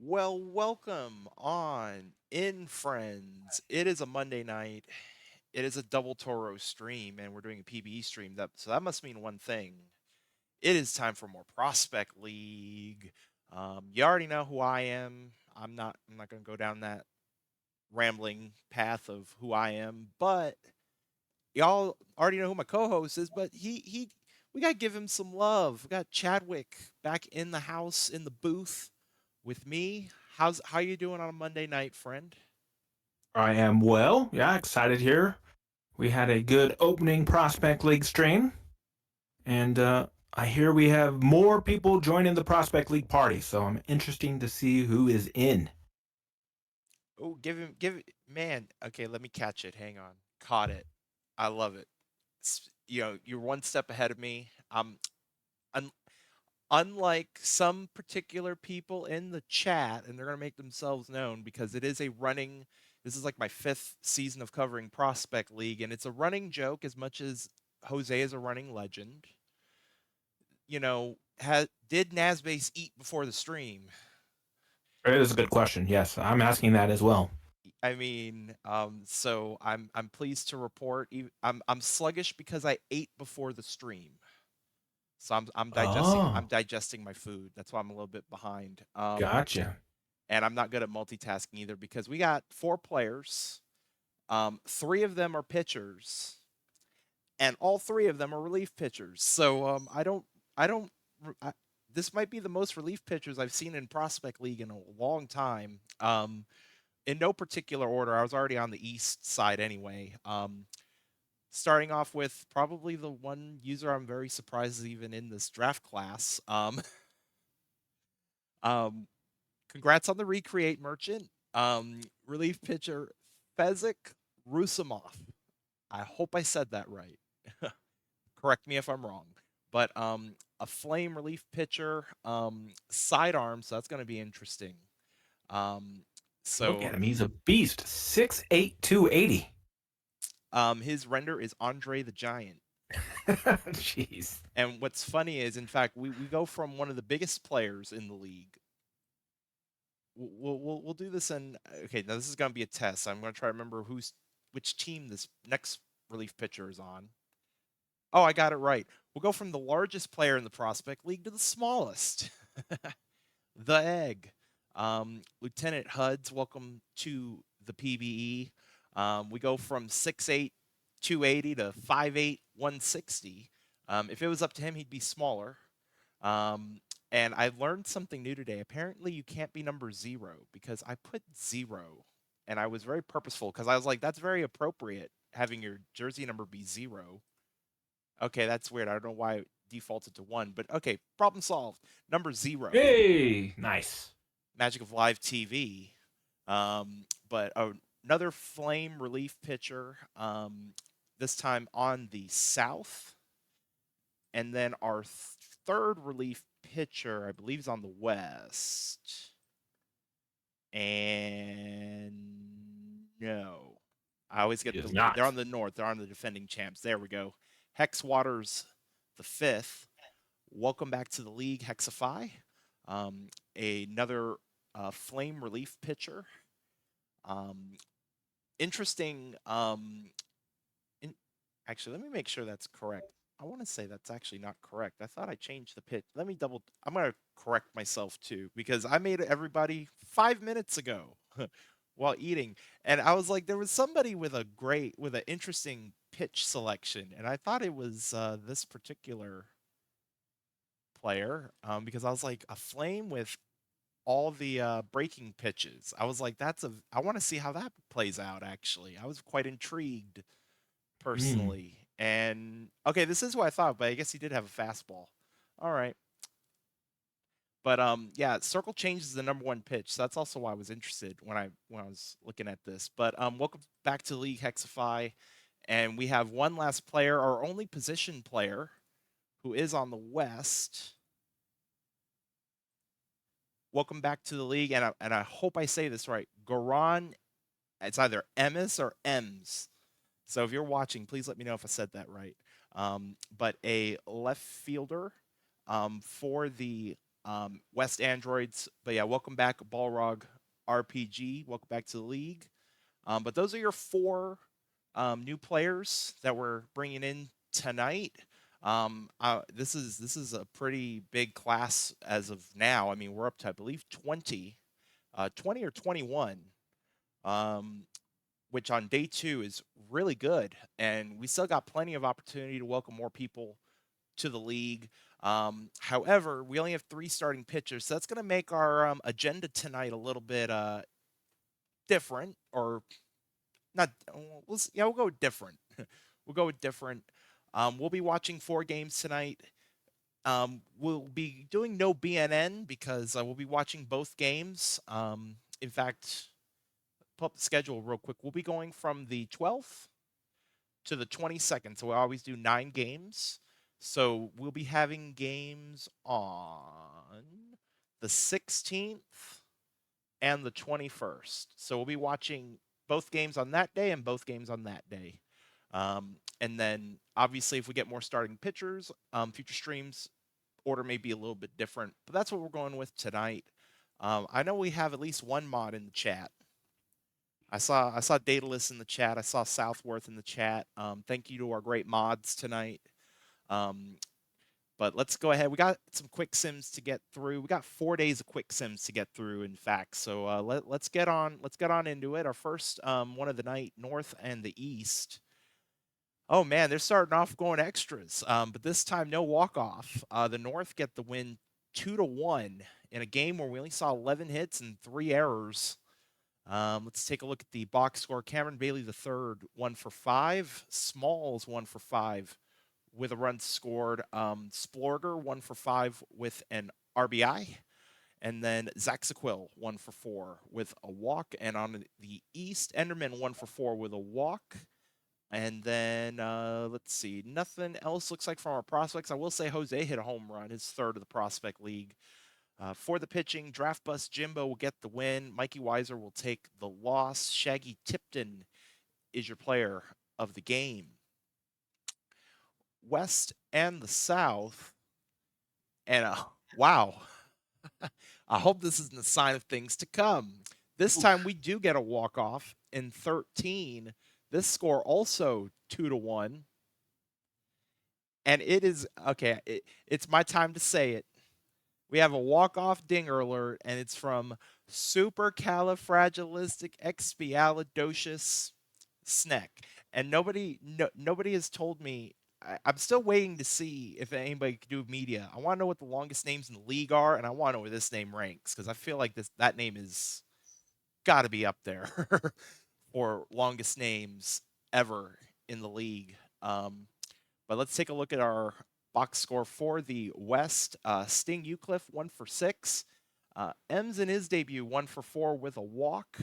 Well, welcome on in, friends. It is a Monday night. It is a double Toro stream, and we're doing a PBE stream. So that must mean one thing. It is time for more Prospect League. You already know who I am. I'm not going to go down that rambling path of who I am, but y'all already know who my co-host is. But we gotta give him some love. We got Chadwick back in the house in the booth with me. How you doing on a Monday night, friend? I am well. Yeah, excited here. We had a good opening Prospect League stream, and I hear we have more people joining the Prospect League party. So I'm interesting to see who is in. Oh, give it, man. Okay, let me catch it. Hang on, caught it. I love it. You're one step ahead of me. Un- Unlike some particular people in the chat, and they're gonna make themselves known because it is a running. This is like my fifth season of covering Prospect League, and it's a running joke as much as Jose is a running legend. Did nasbase eat before the stream? It is a good question. Yes, I'm asking that as well. I mean, so I'm pleased to report. I'm sluggish because I ate before the stream, so I'm Oh, digesting my food. That's why I'm a little bit behind. gotcha. And I'm not good at multitasking either because we got four players. Three of them are pitchers, and all three of them are relief pitchers. So I don't. I, this might be the most relief pitchers I've seen in Prospect League in a long time. In no particular order. I was already on the east side anyway. Starting off with probably the one user I'm very surprised is even in this draft class. Um, Congrats on the recreate merchant. Relief pitcher Fezzik Rusimov. I hope I said that right. Correct me if I'm wrong. But a flame relief pitcher, sidearm, so that's going to be interesting. Um, Look so at him. He's a beast. 6'8", 280. his render is Andre the Giant. Jeez. And what's funny is, in fact, we go from one of the biggest players in the league. We'll do this in. Okay, now this is going to be a test. I'm going to try to remember which team this next relief pitcher is on. Oh, I got it right. We'll go from the largest player in the prospect league to the smallest. The Egg. Lieutenant Huds, welcome to the PBE. We go from 6'8", 280 to 5'8", 160. If it was up to him, he'd be smaller. Um, and I learned something new today. Apparently, you can't be number 0 because I put 0, and I was very purposeful because I was like, that's very appropriate having your jersey number be 0. Okay, that's weird. I don't know why it defaulted to 1, but okay, problem solved. Number 0. Hey, nice. Magic of Live TV. But another flame relief pitcher, this time on the south. And then our third relief pitcher, I believe, is on the west. And no. I always He get is they're not. on the north. They're on the defending champs. There we go. Hex Waters the fifth. Welcome back to the league, Hexify. Another flame relief pitcher. Um, Interesting. In, Actually, let me make sure that's correct. I want to say that's actually not correct. I thought I changed the pitch. Let me double. I'm gonna correct myself too because I made everybody 5 minutes ago while eating, and I was like, there was somebody with an interesting pitch selection, and I thought it was this particular player because I was like a flame with all the breaking pitches. I was like, I want to see how that plays out. Actually, I was quite intrigued Mm. personally. And okay, this is what I thought, but I guess he did have a fastball. All right. But yeah, circle change is the number one pitch. So that's also why I was interested when I was looking at this. But welcome back to League Hexify. And we have one last player, our only position player, who is on the West. Welcome back to the league, and I hope I say this right. Goran, it's either Emis or Ems. So if you're watching, please let me know if I said that right. But a left fielder for the West Androids. But yeah, welcome back, Balrog RPG. Welcome back to the league. But those are your four new players that we're bringing in tonight. This is a pretty big class as of now. I mean, we're up to I believe 20 or 21, um, which on day two is really good, and we still got plenty of opportunity to welcome more people to the league. However, we only have three starting pitchers, so that's going to make our agenda tonight a little bit different, or not. Yeah, we'll go with different. We'll go with different. We'll be watching four games tonight. We'll be doing no BNN because we'll be watching both games. In fact, pull up the schedule real quick. We'll be going from the 12th to the 22nd. So we always do 9 games. So we'll be having games on the 16th and the 21st. So we'll be watching both games on that day and both games on that day. And then obviously, if we get more starting pitchers, future streams order may be a little bit different, but that's what we're going with tonight. I know we have at least one mod in the chat. I saw Daedalus in the chat. I saw Southworth in the chat. Thank you to our great mods tonight. Um, but let's go ahead. We got some quick sims to get through. We got 4 days of quick sims to get through, in fact. So let's get on. Let's get on into it. Our first one of the night, North and the East. Oh man, they're starting off going extras. But this time, no walk off. The North get the win 2-1 in a game where we only saw 11 hits and 3 errors. Let's take a look at the box score. Cameron Bailey the third, 1 for 5. Smalls 1 for 5 with a run scored. Splorger 1 for 5 with an RBI. And then Zach Sequil 1 for 4 with a walk. And on the East, Enderman 1 for 4 with a walk. And then let's see, nothing else looks like from our prospects. I will say Jose hit a home run, his third of the prospect league. For the pitching, Draft Bust Jimbo will get the win. Mikey Weiser will take the loss. Shaggy Tipton is your player of the game. West and the South. And wow, I hope this isn't a sign of things to come. This time we do get a walk-off in 13. This score also 2-1. And it is, okay, it's my time to say it. We have a walk-off dinger alert, and it's from supercalifragilisticexpialidocious Sneck. And nobody has told me. I'm still waiting to see if anybody can do media. I want to know what the longest names in the league are, and I want to know where this name ranks because I feel like that name is got to be up there for longest names ever in the league. But let's take a look at our box score for the West. Sting Eucliffe 1 for 6. Ems in his debut 1 for 4 with a walk.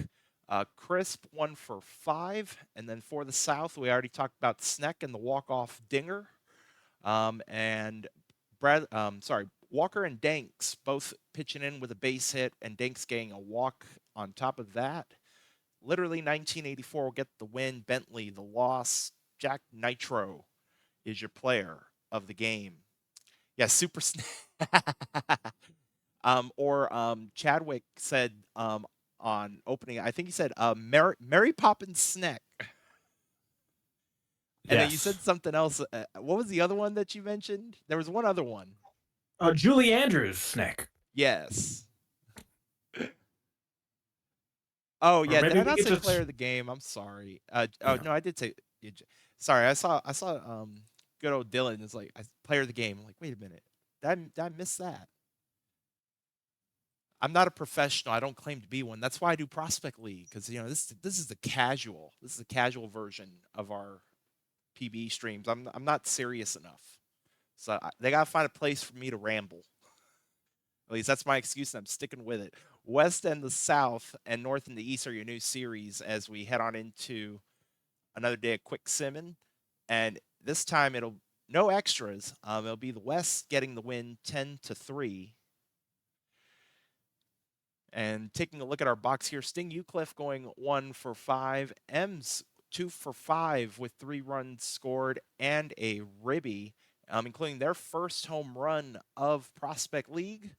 Crisp 1 for 5. And then for the South, we already talked about Sneck and the walk-off dinger. And Walker and Danks both pitching in with a base hit, and Danks getting a walk on top of that. Literally 1984 will get the win. Bentley the loss. Jack Nitro is your player of the game. Yeah, super. Chadwick said on opening, I think he said Mary Poppins Snack. And then you said something else. What was the other one that you mentioned? There was one other one. Julie Andrews Sneck. Yes. Oh Or yeah, did maybe I we not could say just player of the game? I'm sorry. yeah. No, I did say. Sorry, I saw good old Dylan is like player of the game. I'm like, wait a minute, did I miss that? I'm not a professional. I don't claim to be one. That's why I do Prospect League because this is the casual. This is the casual version of our PB streams. I'm not serious enough, so they gotta find a place for me to ramble. At least that's my excuse, and I'm sticking with it. West and the South and North and the East are your new series as we head on into another day of quick simming, and this time it'll no extras. It'll be the West getting the win 10-3. And taking a look at our box here, Sting Eucliffe going 1 for 5. Ems 2 for 5 with 3 runs scored and a ribby, including their first home run of Prospect League.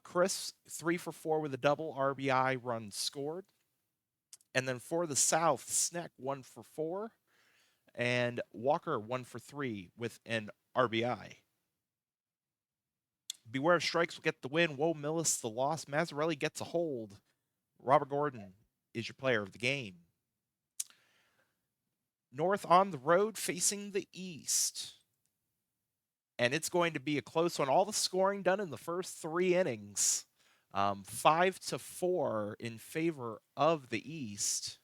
Chris, 3 for 4 with a double RBI run scored. And then for the South, Sneck, 1 for 4. And Walker, 1 for 3 with an RBI. Beware of Strikes will get the win. Woe Millis the loss. Mazzarelli gets a hold. Robert Gordon is your player of the game. North on the road facing the East. And it's going to be a close one. All the scoring done in the first 3 innings. 5-4 in favor of the East.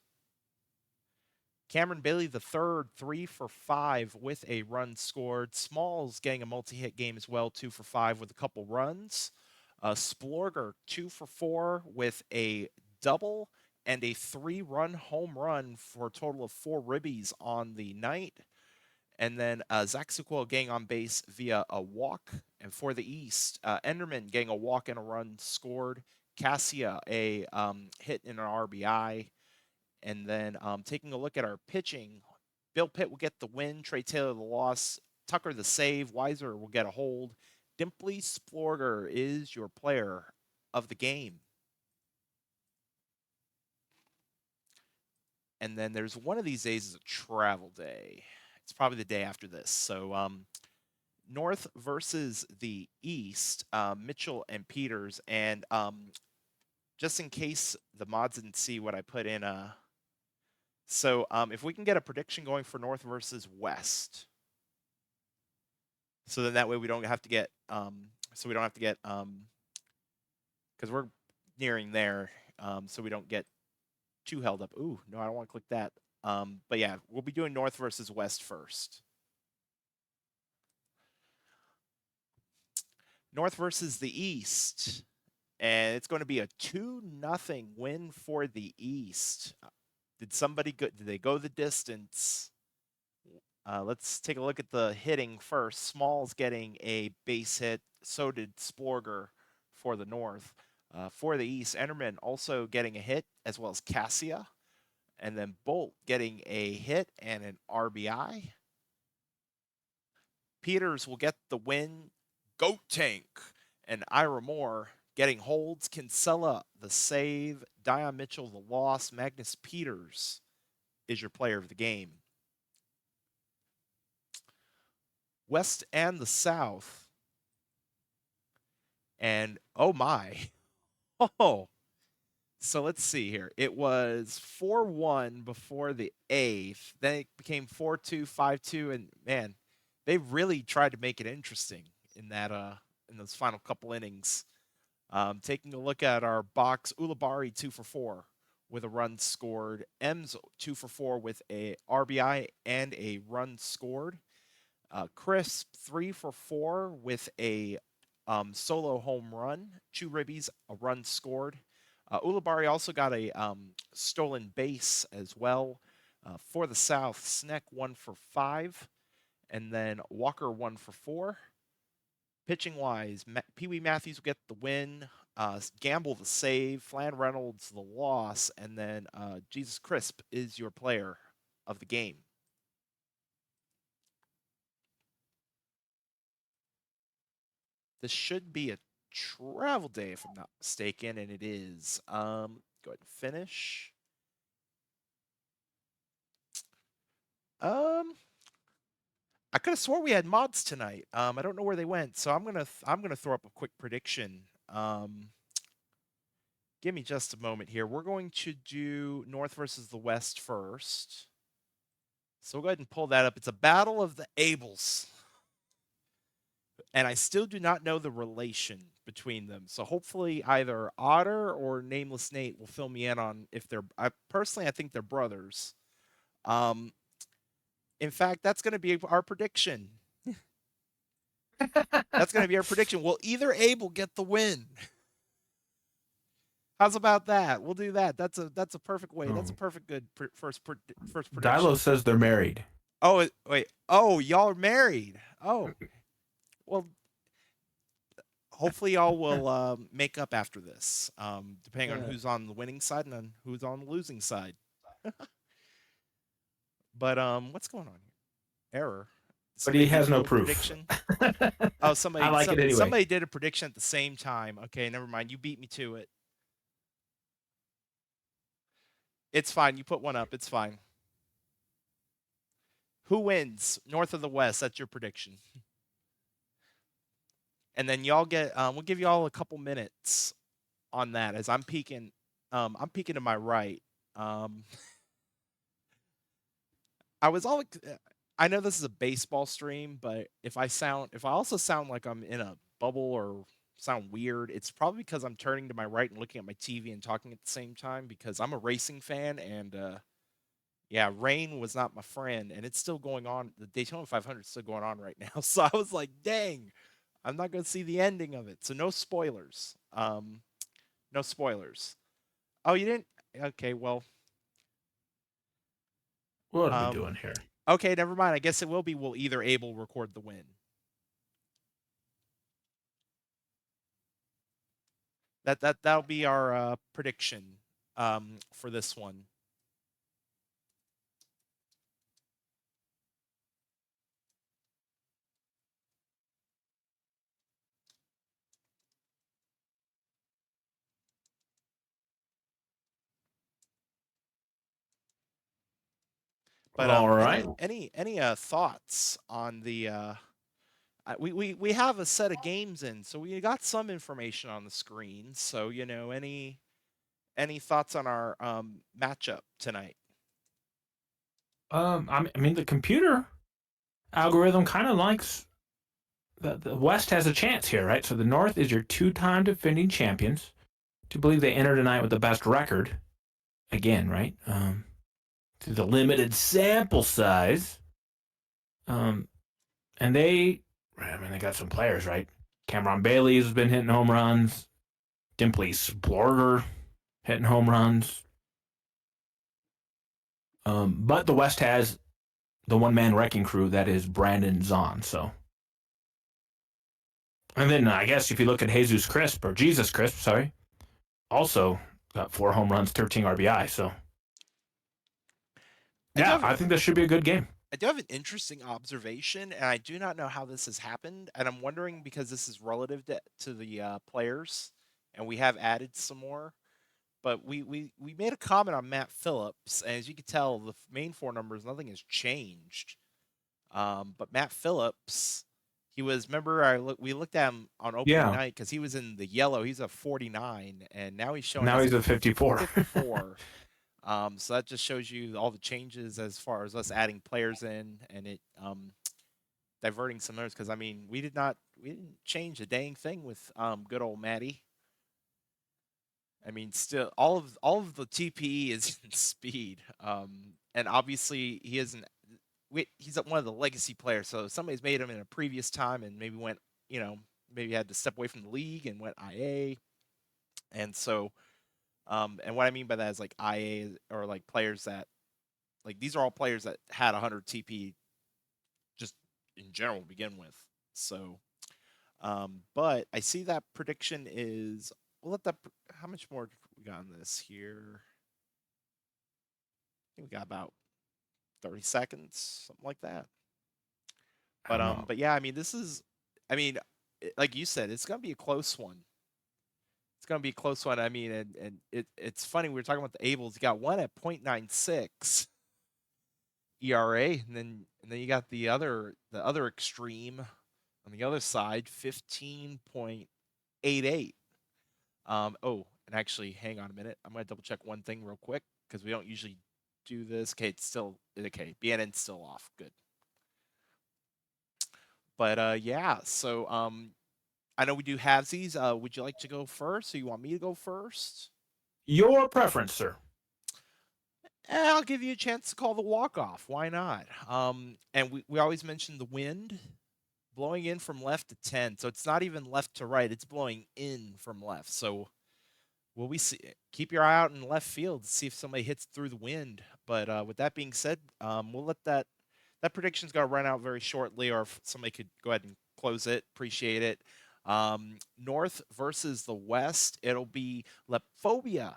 Cameron Bailey the third, 3 for 5 with a run scored. Smalls getting a multi-hit game as well, 2 for 5 with a couple runs. Splorger 2 for 4 with a double and a 3-run home run for a total of 4 ribbies on the night. And then Zach Sequel getting on base via a walk. And for the East, Enderman getting a walk and a run scored. Cassia a hit and an RBI. And then taking a look at our pitching, Bill Pitt will get the win, Trey Taylor the loss, Tucker the save, Weiser will get a hold. Dimply Splorger is your player of the game. And then there's one of these days is a travel day. It's probably the day after this. So North versus the East, Mitchell and Peters. And just in case the mods didn't see what I put in so if we can get a prediction going for North versus West, so then that way we don't have to get because we're nearing there, so we don't get too held up. Ooh, no, I don't want to click that. But yeah, we'll be doing North versus West first. North versus the East, and it's going to be a 2-0 win for the East. Did they go the distance? Let's take a look at the hitting first. Smalls getting a base hit. So did Splorger for the North. For the East, Enderman also getting a hit, as well as Cassia. And then Bolt getting a hit and an RBI. Peters will get the win. Goat Tank and Ira Moore getting holds. Kinsella the save. Dion Mitchell the loss. Magnus Peters is your player of the game. West and the South. And oh my. Oh. So let's see here. It was 4-1 before the 8th. Then it became 4-2, 5-2, and man, they really tried to make it interesting in that in those final couple innings. Taking a look at our box, Ulibarri 2 for 4 with a run scored. Ems 2 for 4 with a RBI and a run scored. Chris 3 for 4 with a solo home run, 2 ribbies, a run scored. Ulibarri also got a stolen base as well. For the South, Sneck 1 for 5, and then Walker 1 for 4. Pitching wise, Pee Wee Matthews will get the win, Gamble the save, Flan Reynolds the loss, and then Jesus Crisp is your player of the game. This should be a travel day, if I'm not mistaken, and it is. Go ahead and finish. I could have swore we had mods tonight. I don't know where they went, so I'm gonna throw up a quick prediction. Give me just a moment here. We're going to do North versus the West first. So we'll go ahead and pull that up. It's a battle of the Ables. And I still do not know the relation between them. So hopefully either Otter or Nameless Nate will fill me in on if they're. I think they're brothers. In fact, that's going to be our prediction. That's going to be our prediction. Will either Abel get the win? How's about that? We'll do that. That's a perfect way. That's a perfect good first prediction. Dilo says they're married. Oh wait. Oh, y'all are married. Oh, well. Hopefully, y'all will make up after this, depending on who's on the winning side and on who's on the losing side. But what's going on here? Error. but he Somebody has didn't no do a proof. prediction. Oh, I like it anyway. somebody did a prediction at the same time. Okay, never mind. You beat me to it. It's fine. You put one up. It's fine. Who wins, North or the West? That's your prediction. And then y'all get. We'll give you all a couple minutes on that as I'm peeking. I'm peeking to my right. Um, I was all. I know this is a baseball stream, but if I also sound like I'm in a bubble or sound weird, it's probably because I'm turning to my right and looking at my TV and talking at the same time because I'm a racing fan and yeah, rain was not my friend and it's still going on. The Daytona 500 is still going on right now. So I was like, dang, I'm not going to see the ending of it. So no spoilers. No spoilers. Oh, you didn't? Okay, well, What are we um, doing here? okay, never mind. I guess it will be we'll either able record the win. That'll be our prediction for this one. But All right. any thoughts on the we have a set of games in, so we got some information on the screen. So any thoughts on our matchup tonight? I mean, the computer algorithm kind of likes the West has a chance here, right? So the North is your two-time defending champions. To believe they enter tonight with the best record again, right? To the limited sample size, um, and I mean, they got some players, right? Cameron Bailey's been hitting home runs. Dimply Splorger hitting home runs. But the West has the one-man wrecking crew that is Brandon Zahn. So, and then I guess if you look at Jesus Crisp or Jesus Crisp, sorry, also got 4 home runs, 13 RBI. So, I do yeah, have I think this should be a good game. I do have an interesting observation, and I do not know how this has happened, and I'm wondering because this is relative to the players, and we have added some more. But we made a comment on Matt Phillips, and as you can tell, the main four numbers, nothing has changed. But Matt Phillips, he was. Remember, we looked at him on opening Yeah. night because he was in the yellow. He's a 49, and now he's showing Now as he's a 54. 54. So that just shows you all the changes as far as us adding players in and it diverting some others. Because I mean, we didn't change a dang thing with good old Matty. I mean, still all of the TPE is in speed, and obviously he isn't. He's one of the legacy players, so somebody's made him in a previous time and maybe went, you know, maybe had to step away from the league and went IA, and so. And what I mean by that is like IA or like players that like these are all players that had 100 TP just in general to begin with. So, but I see that prediction is we'll let that. How much more we got on this here? I think we got about 30 seconds, something like that. I don't know. But yeah, I mean, this is, I mean, like you said, it's gonna be a close one. It's gonna be a close one. I mean, it's funny we were talking about the Ables. You got one at .96 ERA, and then you got the other extreme on the other side, 15.88. Oh, and actually, hang on a minute. I'm gonna double check one thing real quick because we don't usually do this. Okay, it's still okay. BNN's still off. Good. But yeah. So I know we do halvesies. Would you like to go first, or you want me to go first? Your preference, sir. I'll give you a chance to call the walk off. Why not? And we always mention the wind blowing in from left to 10. So it's not even left to right. It's blowing in from left. So will we see? Keep your eye out in left field to see if somebody hits through the wind. But with that being said, we'll let that prediction's going to run out very shortly, or if somebody could go ahead and close it. Appreciate it. North versus the West. It'll be Lepphobia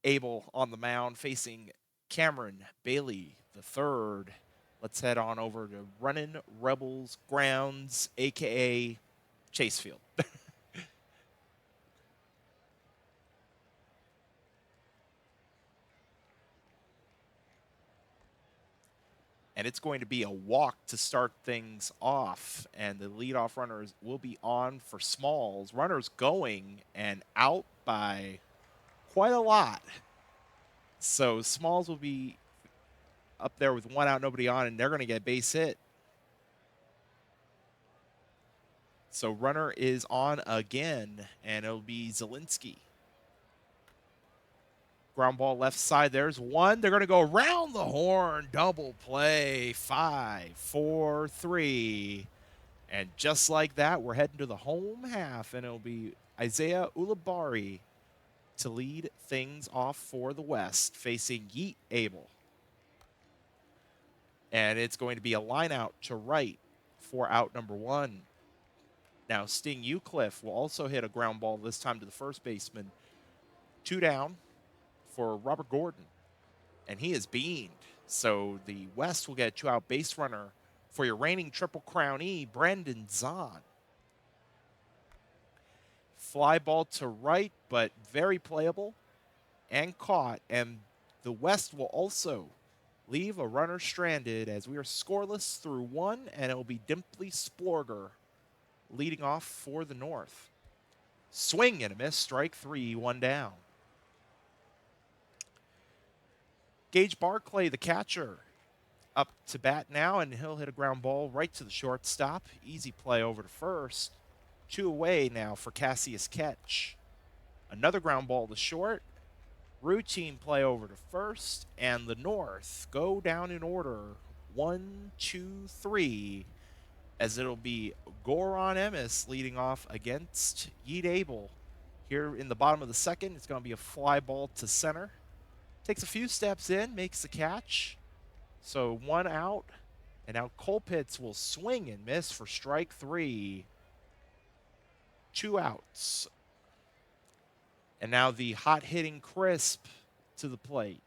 Abel on the mound facing Cameron Bailey the third. Let's head on over to Runnin' Rebels Grounds, aka Chase Field. And it's going to be a walk to start things off. And the leadoff runners will be on for Smalls. Runners going and out by quite a lot. So Smalls will be up there with one out, nobody on, and they're going to get a base hit. So runner is on again, and it'll be Zielinski. Ground ball left side. There's one. They're going to go around the horn. Double play. 5, 4, 3. And just like that, we're heading to the home half, and it'll be Isaiah Ulibarri to lead things off for the West, facing Yeet Abel. And it's going to be a line out to right for out number 1. Now, Sting Eucliffe will also hit a ground ball, this time to the first baseman. 2 down for Robert Gordon, and he is beamed. So the West will get a 2-out base runner for your reigning Triple Crown E, Brandon Zahn. Fly ball to right, but very playable and caught. And the West will also leave a runner stranded as we are scoreless through 1, and it will be Dimply Splorger leading off for the North. Swing and a miss, strike 3, 1 down. Gage Barclay, the catcher, up to bat now, and he'll hit a ground ball right to the shortstop. Easy play over to first. 2 away now for Cassius Ketch. Another ground ball to short. Routine play over to first, and the North go down in order. 1, 2, 3, as it'll be Goran Emis leading off against Yeet Abel. Here in the bottom of the second, it's going to be a fly ball to center. Takes a few steps in, makes the catch. So 1 out, and now Colpitts will swing and miss for strike 3. 2 outs. And now the hot-hitting Crisp to the plate.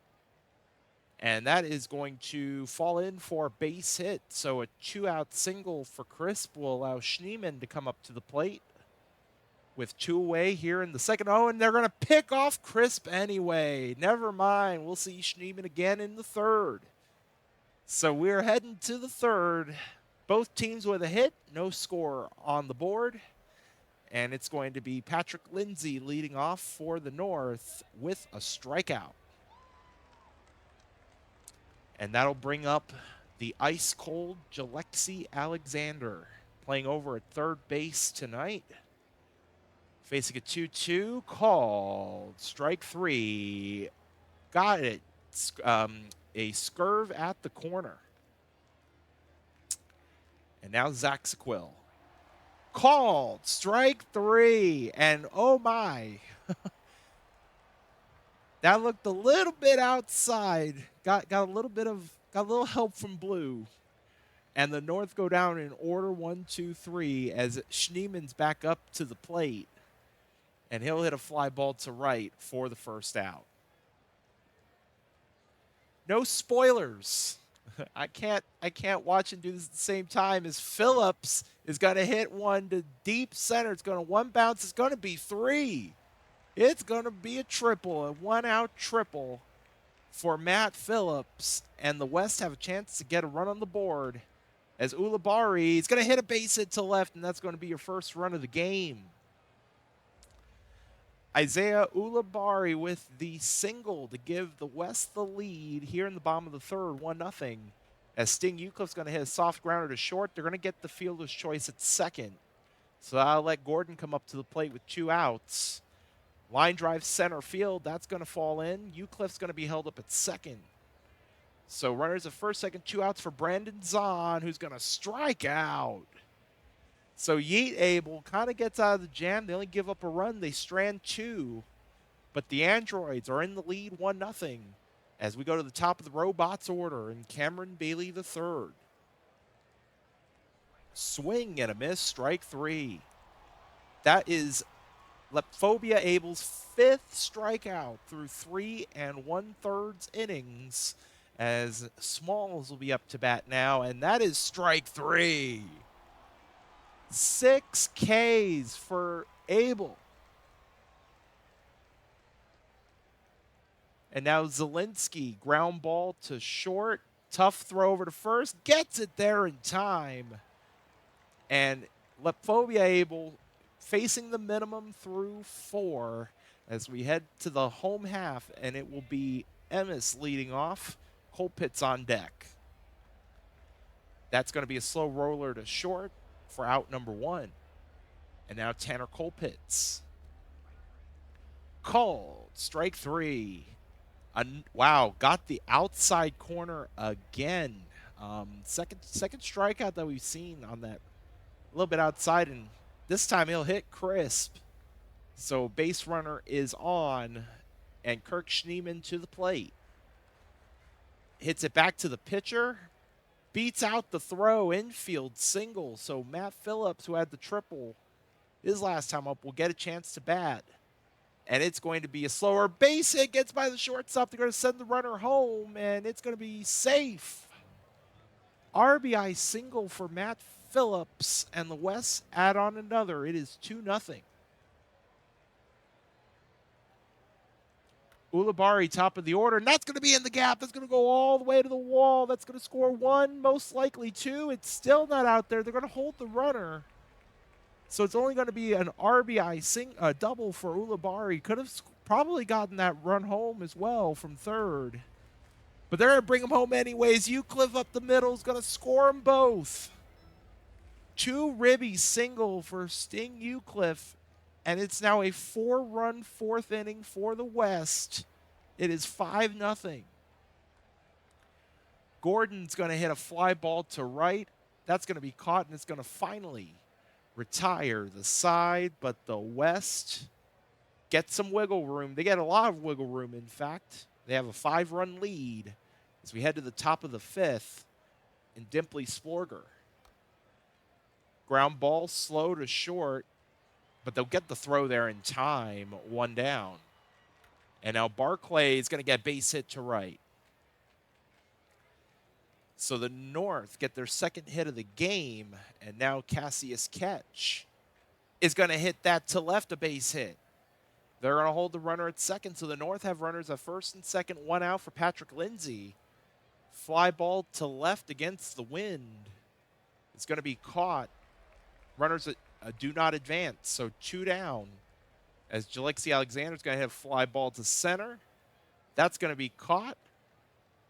And that is going to fall in for a base hit. So a 2-out single for Crisp will allow Schneemann to come up to the plate with 2 away here in the second. Oh, and they're going to pick off Crisp anyway. Never mind. We'll see Schneemann again in the third. So we're heading to the third. Both teams with a hit. No score on the board. And it's going to be Patrick Lindsay leading off for the North with a strikeout. And that'll bring up the ice-cold Jalexi Alexander, playing over at third base tonight. Facing a 2-2, called strike 3. Got it. A scurve at the corner. And now Zach Sequil. Called strike 3. And oh my. That looked a little bit outside. Got a little help from Blue. And the North go down in order 1, 2, 3 as Schneemann's back up to the plate. And he'll hit a fly ball to right for the first out. No spoilers. I can't watch and do this at the same time as Phillips is going to hit one to deep center. It's going to one bounce. It's going to be 3. It's going to be a triple, a 1-out triple for Matt Phillips. And the West have a chance to get a run on the board as Ulibarri is going to hit a base hit to left, and that's going to be your first run of the game. Isaiah Ulibarri with the single to give the West the lead here in the bottom of the third, 1-0. As Sting Eucliffe's going to hit a soft grounder to short, they're going to get the fielder's choice at second. So I'll let Gordon come up to the plate with 2 outs. Line drive center field, that's going to fall in. Eucliffe's going to be held up at second. So runners at first, second, 2 outs for Brandon Zahn, who's going to strike out. So Yeet Abel kind of gets out of the jam. They only give up a run. They strand 2. But the Androids are in the lead 1-0 as we go to the top of the robots order and Cameron Bailey III. Swing and a miss, strike 3. That is Lepphobia Abel's 5th strikeout through 3 1/3 innings as Smalls will be up to bat now, and that is strike 3. 6 Ks for Abel. And now Zielinski, ground ball to short. Tough throw over to first. Gets it there in time. And Lepphobia Abel facing the minimum through 4 as we head to the home half. And it will be Emmis leading off. Colpitt's on deck. That's going to be a slow roller to short for out number 1. And now Tanner Colpitts. Called. Strike 3. Wow, got the outside corner again. Second strikeout that we've seen on that, a little bit outside, and this time he'll hit crisp. So base runner is on, and Kirk Schneeman to the plate. Hits it back to the pitcher, beats out the throw, infield single. So Matt Phillips, who had the triple his last time up, will get a chance to bat. And it's going to be a slower base hit, gets by the shortstop. They're going to send the runner home, and it's going to be safe. RBI single for Matt Phillips, and the West add on another. It is 2-0. Ulibarri, top of the order, and that's going to be in the gap. That's going to go all the way to the wall. That's going to score 1, most likely 2. It's still not out there. They're going to hold the runner. So it's only going to be an RBI double for Ulibarri. Could have probably gotten that run home as well from third. But they're going to bring him home anyways. Eucliffe up the middle is going to score them both. 2 ribby single for Sting Eucliffe. And it's now a 4-run 4th inning for the West. It is 5-0. Gordon's going to hit a fly ball to right. That's going to be caught, and it's going to finally retire the side, but the West get some wiggle room. They get a lot of wiggle room, in fact. They have a 5-run lead as we head to the top of the 5th in Dimply Splorger. Ground ball slow to short, but they'll get the throw there in time, 1 down. And now Barclay is going to get base hit to right. So the North get their second hit of the game, and now Cassius Ketch is going to hit that to left, a base hit. They're going to hold the runner at second, so the North have runners at first and second, 1 out for Patrick Lindsay. Fly ball to left against the wind. It's going to be caught. Runners do not advance, so 2 down. As Jalexi Alexander's going to hit a fly ball to center. That's going to be caught.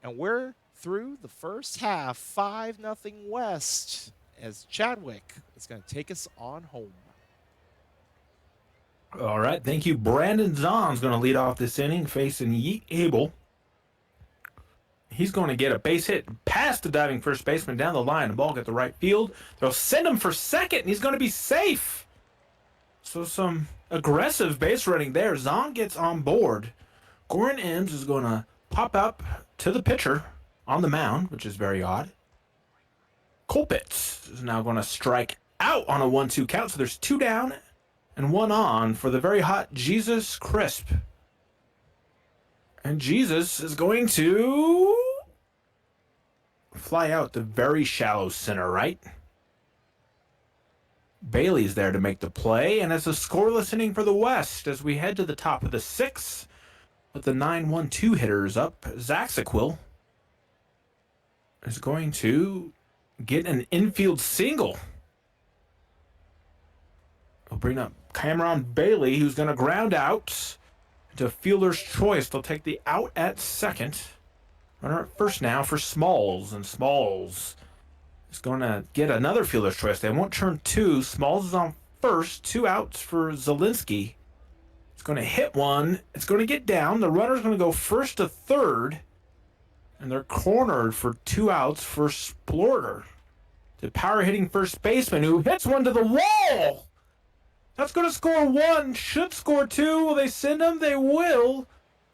And we're through the first half, 5-0 West, as Chadwick is going to take us on home. All right, thank you. Brandon Zahn's going to lead off this inning, facing Yeet Abel. He's going to get a base hit past the diving first baseman down the line. The ball get the right field. They'll send him for second, and he's going to be safe. So some aggressive base running there. Zahn gets on board. Goran Ems is going to pop up to the pitcher on the mound, which is very odd. Colpitts is now going to strike out on a 1-2 count, so there's 2 down and 1 on for the very hot Jesus Crisp. And Jesus is going to fly out the very shallow center right. Bailey's there to make the play, and it's a scoreless inning for the West as we head to the top of the 6th with the 9-1-2 hitters up. Zaxaquil is going to get an infield single. We'll bring up Cameron Bailey, who's going to ground out to fielder's choice. They'll take the out at second. Runner at first now for Smalls, and Smalls is going to get another fielder's choice. They won't turn 2. Smalls is on first. 2 outs for Zielinski. It's going to hit one. It's going to get down. The runner's going to go first to third. And they're cornered for 2 outs for Splorger. The power hitting first baseman who hits one to the wall. That's going to score 1. Should score 2. Will they send him? They will.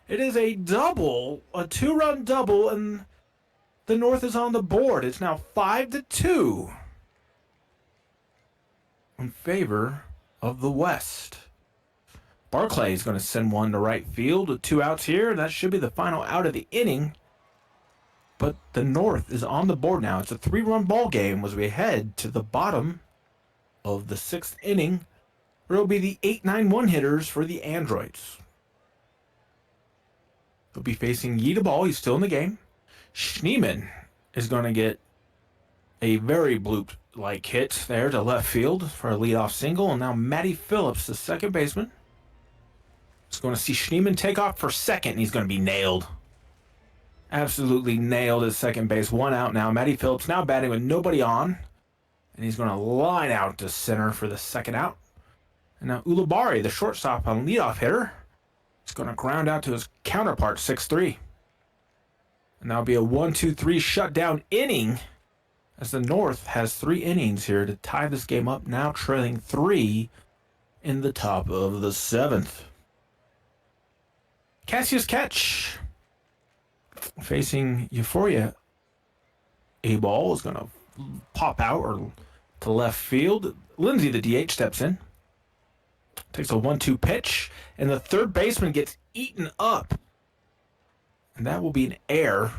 It is a double, a 2-run double, and the North is on the board. It's now 5-2 in favor of the West. Barclay is going to send one to right field with 2 outs here. That should be the final out of the inning. but the North is on the board now. It's a 3-run ball game as we head to the bottom of the 6th inning, where it'll be the 8-9-1 hitters for the Androids. They'll be facing Yeeta Ball. He's still in the game. Schneemann is going to get a very bloop-like hit there to left field for a leadoff single. And now Matty Phillips, the second baseman, is going to see Schneemann take off for second, and he's going to be nailed. Absolutely nailed at second base. 1 out now. Matty Phillips now batting with nobody on. And he's going to line out to center for the second out. And now Ulibarri, the shortstop on leadoff hitter, is going to ground out to his counterpart, 6-3. And that'll be a 1-2-3 shutdown inning, as the North has 3 innings here to tie this game up, now trailing 3 in the top of the 7th. Cassius Catch facing Euphoria. A ball is going to pop out or to left field. Lindsay, the DH, steps in. Takes a 1-2 pitch, and the third baseman gets eaten up. And that will be an error.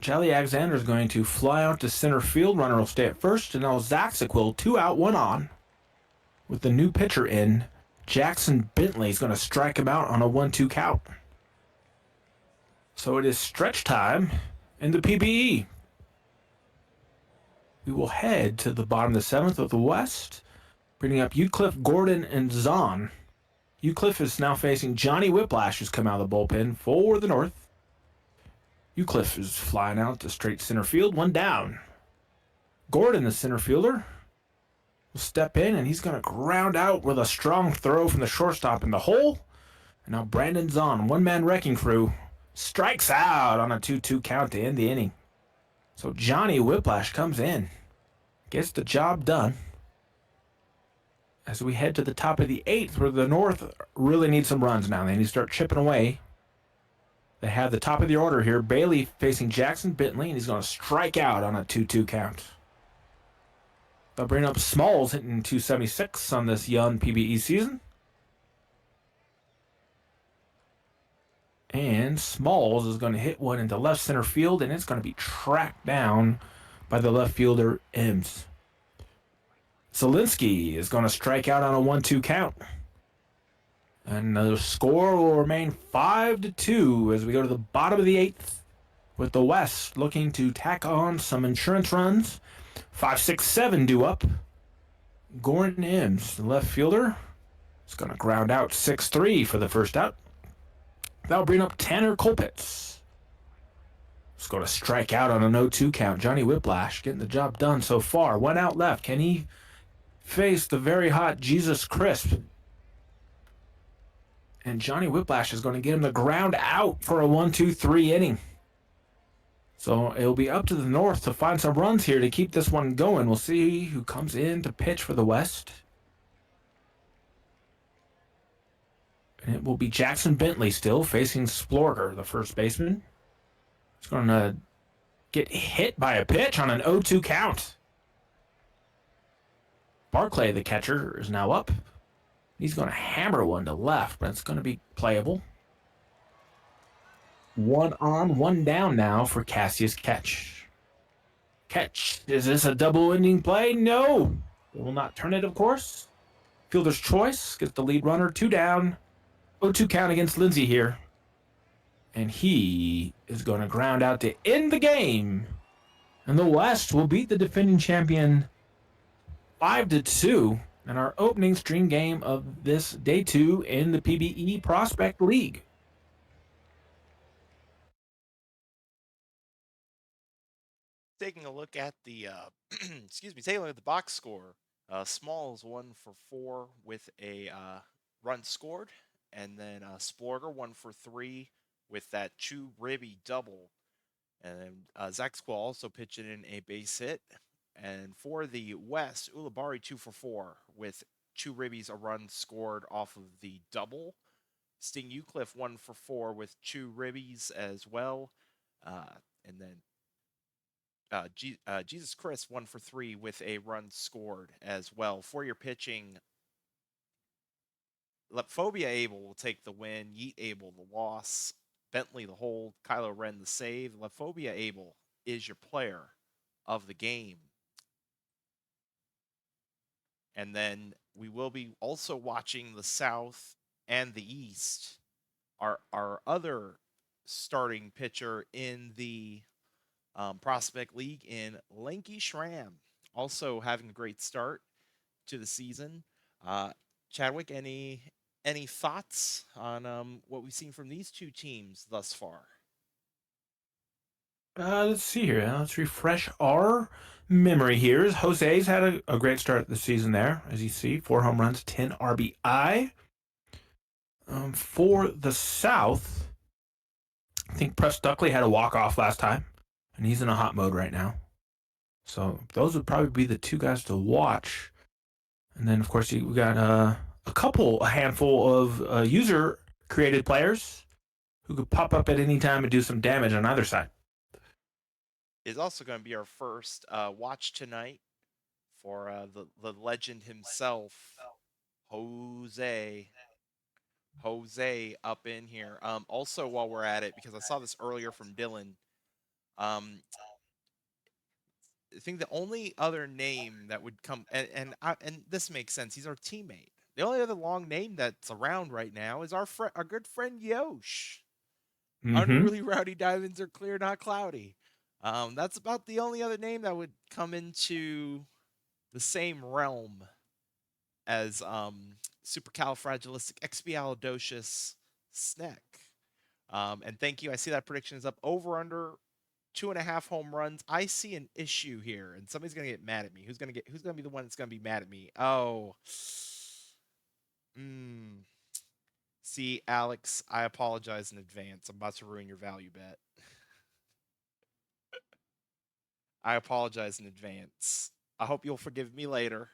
Jolly Alexander is going to fly out to center field. Runner will stay at first, and now Zaxic will 2 out, 1 on. With the new pitcher in, Jackson Bentley is going to strike him out on a 1-2 count. So it is stretch time in the PBE. We will head to the bottom of the 7th of the West, bringing up Eucliffe, Gordon, and Zahn. Eucliffe is now facing Johnny Whiplash, who's come out of the bullpen for the North. Eucliffe is flying out to straight center field, 1 down. Gordon, the center fielder, will step in, and he's going to ground out with a strong throw from the shortstop in the hole. And now Brandon Zahn, one-man wrecking crew, strikes out on a 2-2 count to end the inning. So Johnny Whiplash comes in, gets the job done. As we head to the top of the 8th, where the North really needs some runs now. They need to start chipping away. They have the top of the order here. Bailey facing Jackson Bentley, and he's going to strike out on a 2-2 count. They'll bring up Smalls, hitting 276 on this young PBE season. And Smalls is going to hit one into left center field, and it's going to be tracked down by the left fielder, Ems. Zielinski is going to strike out on a 1-2 count. And the score will remain 5-2 as we go to the bottom of the 8th, with the West looking to tack on some insurance runs. 5, 6, 7 due up. Gordon Ems, the left fielder, is going to ground out 6-3 for the first out. That'll bring up Tanner Colpitz. He's going to strike out on a 0-2 count. Johnny Whiplash getting the job done so far. 1 out left. Can he face the very hot Jesus Crisp? And Johnny Whiplash is going to get him the ground out for a 1-2-3 inning. So it'll be up to the North to find some runs here to keep this one going. We'll see who comes in to pitch for the West. And it will be Jackson Bentley still facing Splorger, the first baseman. He's going to get hit by a pitch on an 0-2 count. Barclay, the catcher, is now up. He's going to hammer one to left, but it's going to be playable. 1 on, 1 down now for Cassius Catch. Catch, is this a double-ending play? No. They will not turn it, of course. Fielder's choice gets the lead runner, 2 down. 0-2 count against Lindsay here. And he is going to ground out to end the game. And the West will beat the defending champion 5-2 in our opening stream game of this day 2 in the PBE Prospect League. Taking a look at the taking a look at the box score. Smalls 1 for 4 with a run scored, and then Splorger 1 for 3 with that Chu Ribby double, and then Zach Squall also pitching in a base hit. And for the West, Ulibarri 2 for 4 with Chu Ribby's a run scored off of the double. Sting Eucliffe 1 for 4 with Chu Ribby's as well, and then Jesus Chris 1 for 3 with a run scored as well. For your pitching, Phobia Abel will take the win, Yeet Abel the loss. Bentley the hold, Kylo Ren the save, Lephobia Abel is your player of the game. And then we will be also watching the South and the East. Our other starting pitcher in the Prospect League in Lanky Schramm, also having a great start to the season. Uh, Chadwick, any thoughts on what we've seen from these two teams thus far? Let's see here. Let's refresh our memory here. Jose's had a great start of the season there, as you see. 4 home runs, 10 RBI. For the South, I think Press Duckley had a walk-off last time, and he's in a hot mode right now. So those would probably be the two guys to watch. And then, of course, we got a handful of user-created players who could pop up at any time and do some damage on either side. Is also going to be our first watch tonight for the legend himself, Jose. Jose up in here. Also, while we're at it, because I saw this earlier from Dylan, um, I think the only other name that would come, and this makes sense. He's our teammate. The only other long name that's around right now is our good friend Yosh. Mm-hmm. Unruly Rowdy Diamonds are clear, not cloudy. That's about the only other name that would come into the same realm as supercalifragilisticexpialidocious Sneck. And thank you. I see that prediction is up over under 2.5 home runs. I see an issue here, and somebody's gonna get mad at me. Who's gonna be the one that's gonna be mad at me? Oh, see, Alex, I apologize in advance. I'm about to ruin your value bet. I apologize in advance. I hope you'll forgive me later.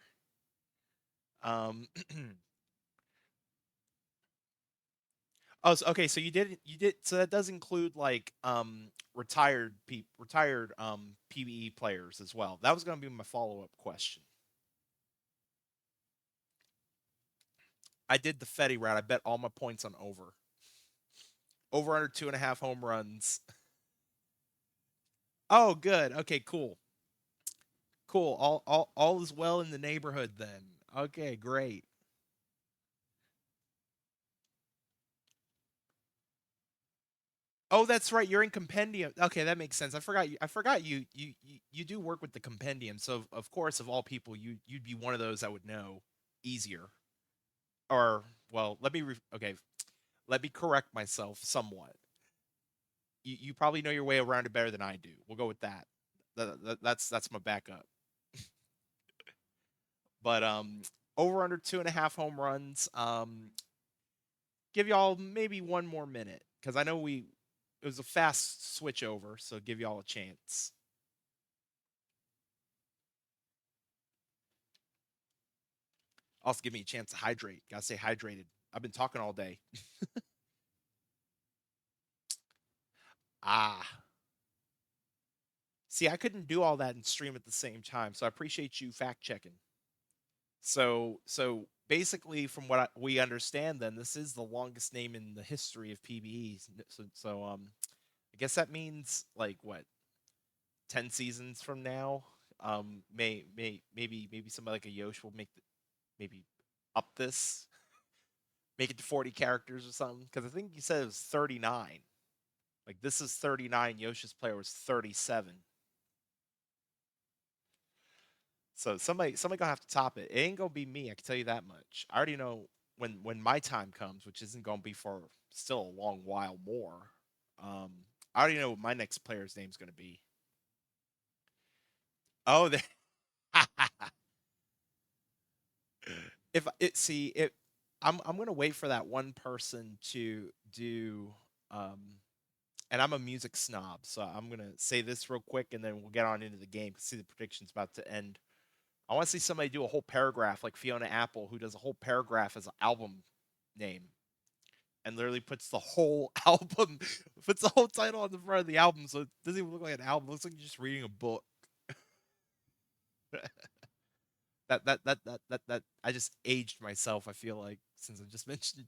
Um, oh, so, okay. So you did. So that does include like retired PBE players as well. That was going to be my follow up question. I did the Fetty route. I bet all my points on over. Over under 2.5 home runs. Oh, good. Okay, cool. Cool. All is well in the neighborhood then. Okay, great. Oh, that's right. You're in compendium. Okay, that makes sense. I forgot you do work with the compendium. So of course, of all people, you'd be one of those that would know easier. Or well, okay, let me correct myself somewhat. You probably know your way around it better than I do. We'll go with that. That's my backup. But over under 2.5 home runs. Give y'all maybe one more minute because I know it was a fast switch over, so give y'all a chance. Also, give me a chance to hydrate. Gotta stay hydrated. I've been talking all day. Ah, see, I couldn't do all that and stream at the same time, so I appreciate you fact checking. So basically, from what we understand, then this is the longest name in the history of PBE. So I guess that means like what 10 seasons from now. Maybe somebody like a Yosh will maybe up this, make it to 40 characters or something. Because I think you said it was 39. Like this is 39. Yosh's player was 37. So somebody gonna have to top it. It ain't gonna be me. I can tell you that much. I already know when my time comes, which isn't gonna be for still a long while more. Um, I already know what my next player's name's gonna be. Oh, if it see it, I'm gonna wait for that one person to do. And I'm a music snob, so I'm gonna say this real quick, and then we'll get on into the game. See, the prediction's about to end. I want to see somebody do a whole paragraph like Fiona Apple, who does a whole paragraph as an album name, and literally puts the whole album, puts the whole title on the front of the album, so it doesn't even look like an album. It looks like you're just reading a book. That I just aged myself. I feel like since I just mentioned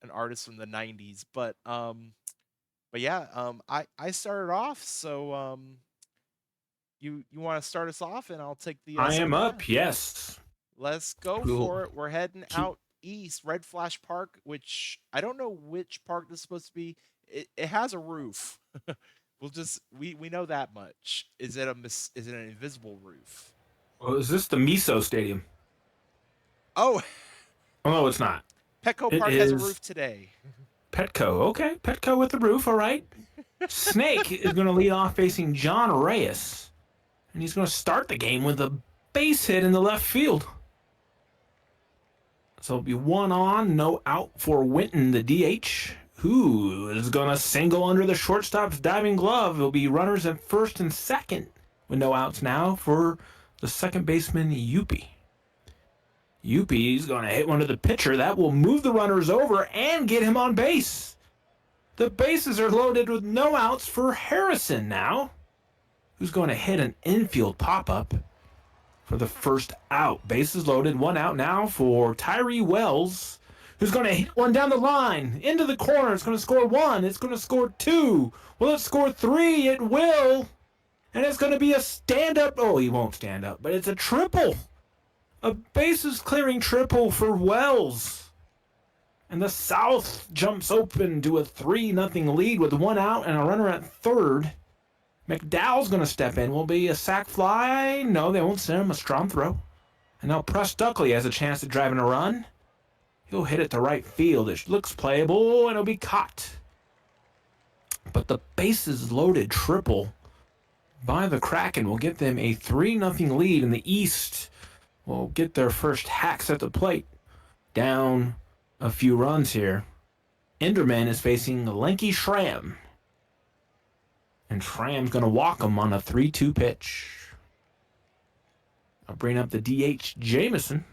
an artist from the '90s, but But yeah, I started off, so you want to start us off, and I'll take the I am second up, half. yes. Let's go We'll for it. We're heading keep. out east, Red Flash Park, which I don't know which park this is supposed to be. It has a roof. We know that much. Is it an invisible roof? Oh, is this the Miso Stadium? Oh, Oh, no, it's not. Petco It Park has a is roof today. Petco. Okay, Petco with the roof, all right. Snake is going to lead off facing John Reyes. And he's going to start the game with a base hit in the left field. So it'll be one on, no out for Winton, the DH, who is going to single under the shortstop's diving glove. It'll be runners at first and second with no outs now for the second baseman, Yuppie. Yuppie's going to hit one to the pitcher. That will move the runners over and get him on base. The bases are loaded with no outs for Harrison now, who's going to hit an infield pop-up for the first out. Bases loaded, one out now for Tyree Wells, who's going to hit one down the line, into the corner. It's going to score one. It's going to score two. Will it score three? It will. And it's going to be a stand-up. Oh, he won't stand up, but it's a triple. A bases clearing triple for Wells. And the South jumps open to a 3-0 lead with one out and a runner at third. McDowell's going to step in. Will be a sac fly. No, they won't send him. A strong throw. And now Press Duckley has a chance to drive in a run. He'll hit it to right field. It looks playable, and it'll be caught. But the bases loaded triple by the Kraken will get them a 3-0 lead in the East. Will get their first hacks at the plate. Down a few runs here. Enderman is facing Lanky Schramm. And Schramm's going to walk him on a 3-2 pitch. I'll bring up the DH Jameson.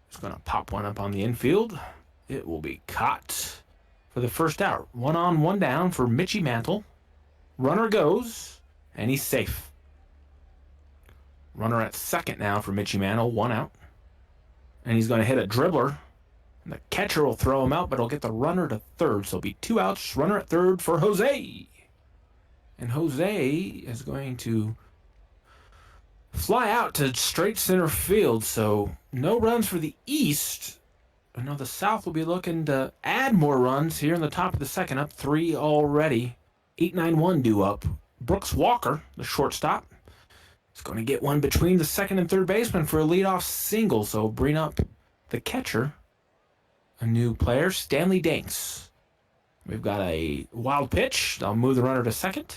He's going to pop one up on the infield. It will be caught for the first out. One on, one down for Mitchie Mantle. Runner goes, and he's safe. Runner at second now for Mitchie Mantle, one out. And he's going to hit a dribbler. And the catcher will throw him out, but he'll get the runner to third. So it'll be 2 outs, runner at third for Jose. And Jose is going to fly out to straight center field. So no runs for the East. Now the South will be looking to add more runs here in the top of the second, up 3 already. 8-9-1 due up. Brooks Walker, the shortstop, is going to get one between the second and third baseman for a leadoff single. So bring up the catcher, a new player, Stanley Danks. We've got a wild pitch. I'll move the runner to second.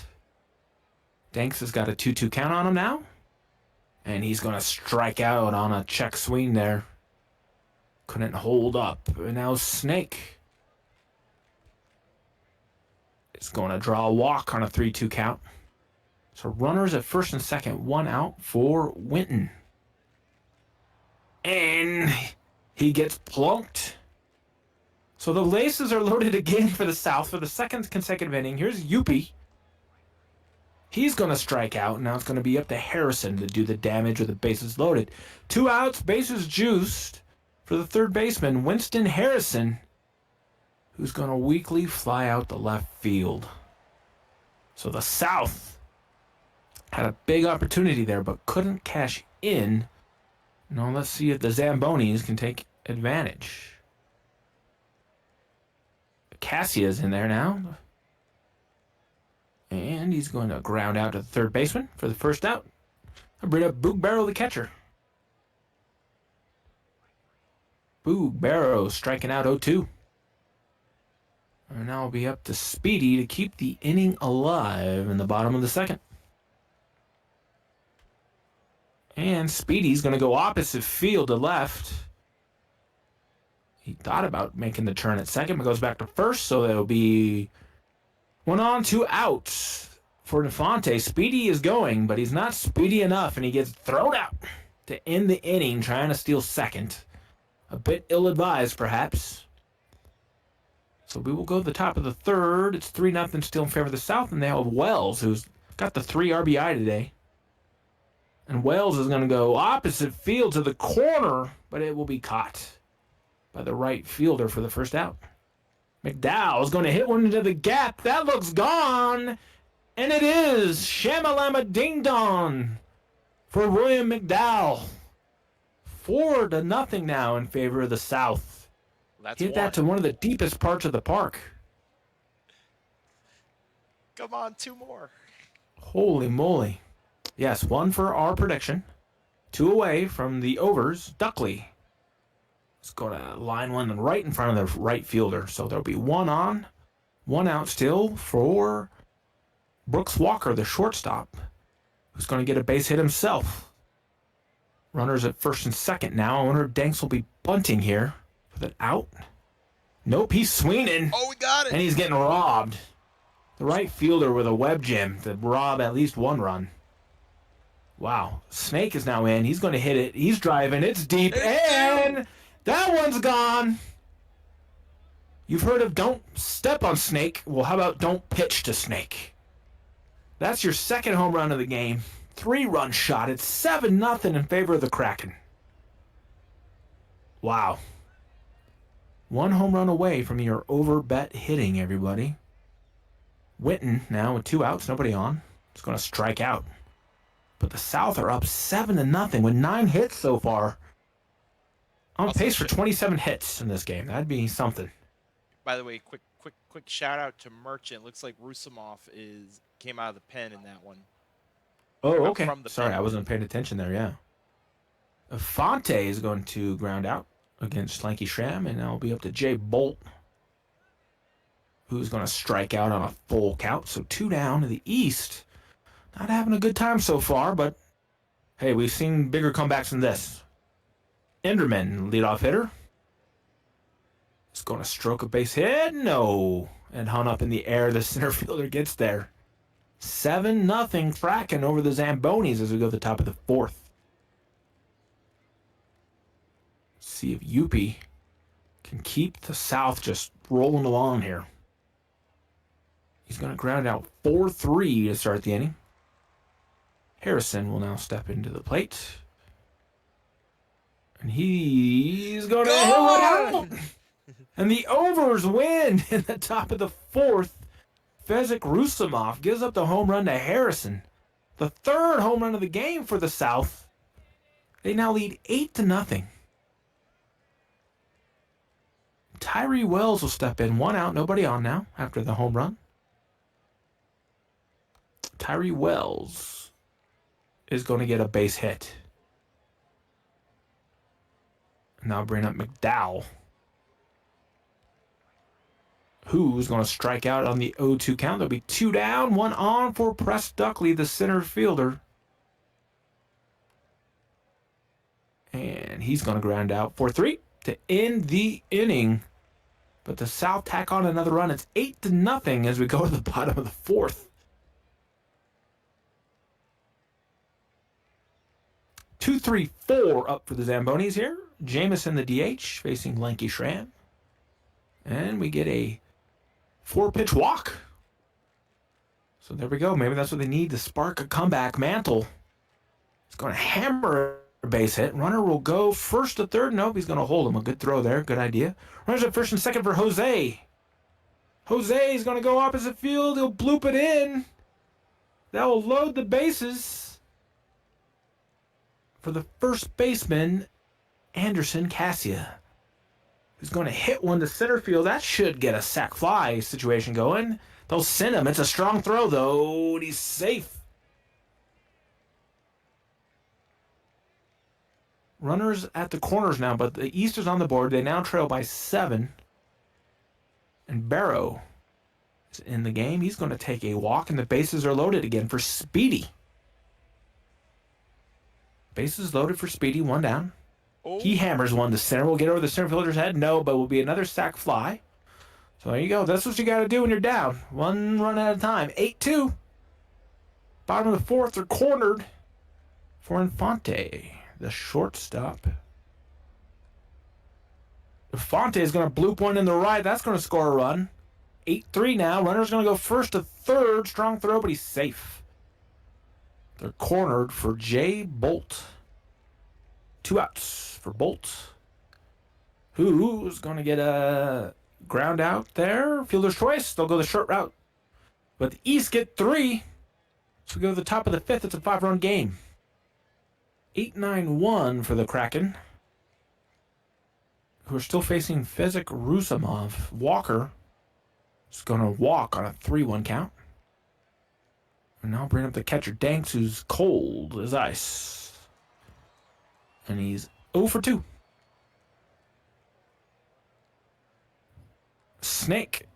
Danks has got a 2-2 count on him now. And he's going to strike out on a check swing there. Couldn't hold up. And now Snake is going to draw a walk on a 3-2 count. So runners at first and second, one out for Winton. And he gets plunked. So the laces are loaded again for the South for the second consecutive inning. Here's Yuppie. He's going to strike out. Now it's going to be up to Harrison to do the damage with the bases loaded. 2 outs, bases juiced for the third baseman, Winston Harrison, who's going to weakly fly out the left field. So the South had a big opportunity there, but couldn't cash in. Now let's see if the Zambonis can take advantage. Cassia's in there now. And he's going to ground out to the third baseman for the first out. I'll bring up Boog Barrow, the catcher. Boog Barrow striking out 0-2. And now it'll be up to Speedy to keep the inning alive in the bottom of the second. And Speedy's going to go opposite field to left. He thought about making the turn at second, but goes back to first, so there'll be 1 on, 2 outs for Infante. Speedy is going, but he's not speedy enough, and he gets thrown out to end the inning, trying to steal second. A bit ill-advised, perhaps. So we will go to the top of the third. It's 3-0 still in favor of the South, and they have Wells, who's got the 3 RBI today. And Wells is going to go opposite field to the corner, but it will be caught by the right fielder for the first out. McDowell's going to hit one into the gap. That looks gone. And it is Shamalama Ding Dong for William McDowell. 4-0 now in favor of the South. That's Hit one. that to one of the deepest parts of the park. Come on, 2 more. Holy moly. Yes, 1 for our prediction. 2 away from the overs, Duckley. Let's go to line 1 right in front of the right fielder. So there'll be 1 on, 1 out still for Brooks Walker, the shortstop, who's going to get a base hit himself. Runners at first and second now. I wonder if Danks will be bunting here with an out. Nope, he's swinging. Oh, we got it. And he's getting robbed. The right fielder with a web gem to rob at least 1 run. Wow. Snake is now in. He's going to hit it. He's driving. It's deep. And that one's gone. You've heard of don't step on Snake. Well, how about don't pitch to Snake? That's your second home run of the game. 3-run shot. It's 7-0 in favor of the Kraken. Wow. 1 home run away from your over-bet hitting, everybody. Witten now with 2 outs, nobody on. It's going to strike out. But the South are up 7-0 with 9 hits so far. On pace for 27 hits in this game. That'd be something. By the way, quick shout out to Merchant. Looks like Rusumov came out of the pen in that one. Oh, okay. From the Sorry, pen. I wasn't paying attention there, yeah. Fonte is going to ground out against Slanky Schramm, and that'll be up to Jay Bolt, who's going to strike out on a full count. So 2 down to the East. Not having a good time so far, but hey, we've seen bigger comebacks than this. Enderman, leadoff hitter. Is going to stroke a base hit. No. And hung up in the air. The center fielder gets there. 7-0 Kraken over the Zambonis as we go to the top of the 4th. See if Yuppie can keep the South just rolling along here. He's going to ground out 4-3 to start the inning. Harrison will now step into the plate. And he's going to hit one out. And the overs win in the top of the 4th. Fezzik Rusumov gives up the home run to Harrison. The 3rd home run of the game for the South. They now lead 8-0. Tyree Wells will step in. 1 out, nobody on now after the home run. Tyree Wells is going to get a base hit. Now bring up McDowell, who's going to strike out on the 0-2 count. There'll be 2 down, 1 on for Press Duckley, the center fielder. And he's going to ground out 4-3 to end the inning. But the South tack on another run. It's 8-0 as we go to the bottom of the 4th. 2-3-4 up for the Zambonis here. Jameson, the DH, facing Lanky Schramm. And we get a 4-pitch walk. So there we go. Maybe that's what they need to spark a comeback. Mantle is going to hammer a base hit. Runner will go first to third. Nope, he's going to hold him. A good throw there. Good idea. Runners at first and second for Jose. Jose is going to go opposite field. He'll bloop it in. That will load the bases for the first baseman, Anderson Cassia, who's going to hit one to center field. That should get a sac fly situation going. They'll send him. It's a strong throw, though. He's safe. Runners at the corners now, but the East is on the board. They now trail by 7. And Barrow is in the game. He's going to take a walk, and the bases are loaded again for Speedy. Bases loaded for Speedy, 1 down. Oh. He hammers one to center. We'll get over the center fielder's head. No, but will be another sac fly. So there you go. That's what you got to do when you're down. 1 run at a time. 8-2. Bottom of the 4th, they're cornered for Infante, the shortstop. Infante is going to bloop one in the right. That's going to score a run. 8-3 now. Runner's going to go first to third. Strong throw, but he's safe. They're cornered for Jay Bolt. 2 outs for Bolt, who's going to get a Ground out there. Fielder's choice. They'll go the short route. But the East get 3. So we go to the top of the 5th. It's a 5-run game. 8-9-1 for the Kraken, who are still facing Fezzik Rusamov. Walker is going to walk on a 3-1 count. And now bring up the catcher, Danks, who's cold as ice. And he's 0 for 2. Snake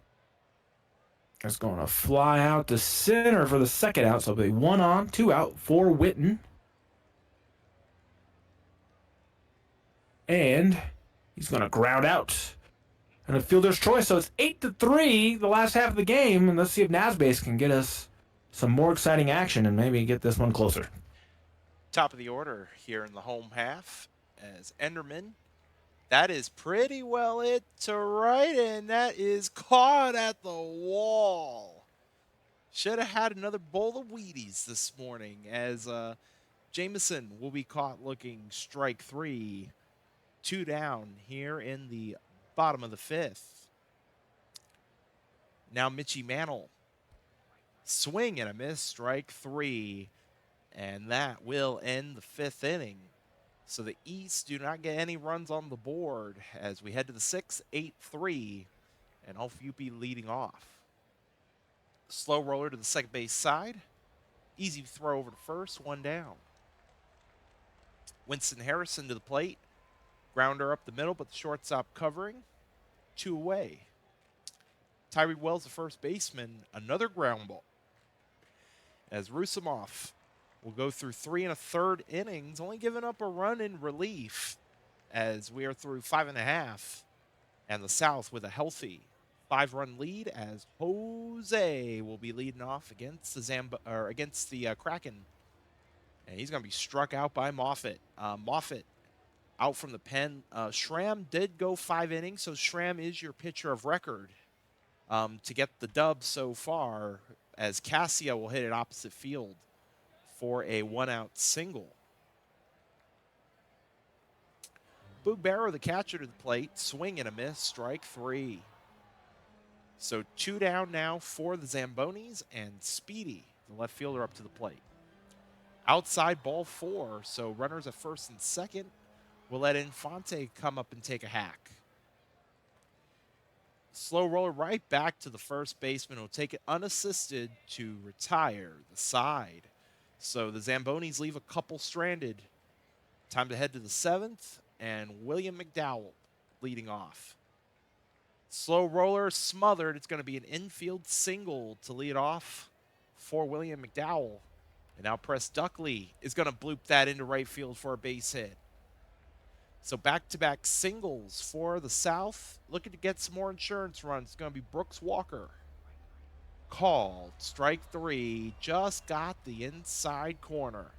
is going to fly out to center for the second out. So it'll be 1 on, 2 out for Witten. And he's going to ground out. And a fielder's choice. So it's 8-3 the last half of the game. And let's see if nasbase can get us some more exciting action and maybe get this one closer. Top of the order here in the home half as Enderman. That is pretty well it to right, and that is caught at the wall. Should have had another bowl of Wheaties this morning as Jameson will be caught looking strike 3. 2 down here in the bottom of the 5th. Now Mitchie Mantle. Swing and a miss, strike 3. And that will end the 5th inning. So the East do not get any runs on the board as we head to the 6th, 8-3, and Ulf Yuppie leading off. Slow roller to the second base side. Easy throw over to first, 1 down. Winston Harrison to the plate. Grounder up the middle, but the shortstop covering. 2 away. Tyree Wells, the first baseman, another ground ball. As Rusamov will go through 3 1/3 innings, only giving up a run in relief as we are through 5.5. And the South with a healthy 5-run lead as Jose will be leading off against the Kraken. And he's going to be struck out by Moffitt. Moffitt out from the pen. Schramm did go 5 innings, so Schramm is your pitcher of record to get the dub so far, as Cassia will hit it opposite field for a 1-out single. Boog Barrow, the catcher, to the plate. Swing and a miss, strike 3. So 2 down now for the Zambonis, and Speedy, the left fielder, up to the plate. Outside ball 4, so runners at first and second. We'll let Infante come up and take a hack. Slow roller right back to the first baseman. Will take it unassisted to retire the side. So the Zambonis leave a couple stranded. Time to head to the 7th, and William McDowell leading off. Slow roller smothered. It's going to be an infield single to lead off for William McDowell. And now Press Duckley is going to bloop that into right field for a base hit. So back-to-back singles for the South. Looking to get some more insurance runs. It's going to be Brooks Walker. Called. Strike 3. Just got the inside corner.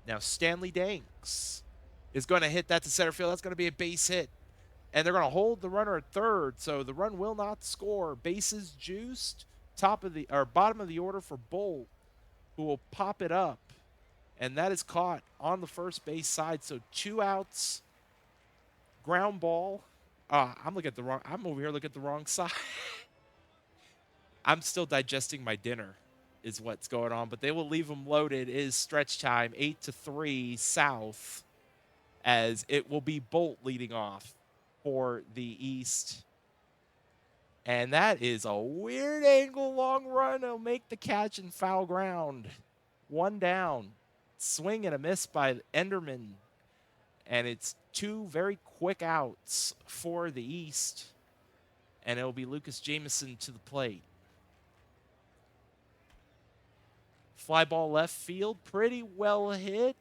Now Stanley Danks is going to hit that to center field. That's going to be a base hit. And they're going to hold the runner at third, so the run will not score. Bases juiced. Bottom of the order for Bolt, who will pop it up. And that is caught on the first base side. So 2 outs. Ground ball. I'm over here looking at the wrong side. I'm still digesting my dinner is what's going on, but they will leave them loaded. It is stretch time, 8-3 South, as it will be Bolt leading off for the East. And that is a weird angle long run. It'll make the catch in foul ground. 1 down. Swing and a miss by Enderman. And it's 2 very quick outs for the East. And it'll be Lucas Jameson to the plate. Fly ball left field, pretty well hit,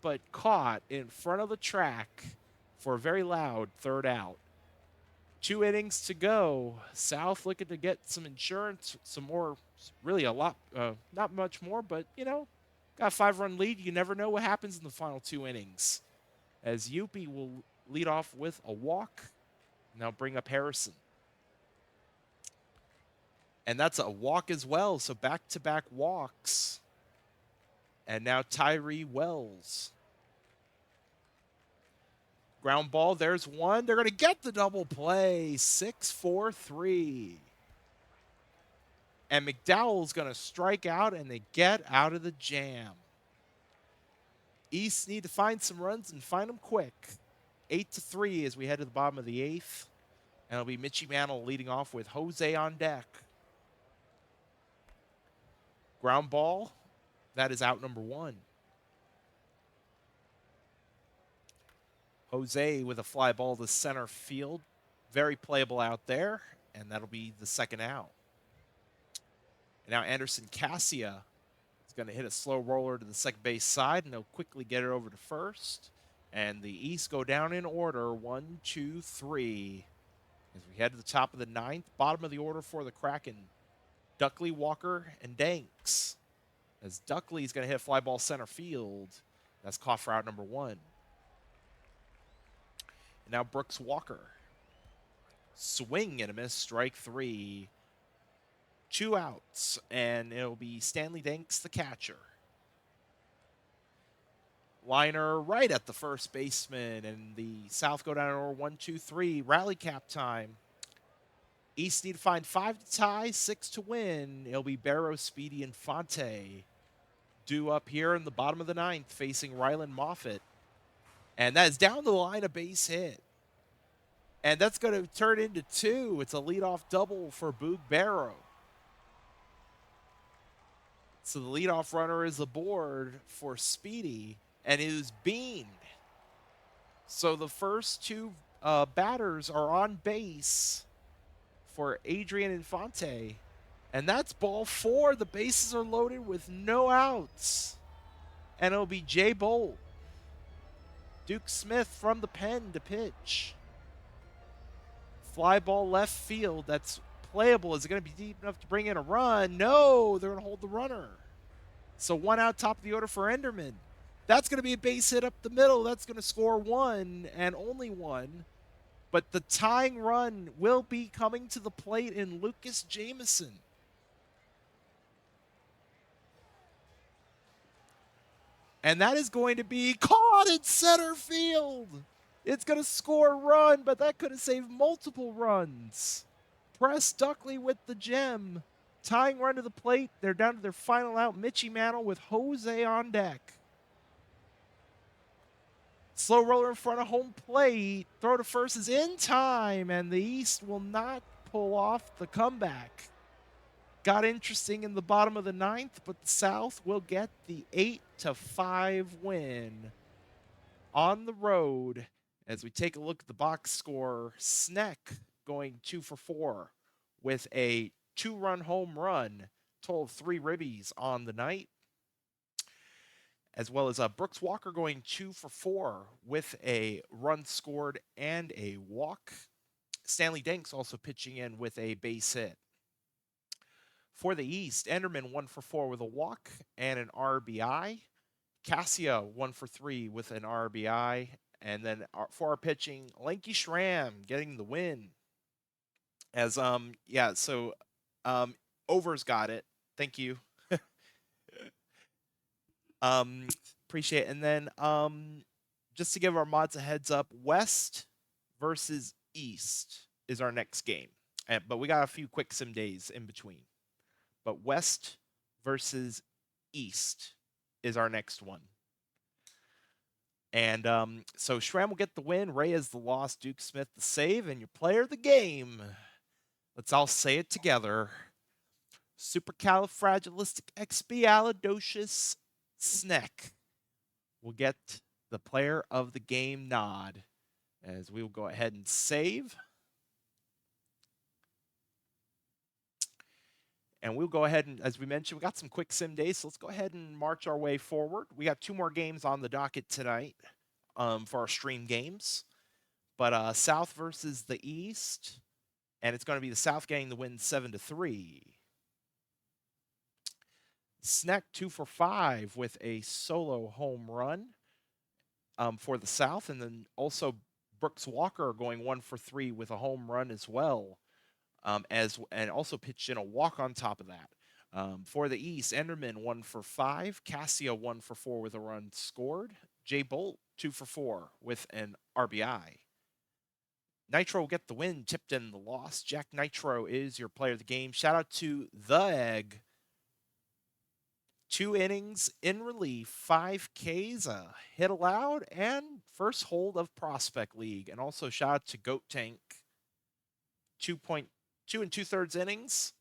but caught in front of the track for a very loud 3rd out. 2 innings to go. South looking to get some insurance, some more, really a lot, not much more, but, got a 5-run lead. You never know what happens in the final 2 innings. As Yuppie will lead off with a walk. Now bring up Harrison. And that's a walk as well, so back-to-back walks. And now Tyree Wells. Ground ball, there's one. They're going to get the double play. 6-4-3. And McDowell's going to strike out, and they get out of the jam. East need to find some runs and find them quick. 8-3 as we head to the bottom of the 8th. And it'll be Mitchie Mantle leading off with Jose on deck. Ground ball, that is out number 1. Jose with a fly ball to center field. Very playable out there, and that'll be the second out. And now Anderson Cassia is going to hit a slow roller to the second base side, and they'll quickly get it over to first. And the East go down in order, 1, 2, 3. As we head to the top of the 9th, bottom of the order for the Kraken, Duckley, Walker, and Danks. As Duckley is going to hit a fly ball center field. That's caught for out number 1. And now Brooks Walker. Swing and a miss, strike 3. 2 outs, and it'll be Stanley Danks, the catcher. Liner right at the first baseman, and the South go down in order 1, 2, 3. Rally cap time. East need to find 5 to tie, 6 to win. It'll be Barrow, Speedy, and Fonte due up here in the bottom of the 9th, facing Rylan Moffitt. And that is down the line, a base hit. And that's going to turn into 2. It's a leadoff double for Boog Barrow. So the leadoff runner is aboard for Speedy, and it is Bean. So the first 2 batters are on base for Adrian Infante. And that's ball 4. The bases are loaded with no outs. And it'll be Jay Bolt. Duke Smith from the pen to pitch. Fly ball left field. That's playable. Is it going to be deep enough to bring in a run? No, they're going to hold the runner. So 1 out, top of the order for Enderman. That's going to be a base hit up the middle. That's going to score 1 and only 1. But the tying run will be coming to the plate in Lucas Jameson. And that is going to be caught in center field. It's going to score a run, but that could have saved multiple runs. Press Duckley with the gem. Tying run to the plate. They're down to their final out. Mitchie Mantle with Jose on deck. Slow roller in front of home plate. Throw to first is in time, and the East will not pull off the comeback. Got interesting in the bottom of the 9th, but the South will get the 8-5 win on the road. As we take a look at the box score, Sneck going 2 for 4 with a 2-run home run, total of 3 ribbies on the night. As well as Brooks Walker going 2 for 4 with a run scored and a walk. Stanley Danks also pitching in with a base hit. For the East, Enderman 1 for 4 with a walk and an RBI. Cassia 1 for 3 with an RBI. And then for our pitching, Lanky Schramm getting the win. As Overs got it. Thank you. Appreciate it. And then just to give our mods a heads up, West versus East is our next game. But we got a few quick sim days in between. But West versus East is our next one. And so Schramm will get the win. Ray is the loss. Duke Smith the save. And your player of the game. Let's all say it together. Supercalifragilisticexpialidocious Sneck will get the player of the game nod. As we will go ahead and save. And we'll go ahead and, as we mentioned, we got some quick sim days, so let's go ahead and march our way forward. We got 2 more games on the docket tonight for our stream games. But South versus the East, and it's going to be the South getting the win 7-3. Sneck 2 for 5 with a solo home run for the South, and then also Brooks Walker going 1 for 3 with a home run as well. And also pitched in a walk on top of that. For the East, Enderman 1 for 5, Cassia 1 for 4 with a run scored, Jay Bolt, 2 for 4 with an RBI. Nitro will get the win, Tipton the loss. Jack Nitro is your player of the game. Shout out to The Egg. 2 innings in relief, 5 Ks, a hit allowed, and first hold of Prospect League. And also shout out to Goat Tank. 2.2 and 2/3 innings.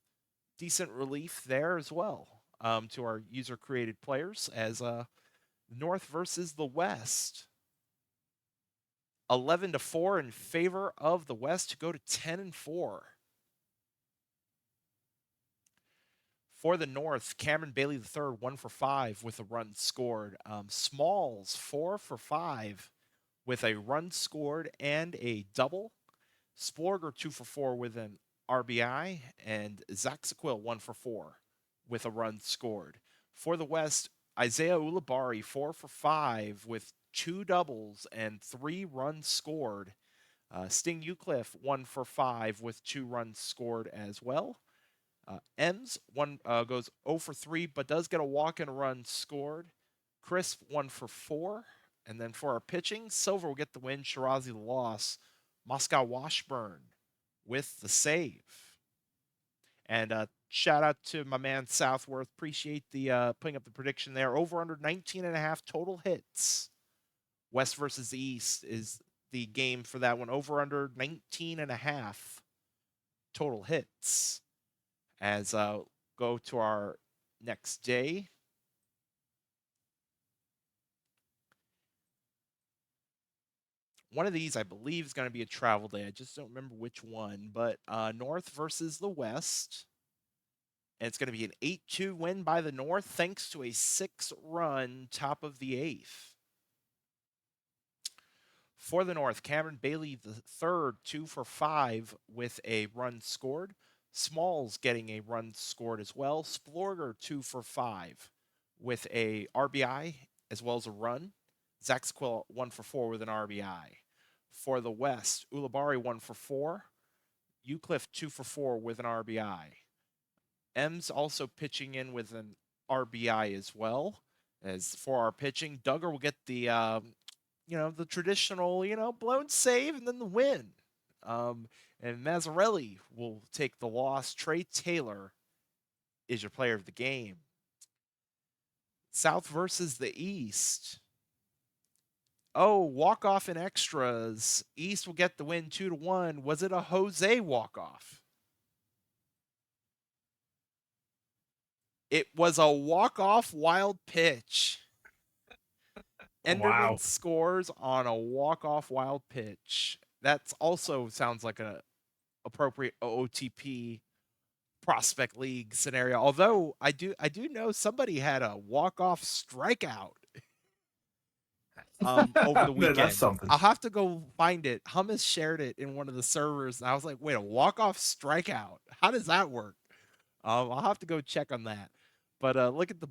Decent relief there as well, to our user created players as North versus the West. 11-4 in favor of the West to go to 10-4. For the North, Cameron Bailey III, 1 for 5 with a run scored. Smalls, 4 for 5 with a run scored and a double. Splorger, 2 for 4 with an RBI. And Zach Sequil, 1 for 4 with a run scored. For the West, Isaiah Ulabari, 4 for 5 with 2 doubles and 3 runs scored. Sting Eucliffe, 1 for 5 with 2 runs scored as well. Ems goes 0 for 3, but does get a walk and a run scored. Crisp 1 for 4. And then for our pitching, Silver will get the win, Shirazi the loss. Moscow Washburn with the save. And shout out to my man Southworth. Appreciate the putting up the prediction there. Over under 19.5 total hits. West versus the East is the game for that one. Over under 19.5 total hits. As go to our next day. One of these, I believe, is going to be a travel day. I just don't remember which one. But North versus the West. And it's going to be an 8-2 win by the North thanks to a 6-run top of the 8th. For the North, Cameron Bailey III, 2 for 5 with a run scored. Smalls getting a run scored as well. Splorger, 2 for 5 with a RBI as well as a run. Zach Sequil, 1 for 4 with an RBI. For the West, Ulabari, 1 for 4. Eucliffe, 2 for 4 with an RBI. Ems also pitching in with an RBI as well. As for our pitching, Duggar will get the the traditional, blown save and then the win. And Mazzarelli will take the loss. Trey Taylor is your player of the game. South versus the East. Oh, walk off in extras. East will get the win 2-1. Was it a Jose walk off? It was a walk off wild pitch. Enderman Wow. scores on a walk off wild pitch. That also sounds like an appropriate OOTP prospect league scenario. Although I do know somebody had a walk off strikeout over the That's weekend. something. I'll have to go find it. Hummus shared it in one of the servers, and I was like, "Wait, a walk off strikeout? How does that work?" I'll have to go check on that. But looking at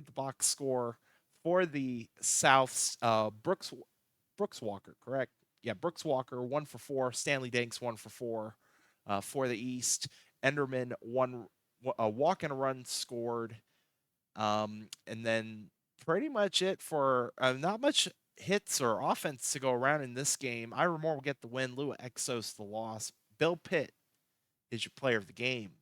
the box score for the Souths, Brooks Walker, correct? Yeah, Brooks Walker, 1 for 4. Stanley Danks, 1 for 4. For the East, Enderman, a walk and a run scored. And then pretty much it for not much hits or offense to go around in this game. Ira Moore will get the win. Lua Exos the loss. Bill Pitt is your player of the game.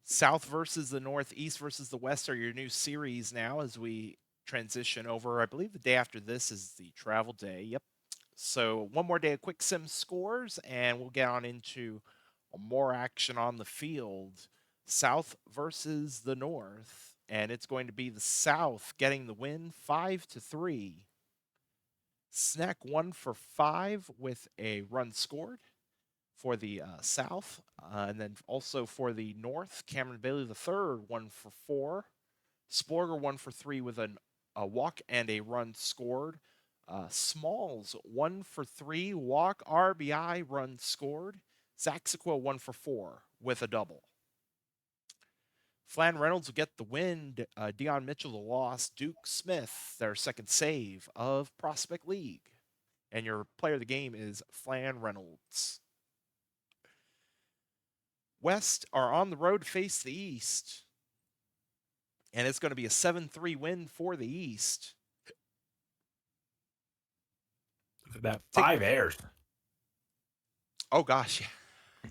South versus the North, East versus the West are your new series now as we transition over. I believe the day after this is the travel day. Yep. So one more day of quick sim scores, and we'll get on into more action on the field. South versus the North, and it's going to be the South getting the win 5-3. Snack 1 for 5 with a run scored for the South. And then also for the North, Cameron Bailey III, 1 for 4. Splorger, 1 for 3 with a walk and a run scored. Smalls, 1 for 3, walk, RBI, run scored. Zach Sequil, 1 for 4 with a double. Flan Reynolds will get the win. Dion Mitchell the loss. Duke Smith, their second save of Prospect League. And your player of the game is Flan Reynolds. West are on the road to face the East, and it's going to be a 7-3 win for the East. Look at that, Take 5 airs. Oh gosh, yeah.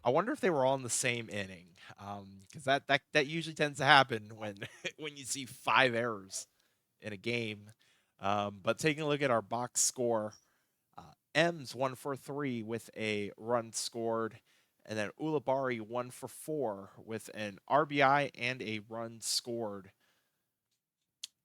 I wonder if they were all in the same inning, because that usually tends to happen when when you see 5 errors in a game. But taking a look at our box score, M's 1 for 3 with a run scored, and then Ulabari 1 for 4 with an RBI and a run scored.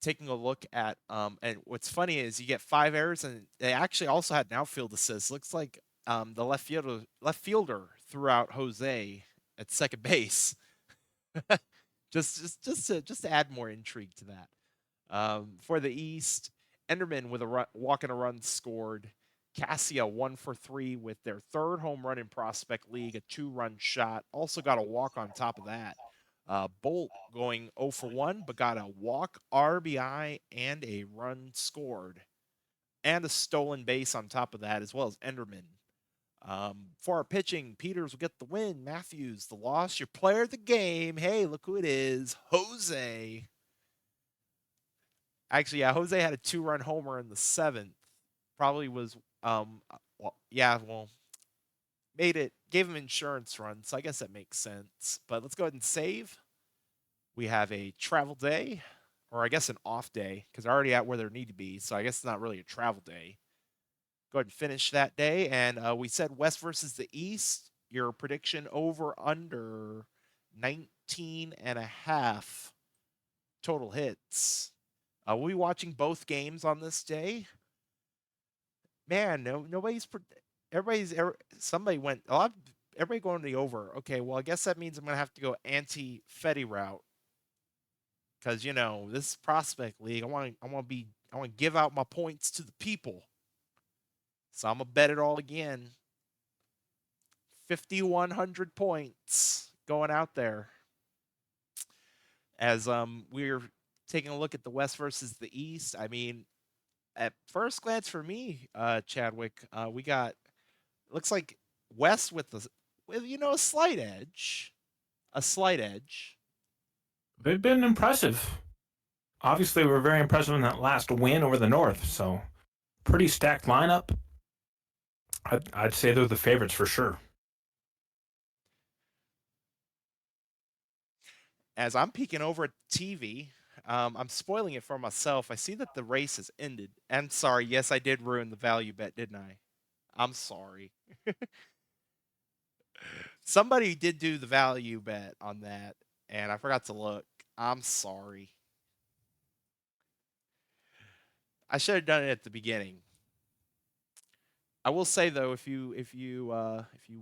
Taking a look at and what's funny is you get 5 errors, and they actually also had an outfield assist. Looks like the left fielder threw out Jose at second base. just to add more intrigue to that. For the East, Enderman with a walk and a run scored. Cassia 1 for 3 with their third home run in Prospect League, a 2-run shot. Also got a walk on top of that. Bolt going 0 for 1, but got a walk, RBI, and a run scored, and a stolen base on top of that, as well as Enderman. For our pitching, Peters will get the win. Matthews, the loss. Your player of the game. Hey, look who it is, Jose. Actually, yeah, Jose had a 2-run homer in the seventh. Probably was, well, gave him insurance runs. So I guess that makes sense. But let's go ahead and save. We have a travel day, or I guess an off day, because they're already at where they need to be. So I guess it's not really a travel day. Go ahead and finish that day. And we said West versus the East. Your prediction over under 19 and a half total hits. We'll be watching both games on this day. Man, somebody went a lot. Everybody going to the over. Okay, well, I guess that means I'm gonna have to go anti-Fetty route, because this prospect league. I want to give out my points to the people. So I'm gonna bet it all again. 5,100 points going out there as we're taking a look at the West versus the East. I mean, at first glance for me, Chadwick, we got looks like West with a slight edge, a slight edge. They've been impressive. Obviously, we're very impressive in that last win over the North. So, pretty stacked lineup. I'd say they're the favorites for sure. As I'm peeking over at TV, I'm spoiling it for myself. I see that the race has ended. And sorry, yes, I did ruin the value bet, didn't I? I'm sorry. Somebody did do the value bet on that, and I forgot to look. I'm sorry. I should have done it at the beginning. I will say though, if you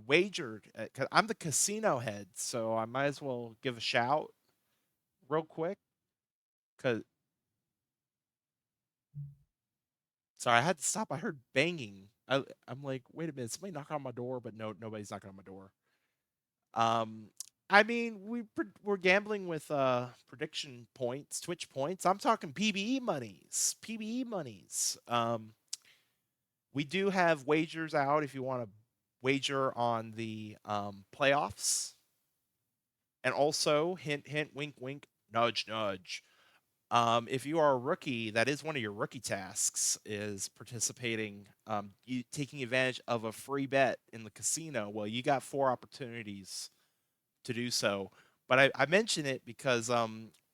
wagered, cause I'm the casino head, so I might as well give a shout real quick. Cause sorry, I had to stop. I heard banging. I'm like, wait a minute, somebody knocking on my door, but no, nobody's knocking on my door. Um, I mean, we're gambling with prediction points, Twitch points. I'm talking PBE monies, PBE monies. We do have wagers out if you want to wager on the playoffs, and also hint, hint, wink, wink, nudge, nudge. If you are a rookie, that is one of your rookie tasks is participating, you taking advantage of a free bet in the casino. Well, you got 4 opportunities to do so. But I mention it because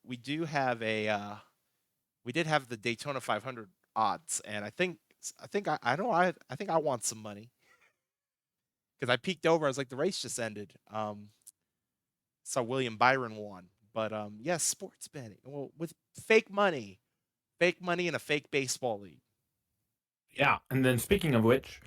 we do have we did have the Daytona 500 odds, and I think I want some money because I peeked over. I was like, the race just ended. Saw William Byron won, but yes, sports betting. Well, with fake money in a fake baseball league. Yeah, and then speaking of which,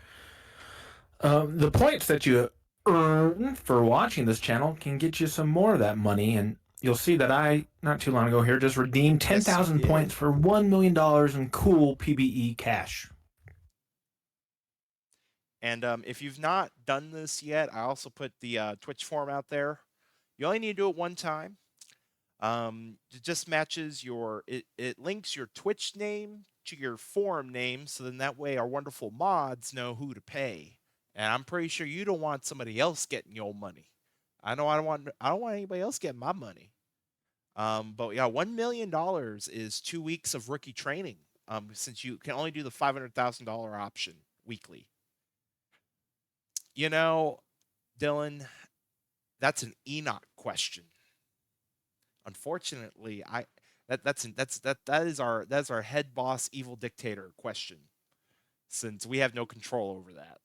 the points that you earn for watching this channel can get you some more of that money. And you'll see that I, not too long ago here, just redeemed Yes, you 10,000 did. points for $1 million in cool PBE cash. And if you've not done this yet, I also put the Twitch form out there. You only need to do it one time. It just matches it links your Twitch name to your forum name, so then that way our wonderful mods know who to pay. and I'm pretty sure you don't want somebody else getting your money. I don't want anybody else getting my money. But yeah, $1 million is 2 weeks of rookie training. Since you can only do the $500,000 option weekly. You know, Dylan, that's an Enoch question. Unfortunately, I that is our head boss evil dictator question, since we have no control over that.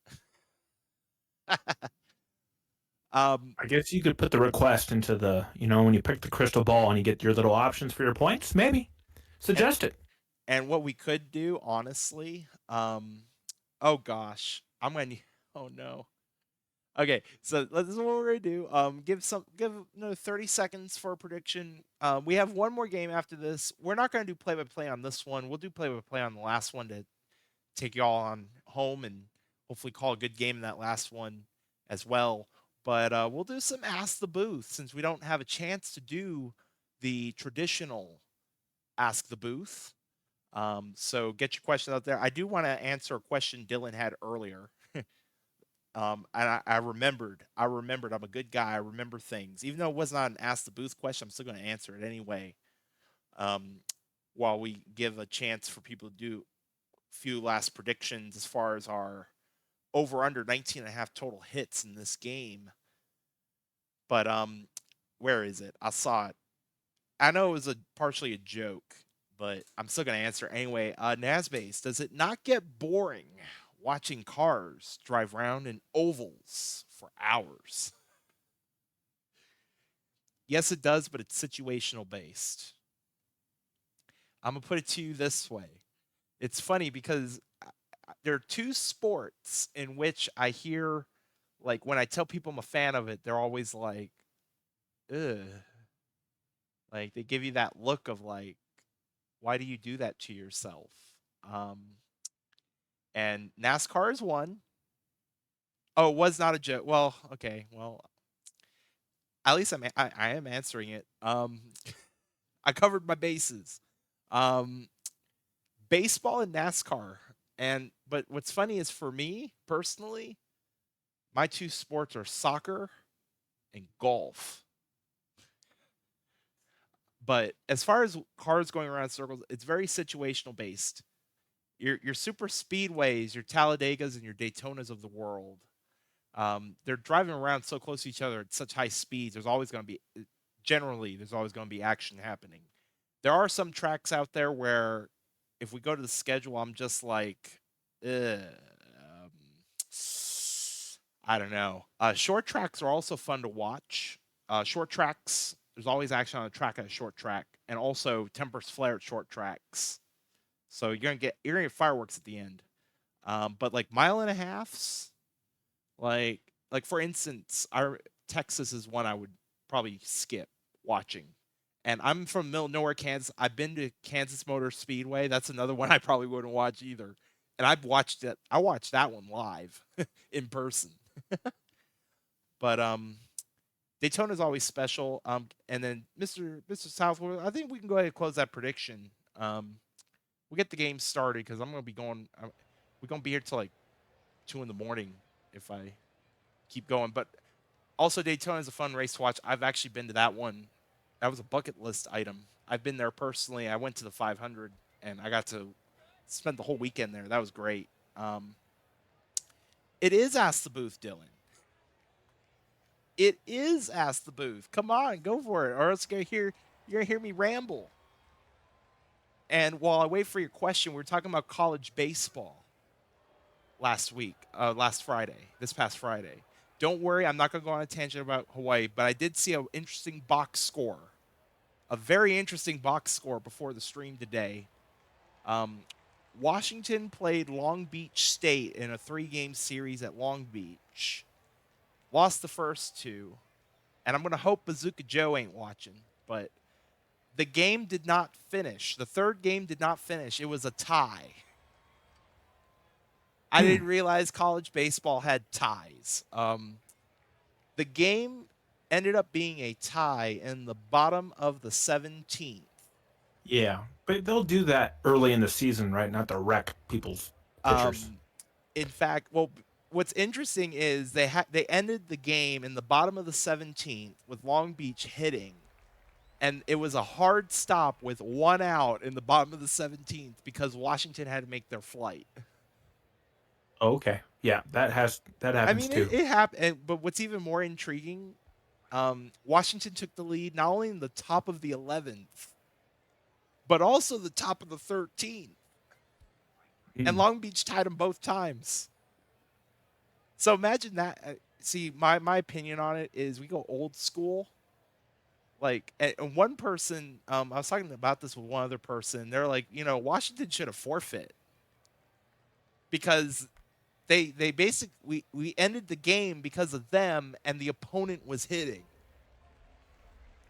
um, I guess you could put the request into the, when you pick the crystal ball and you get your little options for your points, maybe. and Suggest it. and what we could do, honestly, oh gosh, oh no. Okay, so this is what we're gonna do. Give another 30 seconds for a prediction. We have one more game after this. We're not gonna do play by play on this one. We'll do play by play on the last one to take y'all on home and hopefully call a good game in that last one as well. But we'll do some Ask the Booth since we don't have a chance to do the traditional Ask the Booth. So get your question out there. I do want to answer a question Dylan had earlier. And I remembered. I remembered. I'm a good guy. I remember things. Even though it was not an Ask the Booth question, I'm still going to answer it anyway. Um, while we give a chance for people to do a few last predictions as far as our over under 19 and a half total hits in this game. But where is it? I saw it. I know it was partially a joke, but I'm still gonna answer anyway. Nasbase, does it not get boring watching cars drive around in ovals for hours? Yes, it does, but it's situational based. I'm gonna put it to you this way. It's funny because there are two sports in which I hear, like, when I tell people I'm a fan of it, they're always like, ugh. Like, they give you that look of like, why do you do that to yourself? Um, and NASCAR is one. Oh, it was not a joke. Well, okay. Well, at least I am answering it. I covered my bases. Um, Baseball and NASCAR. And but what's funny is for me personally, my two sports are soccer and golf. But as far as cars going around in circles, it's very situational based. Your super speedways, your Talladegas and your Daytonas of the world, they're driving around so close to each other at such high speeds. There's always going to be action happening. There are some tracks out there where if we go to the schedule, I'm just like, ugh, I don't know. Short tracks are also fun to watch. Short tracks, there's always action on a track at a short track, and also tempers flare at short tracks. So you're gonna get fireworks at the end. But like mile and a halfs, like for instance, our Texas is one I would probably skip watching. And I'm from middle of nowhere, Kansas. I've been to Kansas Motor Speedway. That's another one I probably wouldn't watch either. And I've watched it. I watched that one live in person. But Daytona's always special. And then Mr. Southwood, I think we can go ahead and close that prediction. We'll get the game started because I'm gonna be going. We're gonna be here till like 2 in the morning if I keep going. But also, Daytona is a fun race to watch. I've actually been to that one. That was a bucket list item. I've been there personally. I went to the 500 and I got to spend the whole weekend there. That was great. It is Ask the Booth, Dylan. It is Ask the Booth. Come on, go for it, or else you're gonna hear me ramble. And while I wait for your question, we were talking about college baseball last Friday, this past Friday. Don't worry, I'm not going to go on a tangent about Hawaii, but I did see an interesting box score, a very interesting box score before the stream today. Um, Washington played Long Beach State in a 3-game series at Long Beach, lost the first two, and I'm going to hope Bazooka Joe ain't watching, but the game did not finish. The third game did not finish. It was a tie. I Hmm. didn't realize college baseball had ties. The game ended up being a tie in the bottom of the 17th. Yeah, but they'll do that early in the season, right? Not to wreck people's pitchers. Um, in fact, well, what's interesting is they ended the game in the bottom of the 17th with Long Beach hitting, and it was a hard stop with 1 out in the bottom of the 17th because Washington had to make their flight. Okay. Yeah, that I happens mean, too. it happened, but what's even more intriguing, Washington took the lead not only in the top of the 11th, but also the top of the 13th, and Mm. Long Beach tied them both times. So imagine that. See, my opinion on it is we go old school. Like, and one person, I was talking about this with one other person. They're like, Washington should have forfeit because they basically we ended the game because of them and the opponent was hitting.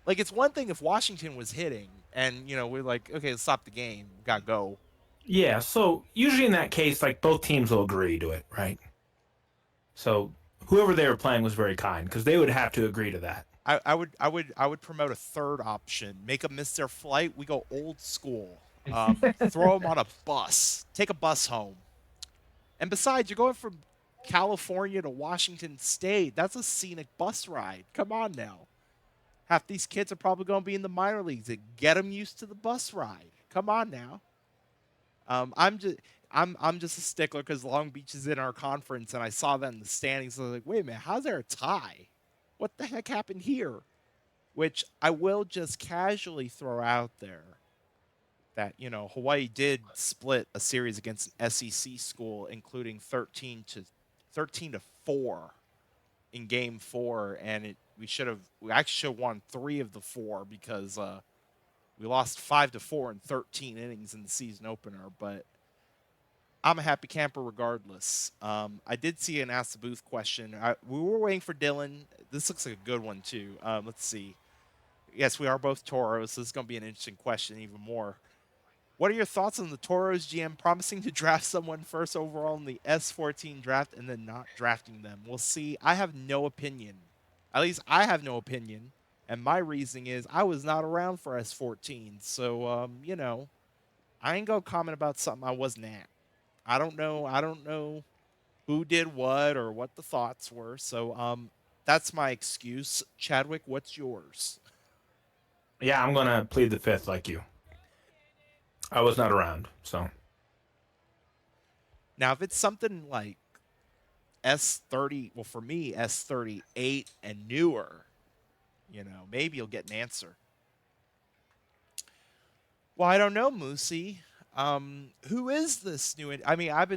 Like, it's one thing if Washington was hitting and we're like, okay, let's stop the game, we gotta go. Yeah, so usually in that case, like both teams will agree to it, right? So whoever they were playing was very kind because they would have to agree to that. I would promote a third option. Make them miss their flight. We go old school. Throw them on a bus. Take a bus home. And besides, you're going from California to Washington State. That's a scenic bus ride. Come on now. Half these kids are probably going to be in the minor leagues. Get them used to the bus ride. Come on now. I'm just I'm just a stickler because Long Beach is in our conference, and I saw that in the standings. I was like, wait a minute, how's there a tie? What the heck happened here? Which I will just casually throw out there that Hawaii did split a series against an SEC school, including 13-4 in Game 4, and we actually should have won 3 of the 4 because we lost 5-4 in 13 innings in the season opener. But I'm a happy camper regardless. I did see an Ask the Booth question. We were waiting for Dylan. This looks like a good one too. Let's see. Yes, we are both Toros, so this is going to be an interesting question even more. What are your thoughts on the Toros GM promising to draft someone first overall in the S14 draft and then not drafting them? We'll see. I have no opinion. At least I have no opinion. And my reasoning is I was not around for S14. So, I ain't going to comment about something I wasn't at. I don't know. I don't know who did what or what the thoughts were. So, that's my excuse. Chadwick, what's yours? Yeah, I'm gonna plead the fifth like you. I was not around, so Now, if it's something like S30, well, for me, S38 and newer, maybe you'll get an answer. Well, I don't know, Moosey. Who is this new? I mean, I'm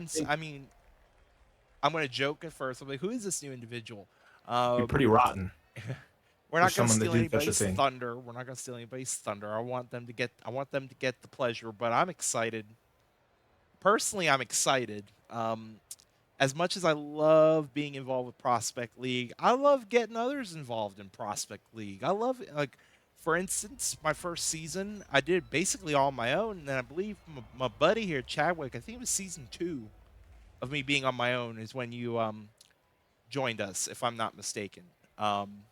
going to joke at first. I'm like, who is this new individual? you're Um, pretty rotten we're for not going to someone to steal do such a anybody's thing. thunder. We're not going to steal anybody's thunder. I want them to get the pleasure, but I'm excited. Personally, I'm excited. As much as I love being involved with Prospect League, I love getting others involved in Prospect League. I love like, for instance, my first season, I did basically all on my own, and then I believe my buddy here, Chadwick, I think it was season 2 of me being on my own is when you joined us, if I'm not mistaken. Um,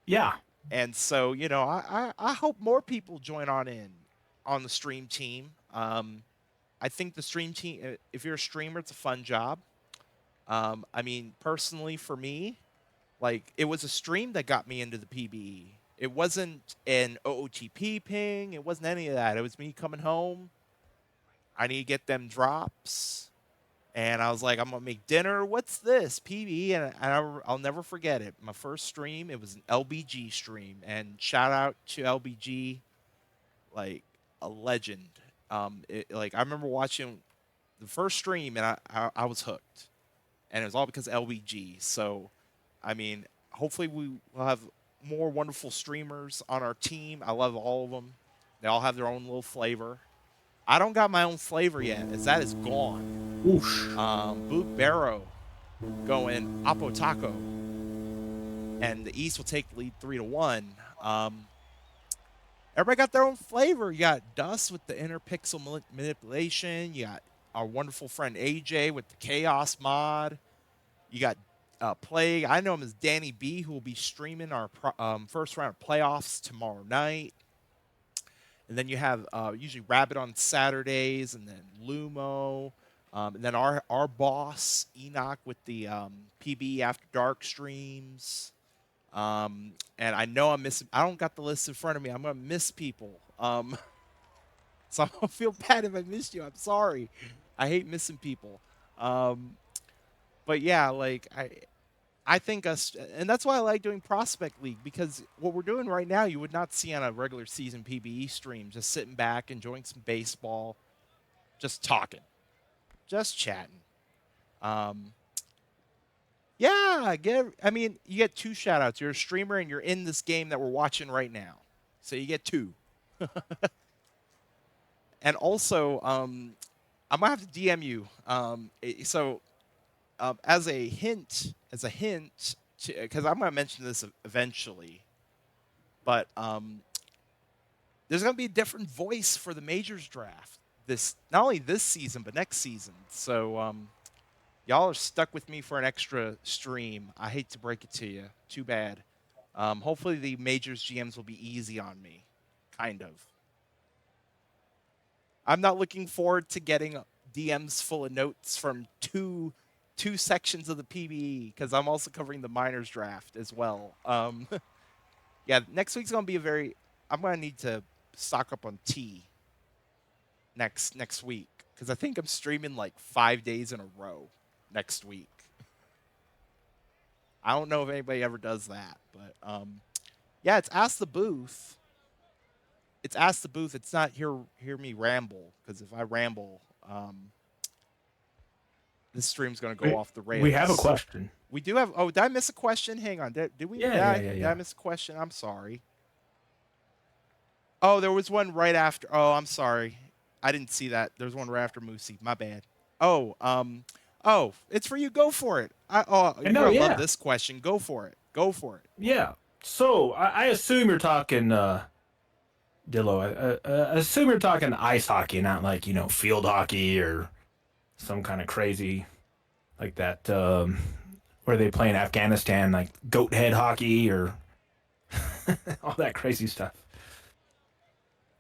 Yeah, and so I hope more people join on the stream team. I think the stream team, if you're a streamer, it's a fun job. I mean, personally, for me, like it was a stream that got me into the PBE. It wasn't an OOTP ping. It wasn't any of that. It was me coming home. I need to get them drops, and I was like, I'm gonna make dinner. What's this PBE? And I'll never forget it. My first stream, it was an LBG stream, and shout out to LBG, like a legend. Like I remember watching the first stream, and I was hooked, and it was all because LBG. So, I mean, hopefully we will have more wonderful streamers on our team. I love all of them. They all have their own little flavor. I don't got my own flavor yet, as that is gone. oof. Boot Barrow going Apo Taco, and the East will take the lead 3-1. Everybody got their own flavor. You got Dust with the inner pixel manipulation. You got our wonderful friend AJ with the Chaos mod. You got Plague. I know him as Danny B, who will be streaming our first round of playoffs tomorrow night. And then you have usually Rabbit on Saturdays, and then Lumo. And then our boss Enoch with the PB After Dark streams. And I know I'm missing. I don't got the list in front of me. I'm gonna miss people. So I don't feel bad if I missed you. I'm sorry. I hate missing people. Um, but yeah, like I think us, and that's why I like doing Prospect League because what we're doing right now, you would not see on a regular season PBE stream. Just sitting back, enjoying some baseball, just talking, just chatting. Um, yeah, I mean, you get two shout outs. You're a streamer and you're in this game that we're watching right now. So you get two. And also, I'm gonna have to DM you. As a hint, because I'm gonna mention this eventually, but there's gonna be a different voice for the majors draft. This not only this season but next season. So y'all are stuck with me for an extra stream. I hate to break it to you. Too bad. Hopefully the majors GMs will be easy on me, kind of. I'm not looking forward to getting DMs full of notes from two sections of the PBE because I'm also covering the minors draft as well. Yeah, next week's gonna be a very. I'm gonna need to stock up on tea next week because I think I'm streaming like 5 days in a row next week. I don't know if anybody ever does that, but yeah, it's Ask the Booth. It's Ask the Booth. It's not hear me ramble because if I ramble, this stream's gonna go off the We have a rails. question. We do have. Oh, did I miss a question? Hang on. Did we? Yeah, yeah, yeah, Did I yeah. miss a question? I'm sorry. Oh, there was one right after. Oh, I'm sorry. I didn't see that. There's one right after Moosey. My bad. Oh, it's for you. Go for it. And You're no, gonna love yeah, this question. Go for it. Go for it. yeah. So I assume you're talking Dillo. I assume you're talking ice hockey, not like field hockey or some kind of crazy like that where they play in Afghanistan, like goat head hockey or all that crazy stuff.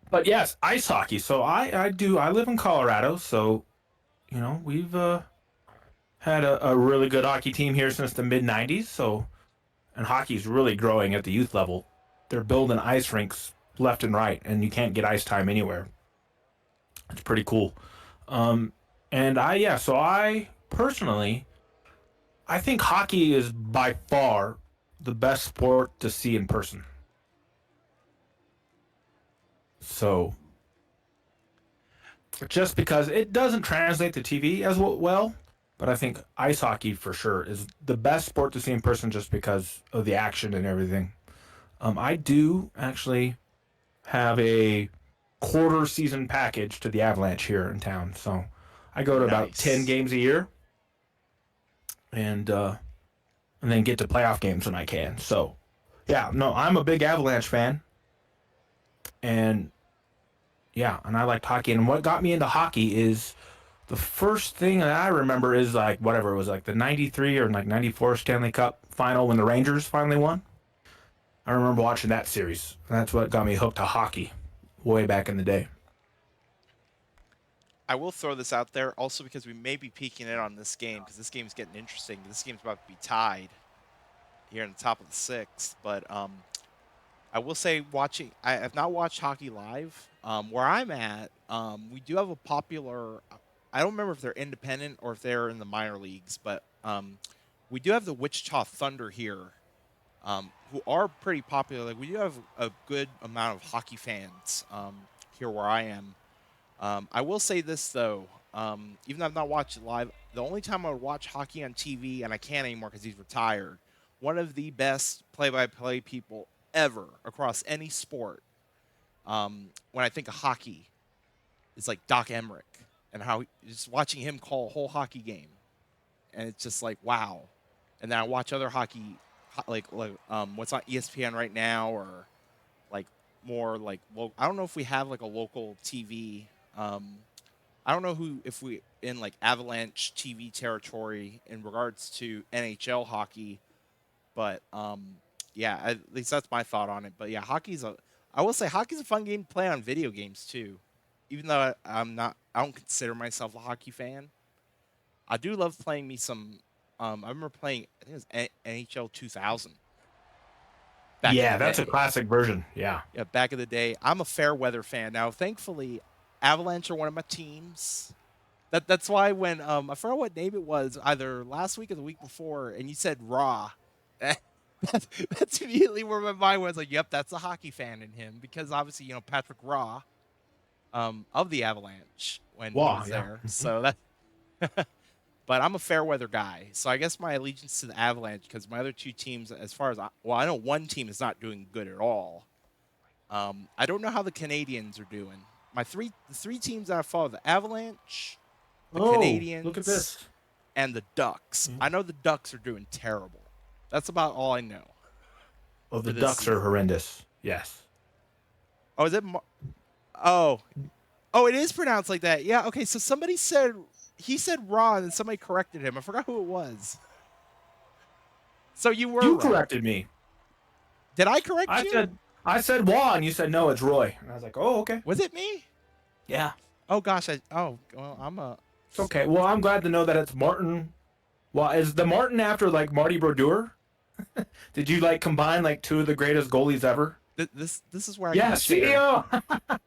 But yes, ice hockey. So I live in Colorado, so we've had a really good hockey team here since the mid '90s. So and hockey's really growing at the youth level. They're building ice rinks left and right, and you can't get ice time anywhere. It's pretty cool. Um, and so I personally, I think hockey is by far the best sport to see in person. So just because it doesn't translate to TV as well, but I think ice hockey for sure is the best sport to see in person just because of the action and everything. I do actually have a quarter season package to the Avalanche here in town, so I go to about 10 Nice. games a year, and then get to playoff games when I can. So yeah, no, I'm a big Avalanche fan, and yeah, and I liked hockey. And what got me into hockey is the first thing that I remember is like whatever it was like the '93 or like '94 Stanley Cup final when the Rangers finally won. I remember watching that series. That's what got me hooked to hockey way back in the day. I will throw this out there also because we may be peeking in on this game because this game's getting interesting. This game's about to be tied here in the top of the sixth, but I will say watching. I have not watched hockey live. Where I'm at, we do have a popular. I don't remember if they're independent or if they're in the minor leagues, but we do have the Wichita Thunder here, who are pretty popular. Like we do have a good amount of hockey fans here where I am. I will say this though, even though I've not watched it live, the only time I would watch hockey on TV, and I can't anymore because he's retired, one of the best play-by-play people ever across any sport. When I think of hockey, is like Doc Emmerich and how just watching him call a whole hockey game, and it's just like wow. And then I watch other hockey, what's on ESPN right now, or like more like I don't know if we have like a local TV. I don't know who if we in like Avalanche TV territory in regards to NHL hockey, but yeah, at least that's my thought on it. But yeah, I will say hockey's a fun game to play on video games too, even though I'm not, I don't consider myself a hockey fan. I do love playing me some. I remember playing. I think it was NHL 2000 back in Yeah, the that's a day. classic version. Yeah. Yeah, back in the day. I'm a fair weather fan now. Thankfully, Avalanche are one of my teams. That's why when I forgot what name it was, either last week or the week before, and you said Raw. That's immediately where my mind was like, yep, that's a hockey fan in him because obviously Patrick Raw of the Avalanche when he Wow. was Yeah. there. So that but I'm a fair weather guy. So I guess my allegiance to the Avalanche because my other two teams, as far as I know one team is not doing good at all. I don't know how the Canadians are doing. The three teams that I follow: the Avalanche, the Oh, look at Canadians, this. and the Ducks. I know the Ducks are doing terrible. That's about all I know Oh, for the this Ducks are season. horrendous. Yes. Oh, is it? Oh, oh, it is pronounced like that. Yeah. Okay. So somebody said he said Raw, and somebody corrected him. I forgot who it was. So you were You right. corrected me. Did I correct I you? said I said Wah, and you said no, it's Roy. And I was like, oh, okay. Was it me? Yeah. Oh gosh. Oh well. I'm a. It's okay. Well, I'm glad to know that it's Martin. Well, is the Martin after like Marty Brodeur? Did you like combine like two of the greatest goalies ever? This is where I can Yeah, share. CEO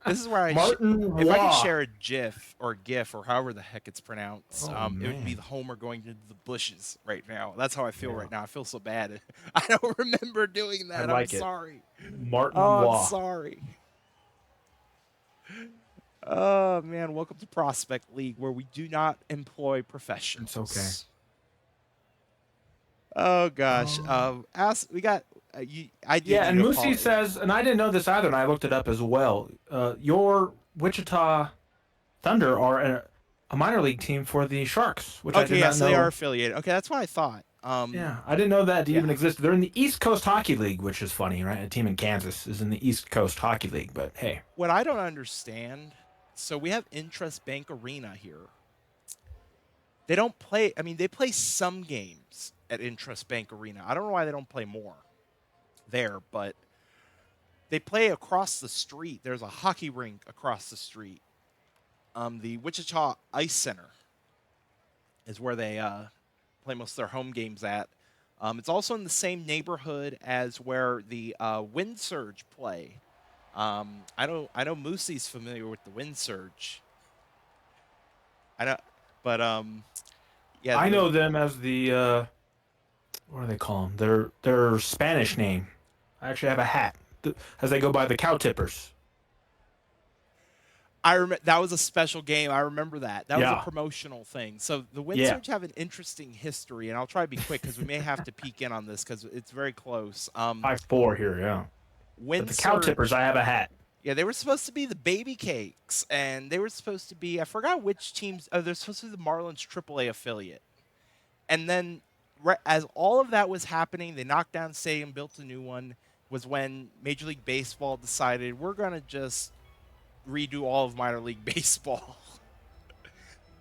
This is where Martin if I could Waugh. share a GIF or GIF or however the heck it's pronounced, Oh it would be man. the Homer going into the bushes right now. That's how I feel Yeah, right now. I feel so bad. I don't remember doing I that. I'm like it. sorry. Martin Oh, I'm Waugh. sorry. Oh man, welcome to Prospect League, where we do not employ It's okay. professionals. Oh gosh. Um, Ask we got I do yeah, need and to Moosey apologize. says, and I didn't know this either, and I looked it up as well. Your Wichita Thunder are a minor league team for the Sharks, which I Okay, did yeah, not so they are know. affiliated. Okay, that's what I thought. Yeah, I didn't know that Yeah. even existed. They're in the East Coast Hockey League, which is funny, right? A team in Kansas is in the East Coast Hockey League, but hey. What I don't understand, so we have Interest Bank Arena here. They don't play, I mean, they play some games at Interest Bank Arena. I don't know why they don't play more there, but they play across the street. There's a hockey rink across the street. The Wichita Ice Center is where they play most of their home games at. It's also in the same neighborhood as where the Wind Surge play. I know Moosey's familiar with the Wind Surge. I know, but yeah, I the know them as the what do they call them? Their Spanish name. I actually have a hat as they go by the Cow Tippers. I remember that was a special game. I remember that. That was a Yeah, promotional thing. So the Wind yeah. Surge have an interesting history, and I'll try to be quick because we may have to peek in on this because it's very close. 5'4" here, yeah. But Wind the Cow Tippers, Surge, I have a hat. yeah, they were supposed to be the Baby Cakes, and they were supposed to be I forgot which teams. Oh, they're supposed to be the Marlins AAA affiliate, and then as all of that was happening, they knocked down the stadium, built a new one. Was when Major League Baseball decided we're gonna just redo all of minor league baseball.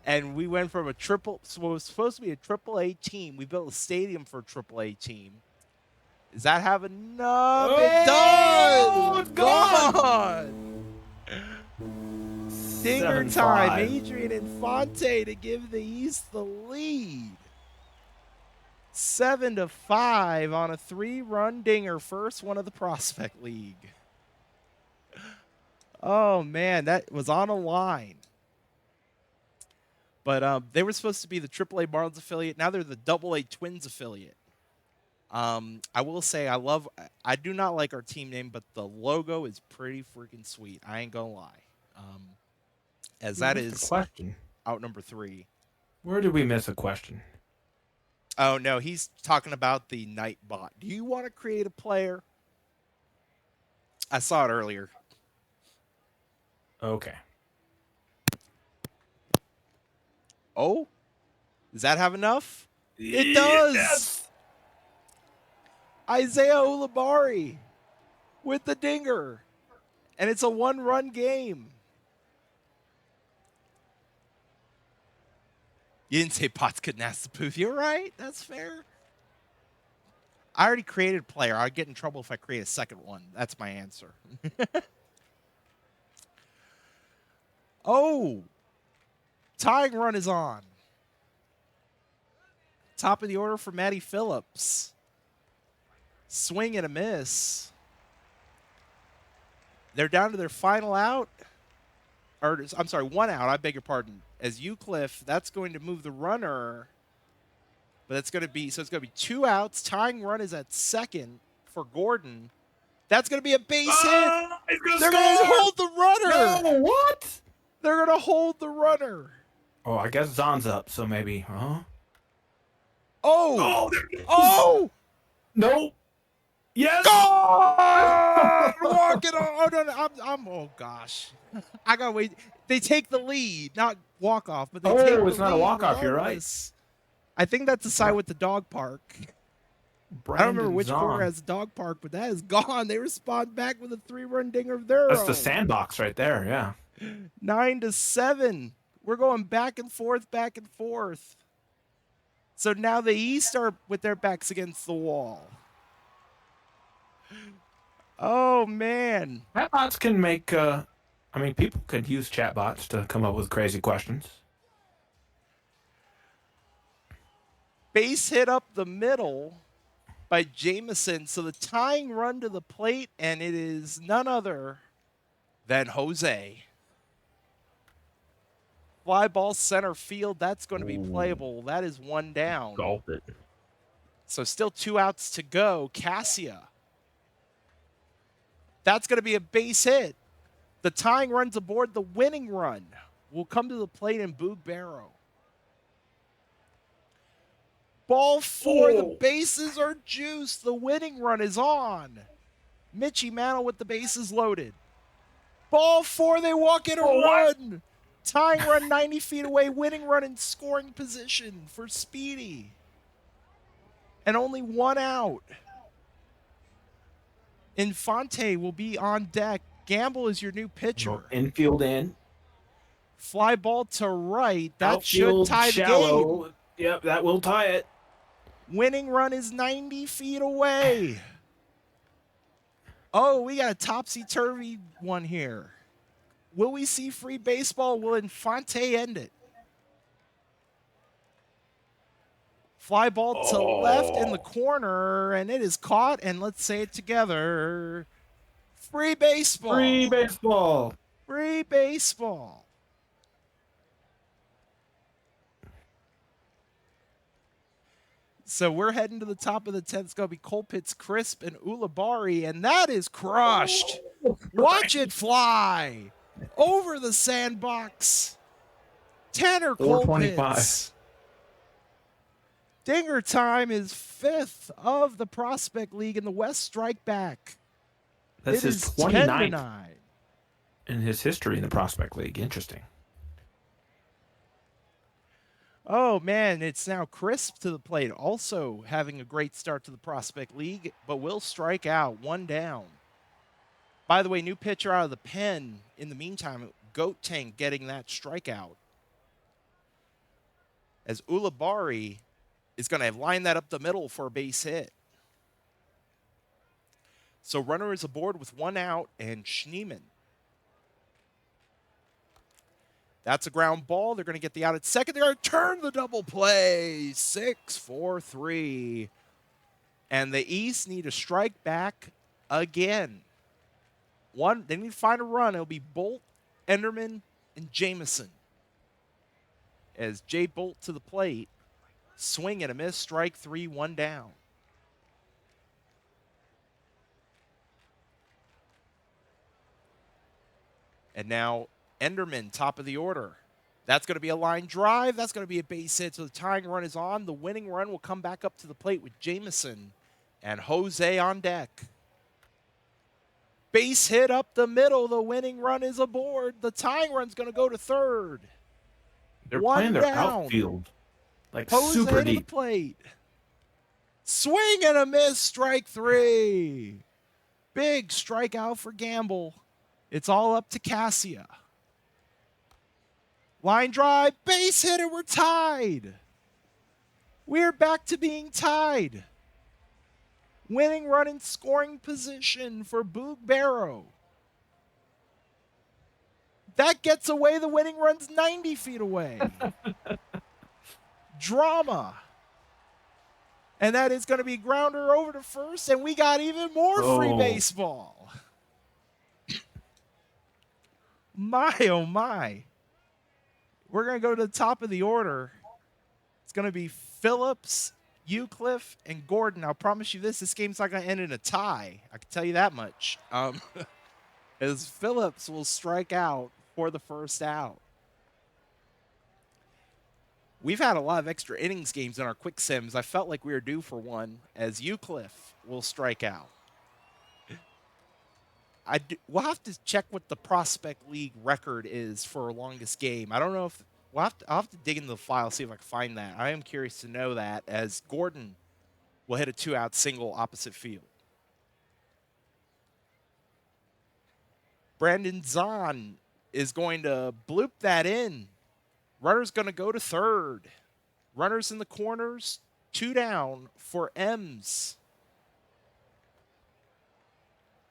And we went from so it was supposed to be a triple A team. We built a stadium for a triple A team. Does that have enough? It Oh, does. it's gone. Gone. Dinger time. 7-5. Adrian Infante to give the East the lead. 7-5 on a 3-run dinger. First one of the Prospect League. Oh man, that was on a line. But they were supposed to be the AAA Marlins affiliate. Now they're the AA Twins affiliate. I will say I do not like our team name, but the logo is pretty freaking sweet. I ain't gonna lie. As We that missed a is question. out number 3. Where did we miss a question? Oh no, he's talking about the Nightbot. Do you want to create a player? I saw it earlier. Okay. Oh, does that have enough? It does. Yes. Isaiah Ulibarri with the dinger, and it's a 1-run game. You didn't say Potts couldn't ask the poof. You're right. That's fair. I already created a player. I'd get in trouble if I create a second one. That's my answer. Oh, tying run is on. top of the order for Matty Phillips. Swing and a miss. They're down to their final out. Or, I'm sorry, one out. I beg your pardon. As Eucliffe, that's going to move the runner. But it's going to be, so it's going to be 2 outs. Tying run is at second for Gordon. That's going to be a base hit. They're going to hold the runner. No, what? They're going to hold the runner. Oh, I guess Zon's up, so maybe, huh? Oh! There it is. Oh! No. Yes. God! Walk it on. Oh, no. Oh, gosh. I got to wait. They take the lead, not walk off, but they take the lead. Oh, it's not a walk-off. You're right. I think that's the side with the dog park. I don't remember which corner has the dog park, but that is gone. They respond back with a 3-run dinger of their own. That's the sandbox right there, yeah. 9-7. We're going back and forth, back and forth. So now the East are with their backs against the wall. Oh, man. Chatbots can make, people could use chatbots to come up with crazy questions. Base hit up the middle by Jameson. So the tying run to the plate, and it is none other than Jose. Fly ball center field. That's going to be playable. That is 1 down. Golf it. So still 2 outs to go. Cassia. That's going to be a base hit. The tying run's aboard. The winning run will come to the plate in Boog Barrow. Ball 4. The bases are juiced. The winning run is on. Mitchie Mantle with the bases loaded. Ball 4. They walk in a run. Tying run 90 feet away. Winning run in scoring position for Speedy. And only 1 out. Infante will be on deck. Gamble is your new pitcher. Infield in. Fly ball to right. That Outfield should tie shallow. the game. Yep, that will tie it. Winning run is 90 feet away. Oh, we got a topsy-turvy one here. Will we see free baseball? Will Infante end it? Fly ball to left in the corner, and it is caught, and let's say it together. Free baseball. Free baseball. Free baseball. So we're heading to the top of the 10th. It's going to be Colpitts, Crisp, and Ulibarri, and that is crushed. Watch it fly over the sandbox. Tanner Colpitts. Dinger time is 5th of the Prospect League in the West Strike Back. That's his 29th in his history in the Prospect League. Interesting. Oh, man, it's now Crisp to the plate, also having a great start to the Prospect League, but will strike out. 1 down. By the way, new pitcher out of the pen in the meantime, Goat Tank getting that strikeout. As Ulibarri is going to line that up the middle for a base hit. So runner is aboard with 1 out, and Schneemann. That's a ground ball. They're going to get the out at second. They're going to turn the double play. 6-4-3. And the East need to strike back again. They need to find a run. It'll be Bolt, Enderman, and Jameson. As Jay Bolt to the plate. Swing and a miss. Strike 3, 1 down. And now Enderman, top of the order. That's going to be a line drive. That's going to be a base hit. So the tying run is on. The winning run will come back up to the plate with Jameson and Jose on deck. Base hit up the middle. The winning run is aboard. The tying run's going to go to third. They're playing their outfield like Jose super to the deep. plate. Swing and a miss. Strike 3. Big strikeout for Gamble. It's all up to Cassia. Line drive, base hit, and we're tied. We're back to being tied. Winning run in scoring position for Boog Barrow. That gets away. The winning run's 90 feet away. Drama. And that is going to be grounder over to first, and we got even more free Oh. baseball. My, oh my. We're going to go to the top of the order. It's going to be Phillips, Euclid, and Gordon. I'll promise you this game's not going to end in a tie. I can tell you that much. As Phillips will strike out for the first out. We've had a lot of extra innings games in our quick sims. I felt like we were due for one, as Euclid will strike out. We'll have to check what the Prospect League record is for longest game. I don't know if I'll have to dig into the file, see if I can find that. I am curious to know that, as Gordon will hit a 2-out single opposite field. Brandon Zahn is going to bloop that in. Runner's going to go to third. Runners in the corners, 2 down for M's.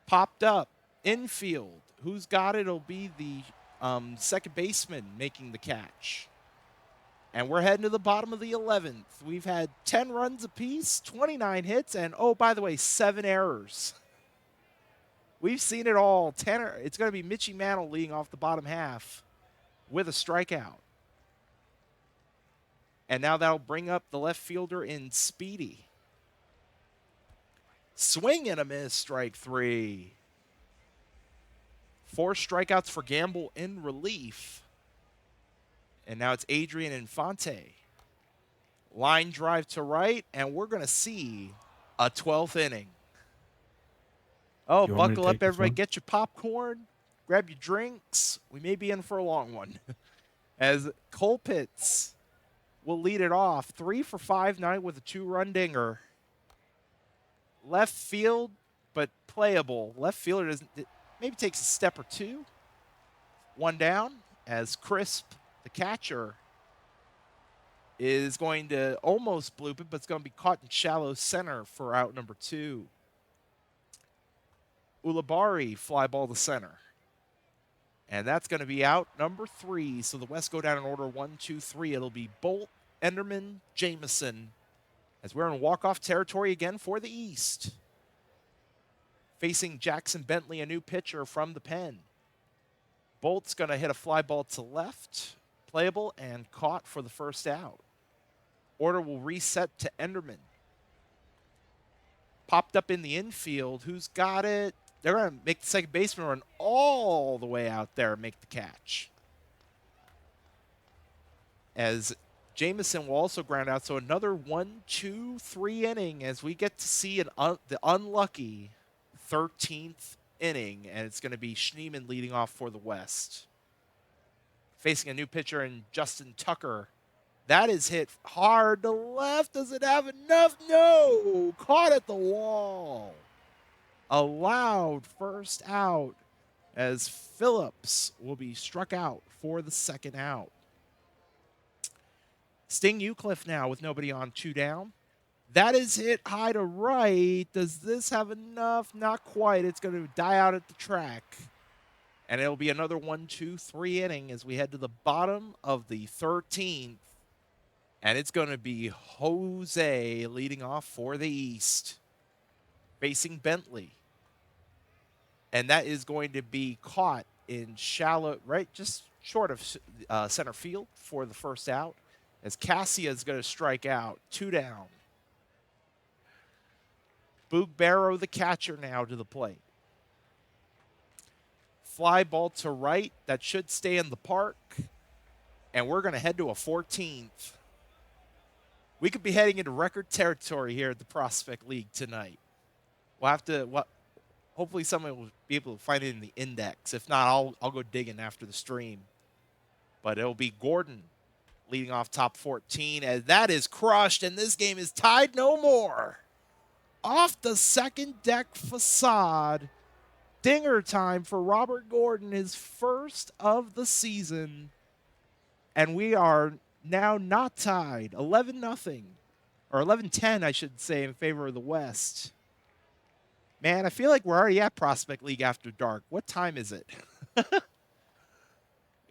Popped up, infield. Who's got it? It'll be the second baseman making the catch. And we're heading to the bottom of the 11th. We've had 10 runs apiece, 29 hits, and oh, by the way, 7 errors. We've seen it all. It's going to be Mitchie Mantle leading off the bottom half with a strikeout. And now that'll bring up the left fielder in Speedy. Swing and a miss, strike 3. 4 strikeouts for Gamble in relief. And now it's Adrian Infante. Line drive to right, and we're going to see a 12th inning. Oh, buckle up, everybody. Get your popcorn. Grab your drinks. We may be in for a long one. As Colpitts will lead it off. 3 for 5 tonight with a 2-run dinger. Left field, but playable. Left fielder maybe takes a step or two. 1 down, as Crisp, the catcher, is going to almost bloop it, but it's going to be caught in shallow center for out number 2. Ulibarri fly ball to center. And that's going to be out number 3. So the West go down in order 1, 2, 3. It'll be Bolt, Enderman, Jameson, as we're in walk-off territory again for the East. Facing Jackson Bentley, a new pitcher from the pen. Bolt's going to hit a fly ball to left, playable, and caught for the first out. Order will reset to Enderman. Popped up in the infield. Who's got it? They're going to make the second baseman run all the way out there and make the catch. As Jameson will also ground out. So another 1, 2, 3 inning as we get to see the unlucky 13th inning. And it's going to be Schneemann leading off for the West. Facing a new pitcher in Justin Tucker. That is hit hard to left. Does it have enough? No! Caught at the wall. Allowed first out as Phillips will be struck out for the second out. Sting Euclid now with nobody on, 2 down. That is hit high to right. Does this have enough? Not quite. It's going to die out at the track. And it'll be another 1, 2, 3 inning as we head to the bottom of the 13th. And it's going to be Jose leading off for the East. Facing Bentley. And that is going to be caught in shallow, right, just short of center field for the first out. As Cassia is going to strike out, 2 down. Boog Barrow, the catcher, now to the plate. Fly ball to right. That should stay in the park. And we're going to head to a 14th. We could be heading into record territory here at the Prospect League tonight. We'll have to, hopefully someone will be able to find it in the index. If not, I'll go digging after the stream. But it'll be Gordon leading off top 14 as that is crushed and this game is tied no more. Off the second deck facade. Dinger time for Robert Gordon, his first of the season. And we are now not tied. 11-0. Or 11-10, I should say, in favor of the West. Man, I feel like we're already at Prospect League after dark. What time is it?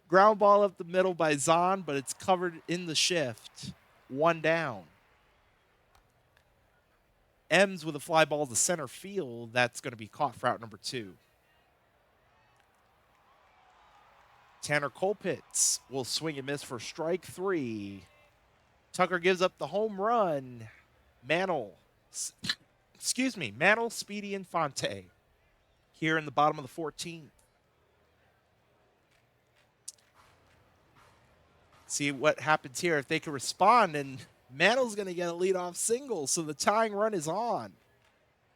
Ground ball up the middle by Zahn, but it's covered in the shift. 1 down. M's with a fly ball to center field. That's going to be caught for out number 2. Tanner Colpitts will swing and miss for strike 3. Tucker gives up the home run. Mantle, Speedy, and Fonte here in the bottom of the 14th. See what happens here if they can respond, and Mantle's going to get a leadoff single, so the tying run is on.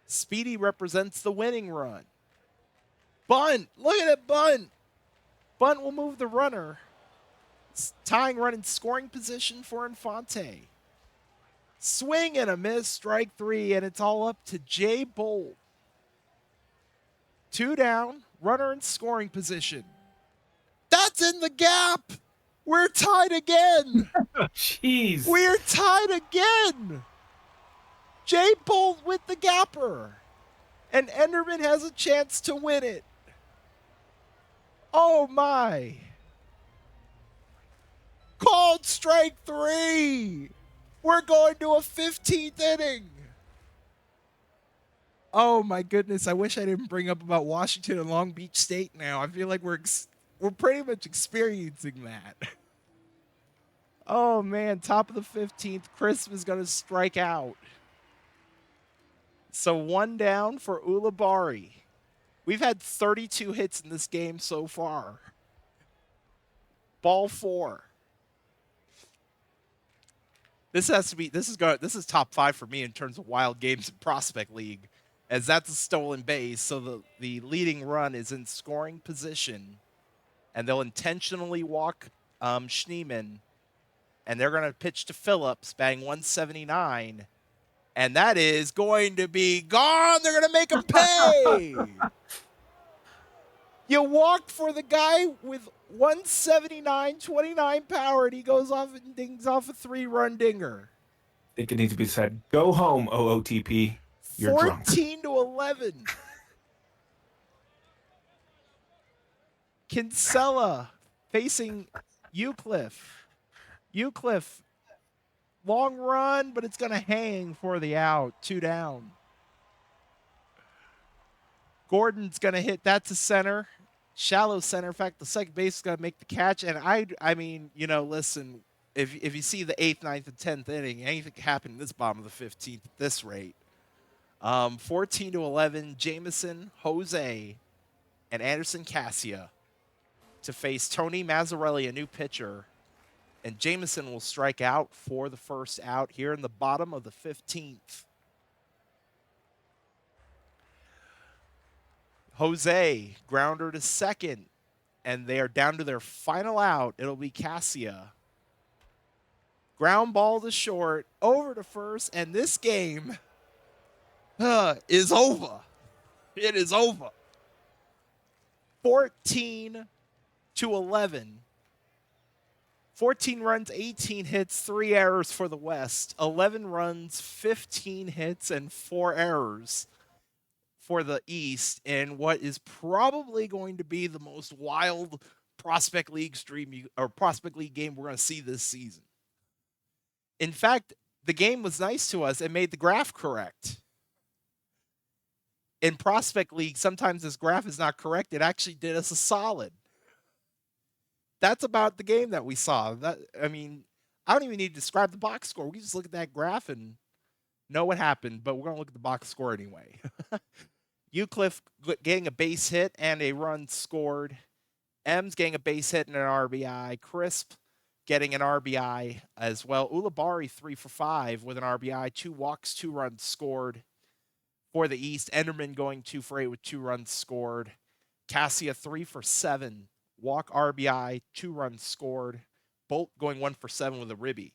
Speedy represents the winning run. Bunt! Look at it, bunt! Bunt will move the runner. Tying run in scoring position for Infante. Swing and a miss, strike 3, and it's all up to Jay Bolt. 2 down, runner in scoring position. That's in the gap! We're tied again! Jeez. We're tied again! Jay Bolt with the gapper. And Enderman has a chance to win it. Oh my. Called strike 3. We're going to a 15th inning. Oh my goodness. I wish I didn't bring up about Washington and Long Beach State now. I feel like we're pretty much experiencing that. Oh man, top of the 15th. Crisp is going to strike out. So 1 down for Ulibarri. We've had 32 hits in this game so far. Ball 4. This is top 5 for me in terms of wild games in Prospect League, as that's a stolen base. So the leading run is in scoring position, and they'll intentionally walk Schneemann, and they're going to pitch to Phillips, batting 179, and that is going to be gone. They're going to make him pay. You walked for the guy with 179, 29 power, and he goes off and dings off a 3-run dinger. I think it needs to be said, go home, OOTP. You're 14 to 11. Kinsella facing Eucliffe. Eucliffe, long run, but it's going to hang for the out. 2 down. Gordon's going to hit that to center. Shallow center. In fact, the second base is going to make the catch. And I mean, listen, if you see the 8th, 9th, and 10th inning, anything can happen in this bottom of the 15th at this rate. 14 to 11, Jameson, Jose, and Anderson Cassia to face Tony Mazzarelli, a new pitcher. And Jameson will strike out for the first out here in the bottom of the 15th. Jose, grounder to second, and they are down to their final out. It'll be Cassia. Ground ball to short, over to first, and this game is over. It is over. 14 to 11. 14 runs, 18 hits, 3 errors for the West. 11 runs, 15 hits, and 4 errors for the East in what is probably going to be the most wild Prospect League Prospect League game we're going to see this season. In fact, the game was nice to us and made the graph correct. In Prospect League, sometimes this graph is not correct. It actually did us a solid. That's about the game that we saw. I don't even need to describe the box score. We can just look at that graph and know what happened, but we're going to look at the box score anyway. Eucliffe getting a base hit and a run scored. M's getting a base hit and an RBI. Crisp getting an RBI as well. Ulibarri 3 for 5 with an RBI. 2 walks, 2 runs scored for the East. Enderman going 2 for 8 with 2 runs scored. Cassia 3 for 7. Walk, RBI, 2 runs scored. Bolt going 1 for 7 with a ribby.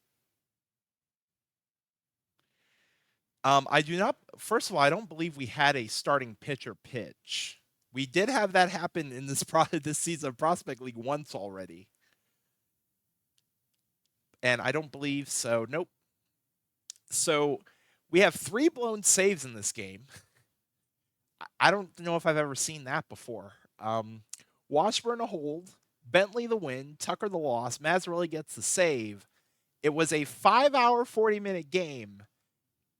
First of all, I don't believe we had a starting pitcher pitch. We did have that happen in this season of Prospect League once already. And I don't believe so. Nope. So we have 3 blown saves in this game. I don't know if I've ever seen that before. Washburn a hold, Bentley the win, Tucker the loss, Mazzarelli gets the save. It was a 5-hour, 40-minute game.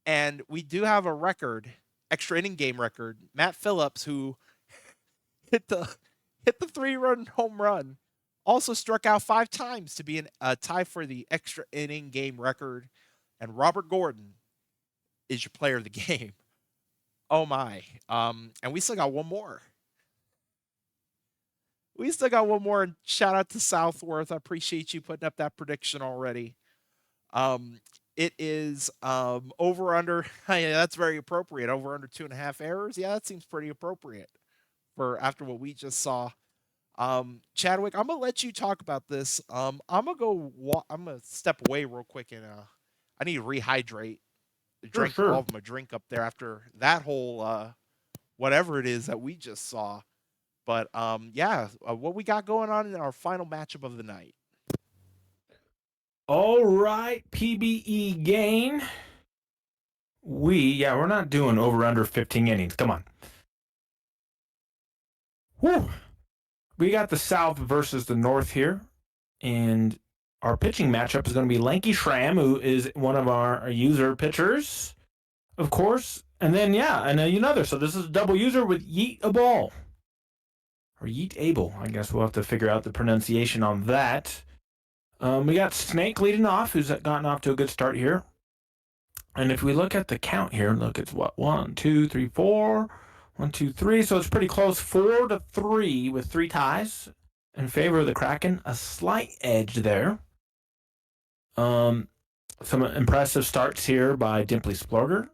And we do have a record, extra inning game record. Matt Phillips, who hit the hit the 3-run home run, also struck out 5 times to be a tie for the extra inning game record. And Robert Gordon is your player of the game. Oh my! And we still got one more. We still got one more. And shout out to Southworth. I appreciate you putting up that prediction already. Um, it is over under. Yeah, that's very appropriate. Over under 2.5 errors. Yeah, that seems pretty appropriate for after what we just saw. Chadwick, I'm gonna let you talk about this. I'm gonna go. I'm gonna step away real quick and I need to rehydrate. Sure, Drink all sure. of my drink up there after that whole whatever it is that we just saw. But yeah, what we got going on in our final matchup of the night? All right, PBE gain. We're not doing over under 15 innings. Come on. Whew. We got the South versus the North here. And our pitching matchup is going to be Lanky Schramm, who is one of our user pitchers, of course. And then, and another. So this is a double user with Yeet a Ball. Or Yeet Able. I guess we'll have to figure out the pronunciation on that. We got Snake leading off, who's gotten off to a good start here. And if we look at the count here, look, it's what? 1, 2, 3, 4. 1, 2, 3. So it's pretty close. 4-3 with 3 ties in favor of the Kraken. A slight edge there. Some impressive starts here by Dimply Splorger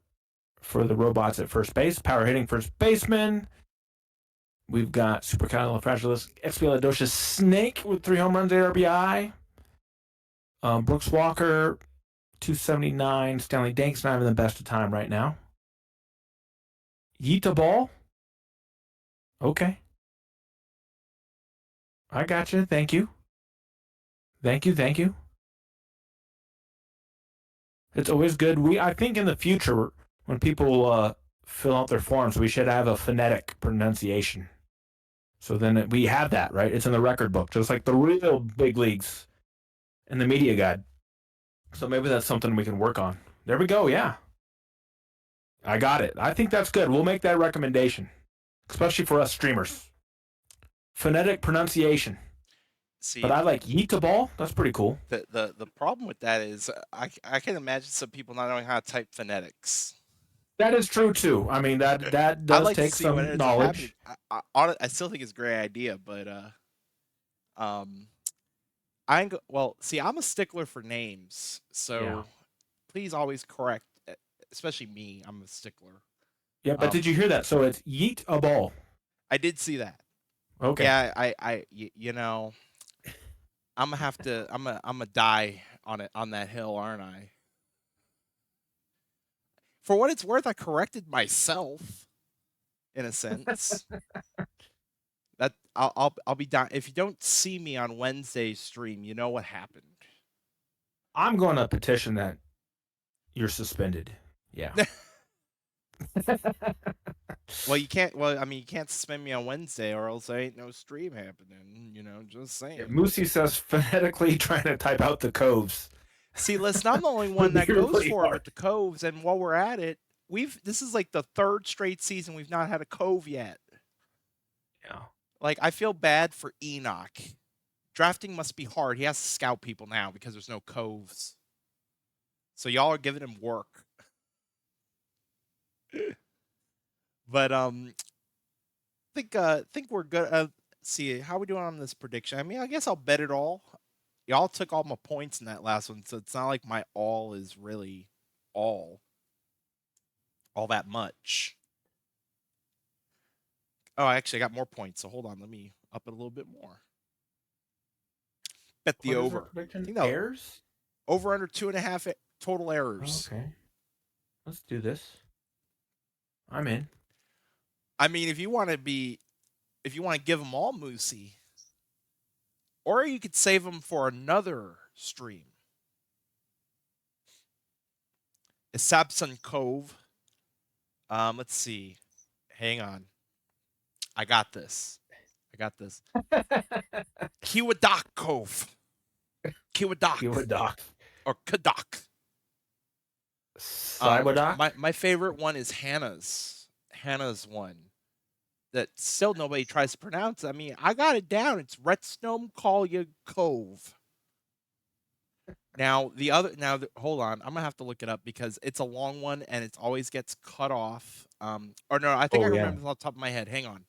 for the Robots at first base. Power hitting first baseman. We've got Supercalifragilisticexpialidocious Snake with 3 home runs, 8 RBI. Brooks Walker, 279. Stanley Dank's not having the best of time right now. Yeet a Ball. Okay. I got you. Thank you. Thank you. It's always good. I think in the future, when people fill out their forms, we should have a phonetic pronunciation. So then we have that, right? It's in the record book, just like the real big leagues in the media guide. So maybe that's something we can work on. There we go. Yeah. I got it. I think that's good. We'll make that recommendation, especially for us streamers. Phonetic pronunciation. See, But I like Yeet a Ball. That's pretty cool. the problem with that is I can imagine some people not knowing how to type phonetics. That is true too. I mean that I'd does like to take see what some ends up happening. knowledge. I still think it's a great idea, but um, well. See, I'm a stickler for names, Yeah. so please always correct, especially me. I'm a stickler. Yeah, but did Um, you hear that? So it's Yeet a Ball. I did see that. Okay. Yeah, you know, I'm gonna have to. I'm gonna die on it on that hill, aren't I? For what it's worth, I corrected myself in a sense. That I'll be down. If you don't see me on Wednesday's stream, you know what happened. I'm going to petition that you're suspended. Yeah. Well, you can't. Well, I mean, you can't suspend me on Wednesday, or else there ain't no stream happening. Just Yeah, saying. Moosey says phonetically trying to type out the coves See, listen, I'm the only one would be that goes really for it hard. with the coves, and while we're at it, this is like the 3rd straight season we've not had a cove yet. Yeah. Like, I feel bad for Enoch. Drafting must be hard. He has to scout people now because there's no coves. So y'all are giving him work. But think we're good. See how we doing on this prediction. I mean, I guess I'll bet it all. Y'all took all my points in that last one, so it's not like my all is really all that much. Oh, actually, I got more points. So hold on, let me up it a little bit more. Bet the What is our over. I prediction? think that Airs? over under 2.5 total errors. Okay. Let's do this. I'm in. I mean, if you want to give them all Moosey, or you could save them for another stream. Sabson Cove. Let's see. Hang on. I got this. Kiwadak Cove. You Kiwadak would doc. or Kadak. Cyberdoc? My favorite one is Hannah's one that still nobody tries to pronounce. I mean, I got it down. It's Redstone Collier Cove. Now hold on, I'm gonna have to look it up because it's a long one and it always gets cut off. Or no, I think I Oh, yeah. remember this off the top of my head. Hang on.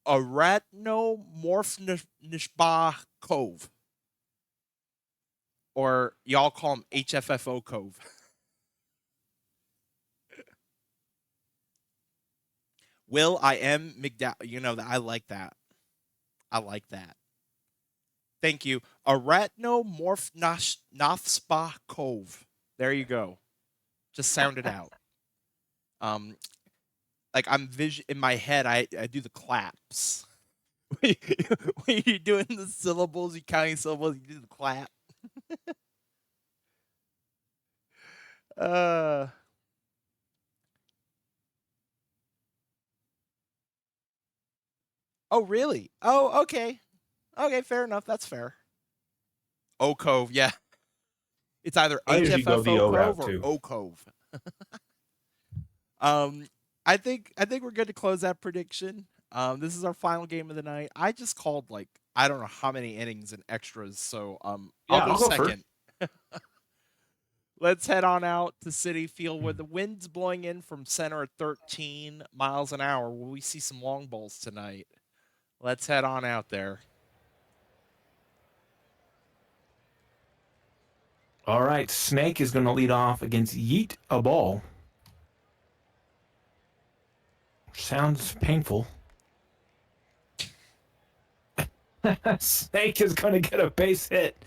Aratnomorphnishba Cove, or y'all call him HFFO Cove. Will I am McDowell? You know that I like that. I like that. Thank you. Aratnomorphnashpa Cove. There you go. Just sound it out. Um, like I'm in my head. I do the claps. When you're doing the syllables, you counting syllables, you do the clap. uh. Oh really? Oh okay. Okay, fair enough. That's fair. O Cove, yeah. It's either I usually go the HFFO O Cove route or too. O Cove. Um, I think we're good to close that prediction. This is our final game of the night. I just called like I don't know how many innings and extras, so I'll Yeah, go I'll go first. second. Let's head on out to City Field where the wind's blowing in from center at 13 miles an hour. Will we see some long balls tonight? Let's head on out there. All right, Snake is going to lead off against Yeet a Ball. Sounds painful. Snake is going to get a base hit.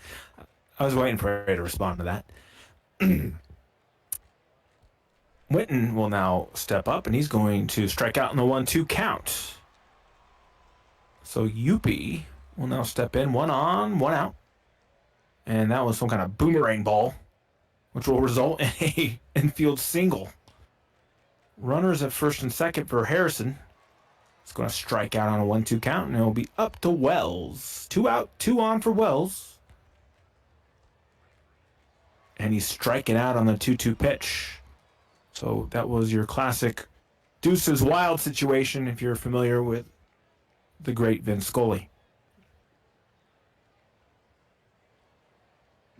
I was waiting for her to respond to that. Winton will now step up, and he's going to strike out in the 1-2 count. So Youpie will now step in, 1 on, 1 out. And that was some kind of boomerang ball, which will result in a infield single. Runners at first and second for Harrison. It's going to strike out on a 1-2 count, and it'll be up to Wells. 2 out, 2 on for Wells. And he's striking out on the 2-2 pitch. So that was your classic Deuces Wild situation, if you're familiar with the great Vin Scully.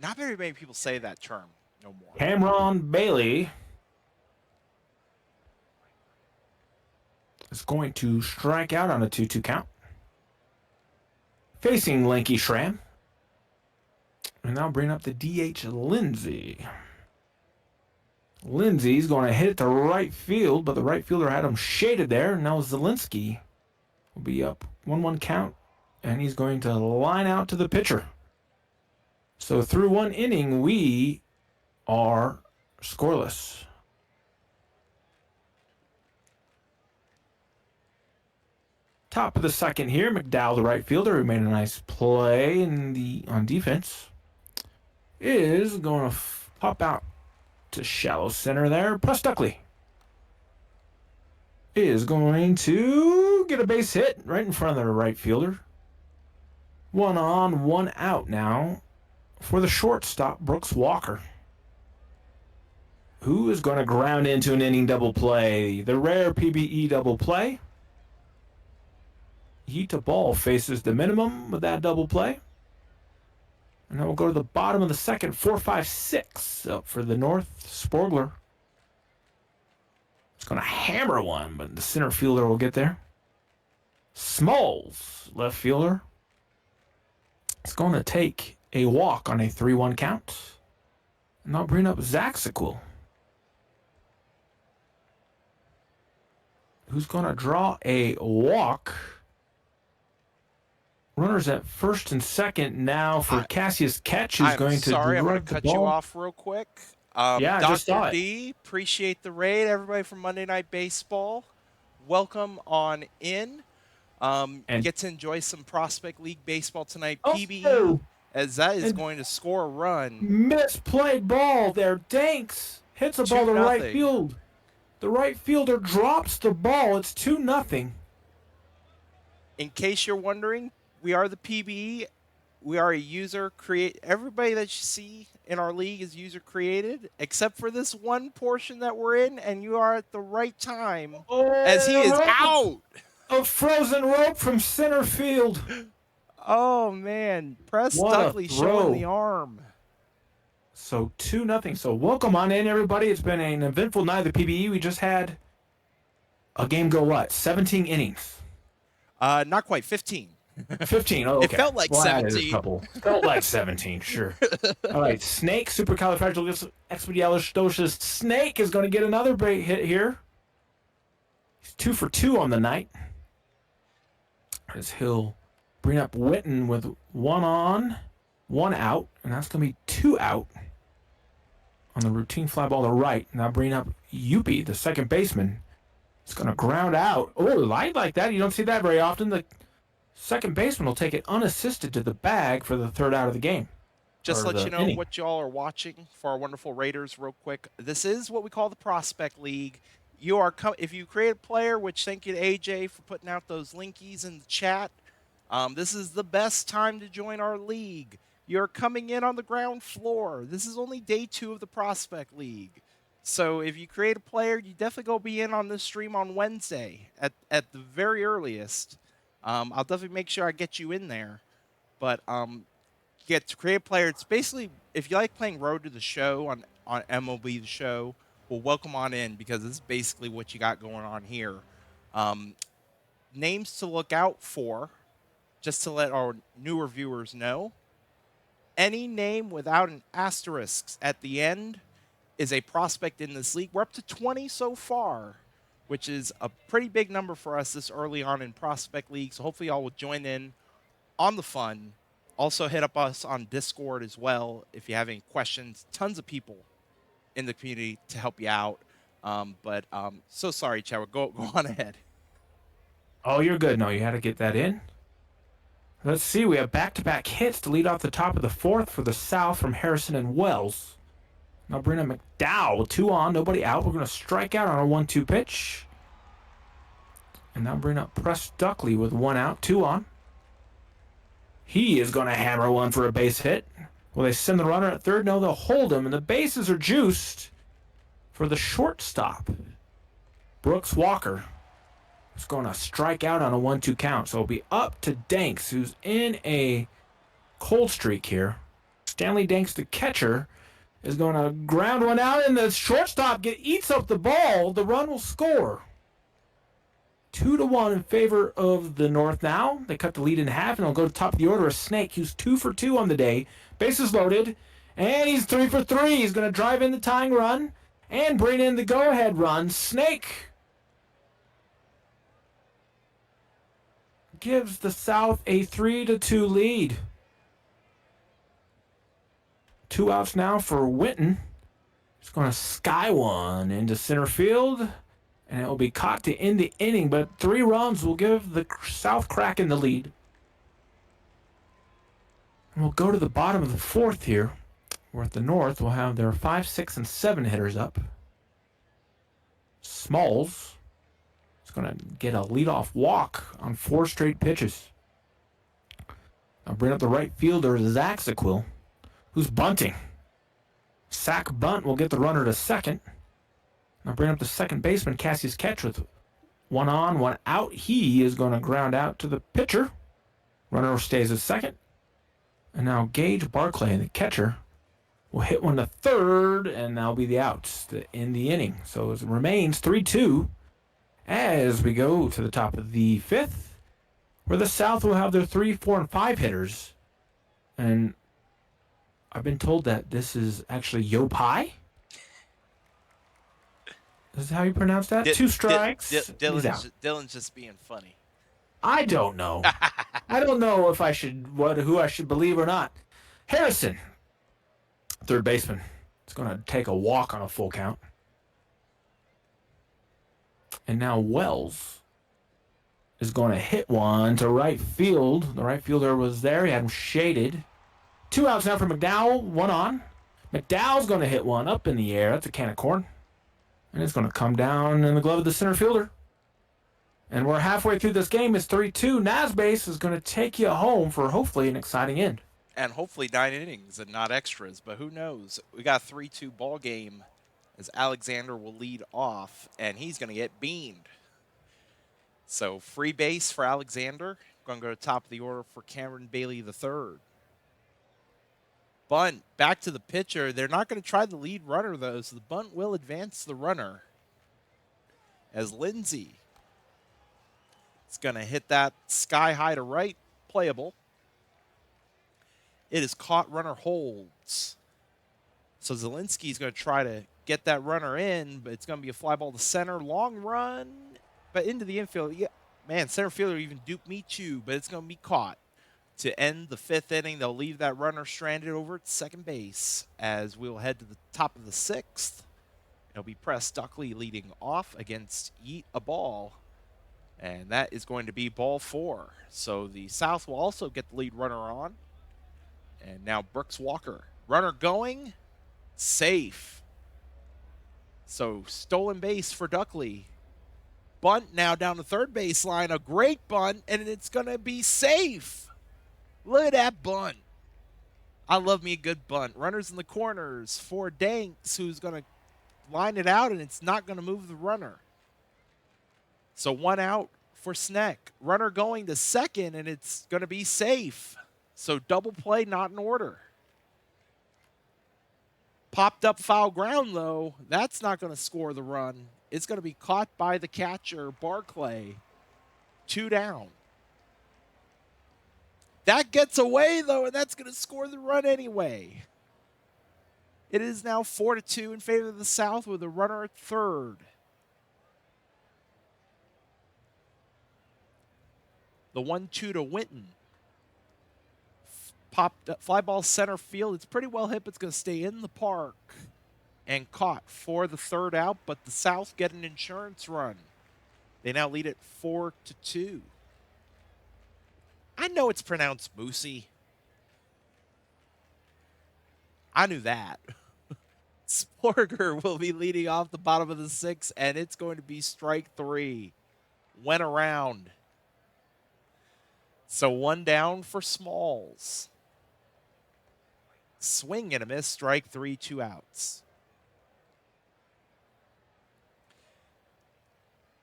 Not very many people say that term no more. Cameron Bailey is going to strike out on a 2-2 count. Facing Lanky Schramm. And now bring up the DH Lindsay. Lindsay's going to hit it to right field, but the right fielder had him shaded there. Now Zielinski will be up 1-1 count, and he's going to line out to the pitcher. So through 1 inning, we are scoreless. Top of the second here, McDowell, the right fielder, who made a nice play on defense, is going to pop out to shallow center there. Plus Duckley is going to get a base hit right in front of the right fielder. 1 on, 1 out now for the shortstop, Brooks Walker, who is going to ground into an inning double play. The rare PBE double play. Yeet Ball faces the minimum with that double play. And then we'll go to the bottom of the second, 4-5-6 up for the North. Sporgler. It's going to hammer one, but the center fielder will get there. Smalls, left fielder. It's going to take a walk on a 3-1 count. And I'll bring up Zaxaquil, who's going to draw a walk. Runners at first and second now for Cassius Ketch, who's going to sorry, I'm going to direct cut you off real quick. Yeah, I just saw Dr. it. D, appreciate the raid. Everybody from Monday Night Baseball, welcome on in. And Get to enjoy some Prospect League baseball tonight. Oh, PBE, as that is and going to score a run. misplayed ball there. Danks hits a ball to right 2-0. field. The right fielder drops the ball. It's 2-0. In case you're wondering, we are the PBE. We are a user create. Everybody that you see in our league is user created, except for this one portion that we're in, and you are at the right time as he is Oh, out. a frozen rope from center field. Oh man, Press What a Duckley showing the throw. arm. So 2-0. So welcome on in, everybody. It's been an eventful night of the PBE. We just had a game go what? 17 innings. Not quite 15. 15. Oh, It okay. felt like Well, I added a 17. couple. Felt like 17, sure. All right, Snake, supercalifragilisticexpialidocious Snake is going to get another great hit here. He's 2 for 2 on the night. As he'll bring up Witten with 1 on, 1 out, and that's going to be 2 out on the routine fly ball to right. Now bring up Yuppie, the second baseman. It's going to ground out. Oh, light like that. You don't see that very often. The second baseman will take it unassisted to the bag for the third out of the game. Just Or let the you know inning. what y'all are watching for our wonderful Raiders real quick. This is what we call the Prospect League. You are if you create a player, which thank you to AJ for putting out those linkies in the chat. This is the best time to join our league. You're coming in on the ground floor. This is only day 2 of the Prospect League. So if you create a player, you definitely go be in on this stream on Wednesday at the very earliest. I'll definitely make sure I get you in there. But get to create a player. It's basically, if you like playing Road to the Show on MLB The Show, well, welcome on in, because this is basically what you got going on here. Names to look out for, just to let our newer viewers know. Any name without an asterisk at the end is a prospect in this league. We're up to 20 so far, which is a pretty big number for us this early on in Prospect League. So hopefully y'all will join in on the fun. Also hit up us on Discord as well if you have any questions. Tons of people in the community to help you out. So sorry, Chadwick. Go on ahead. Oh, you're good. No, you had to get that in. Let's see. We have back-to-back hits to lead off the top of the 4th for the South from Harrison and Wells. Now Brennan McDowell, 2 on, nobody out. We're going to strike out on a 1-2 pitch. And now bring up Press Duckley with 1 out, 2 on. He is going to hammer one for a base hit. Will they send the runner at third? No, they'll hold him, and the bases are juiced for the shortstop. Brooks Walker is going to strike out on a 1-2 count. So it'll be up to Danks, who's in a cold streak here. Stanley Danks, the catcher, is going to ground one out, and the shortstop eats up the ball. The run will score. 2-1 in favor of the North now. They cut the lead in half, and they'll go to top of the order. A Snake, who's 2 for 2 on the day. Bases loaded, and he's 3 for 3. He's going to drive in the tying run and bring in the go-ahead run. Snake gives the South a 3-2 lead. 2 outs now for Witten. He's going to sky one into center field, and it will be caught to end the inning, but 3 runs will give the South Kraken the lead. And we'll go to the bottom of the 4th here, where at the North will have their 5, 6, and 7 hitters up. Smalls is going to get a leadoff walk on 4 straight pitches. I'll bring up the right fielder, Zaxaquil, who's bunting. Sack bunt will get the runner to second. Now bring up the second baseman, Cassius Catch, with 1 on, 1 out. He is going to ground out to the pitcher. Runner stays at second. And now Gage Barclay, the catcher, will hit one to third, and that'll be the outs to end the inning. So it remains 3-2 as we go to the top of the 5th, where the South will have their 3, 4, and 5 hitters. And I've been told that this is actually Yopai. Is that how you pronounce that? 2 strikes. Dylan's just being funny. I don't know. I don't know if I should who I should believe or not. Harrison, third baseman, is going to take a walk on a full count. And now Wells is going to hit one to right field. The right fielder was there. He had him shaded. 2 outs now for McDowell, 1 on. McDowell's going to hit one up in the air. That's a can of corn. And it's going to come down in the glove of the center fielder. And we're halfway through this game. It's 3-2. Nasbase is going to take you home for hopefully an exciting end. And hopefully 9 innings and not extras, but who knows? We got a 3-2 ball game as Alexander will lead off, and he's going to get beamed. So free base for Alexander. Going to go to top of the order for Cameron Bailey III. Bunt back to the pitcher. They're not going to try the lead runner, though, so the bunt will advance the runner as Lindsay is going to hit that sky high to right, playable. It is caught, runner holds. So Zielinski's going to try to get that runner in, but it's going to be a fly ball to center. Long run, but into the infield. Yeah, man, center fielder even duped me too, but it's going to be caught. To end the 5th inning, they'll leave that runner stranded over at second base as we'll head to the top of the 6th. It'll be Press Duckley leading off against Yeet a Ball, and that is going to be ball 4. So the South will also get the lead runner on. And now Brooks Walker. Runner going, safe. So stolen base for Duckley. Bunt now down the third baseline. A great bunt, and it's going to be safe. Look at that bunt. I love me a good bunt. Runners in the corners for Danks, who's going to line it out, and it's not going to move the runner. So 1 out for Sneck. Runner going to second, and it's going to be safe. So double play not in order. Popped up foul ground, though. That's not going to score the run. It's going to be caught by the catcher, Barclay. 2 down. That gets away, though, and that's going to score the run anyway. It is now 4-2 in favor of the South with a runner at third. The 1-2 to Winton. Popped up, fly ball center field. It's pretty well hit, but it's going to stay in the park. And caught for the 3rd out, but the South get an insurance run. They now lead it 4-2. I know it's pronounced Moosey. I knew that. Sporger will be leading off the bottom of the 6th, and it's going to be strike 3. Went around. So 1 down for Smalls. Swing and a miss, strike 3, 2 outs.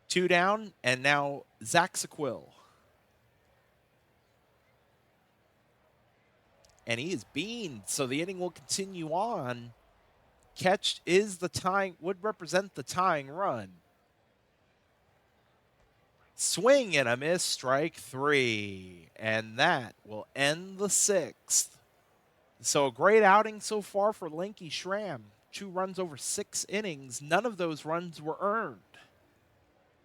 2 down, and now Zach Sequil. And he is beamed, so the inning will continue on. Catch is the tying, would represent the tying run. Swing and a miss, strike 3. And that will end the 6th. So a great outing so far for Linky Schramm. 2 runs over 6 innings. None of those runs were earned.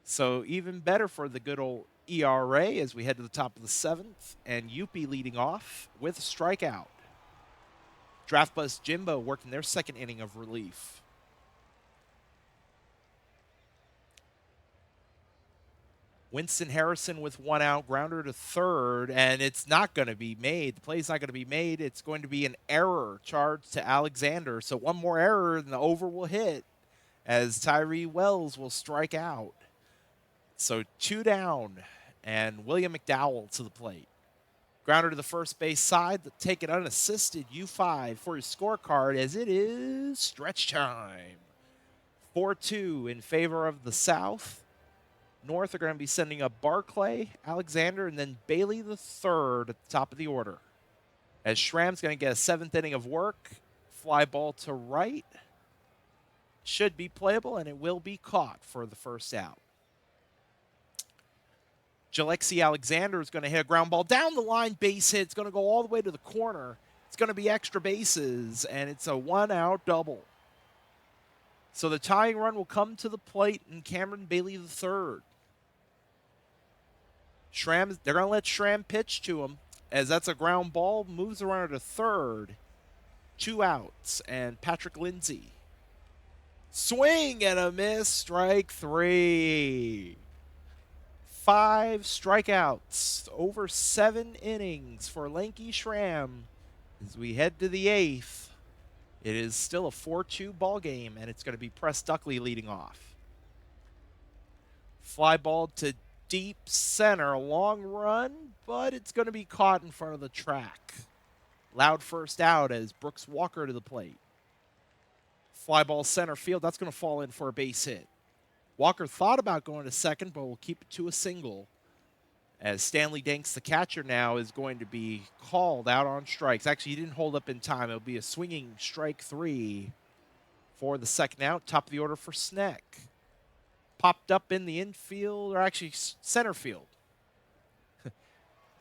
So even better for the good old ERA as we head to the top of the 7th. And Yupi leading off with a strikeout. Draft Buzz Jimbo working their 2nd inning of relief. Winston Harrison with 1 out, grounder to third, and it's not going to be made. The play's not going to be made. It's going to be an error charged to Alexander. So 1 more error and the over will hit as Tyree Wells will strike out. So 2 down, and William McDowell to the plate. Grounder to the first base side, take it unassisted, U5 for his scorecard as it is stretch time. 4-2 in favor of the South. North are going to be sending up Barclay, Alexander, and then Bailey the third at the top of the order. As Schramm's going to get a 7th inning of work. Fly ball to right. Should be playable, and it will be caught for the 1st out. Jalexi Alexander is going to hit a ground ball down the line, base hit. It's going to go all the way to the corner. It's going to be extra bases, and it's a 1-out double. So the tying run will come to the plate in Cameron Bailey III. Schramm, they're going to let Schramm pitch to him as that's a ground ball, moves the runner to third. 2 outs, and Patrick Lindsay. Swing and a miss, strike 3. 5 strikeouts, over 7 innings for Lanky Schramm. As we head to the 8th, it is still a 4-2 ball game, and it's going to be Press Duckley leading off. Fly ball to deep center, a long run, but it's going to be caught in front of the track. Loud first out as Brooks Walker to the plate. Fly ball center field. That's going to fall in for a base hit. Walker thought about going to second, but will keep it to a single. As Stanley Danks, the catcher now, is going to be called out on strikes. Actually, he didn't hold up in time. It'll be a swinging strike 3 for the second out. Top of the order for Sneck. Popped up in the infield, or actually center field.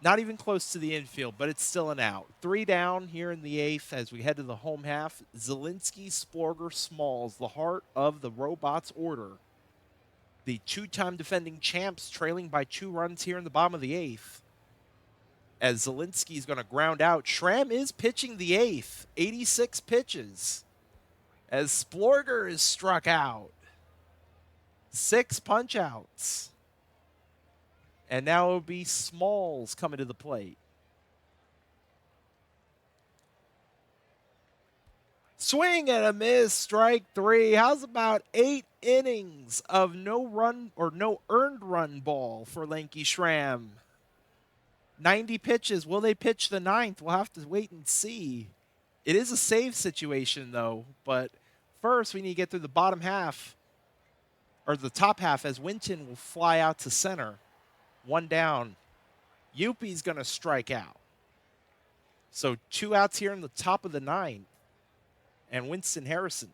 Not even close to the infield, but it's still an out. 3 down here in the 8th as we head to the home half. Zielinski, Splorger, Smalls, the heart of the Robots order. The 2-time defending champs trailing by 2 runs here in the bottom of the 8th. As Zielinski is going to ground out. Schramm is pitching the 8th. 86 pitches. As Splorger is struck out. 6 punch-outs. And now it'll be Smalls coming to the plate. Swing and a miss, strike 3. How's about 8 innings of no run or no earned run ball for Lanky Schramm? 90 pitches. Will they pitch the 9th? We'll have to wait and see. It is a save situation, though. But first, we need to get through the bottom half, or the top half, as Winton will fly out to center. 1 down. Yuppie's going to strike out. So 2 outs here in the top of the 9th. And Winston Harrison.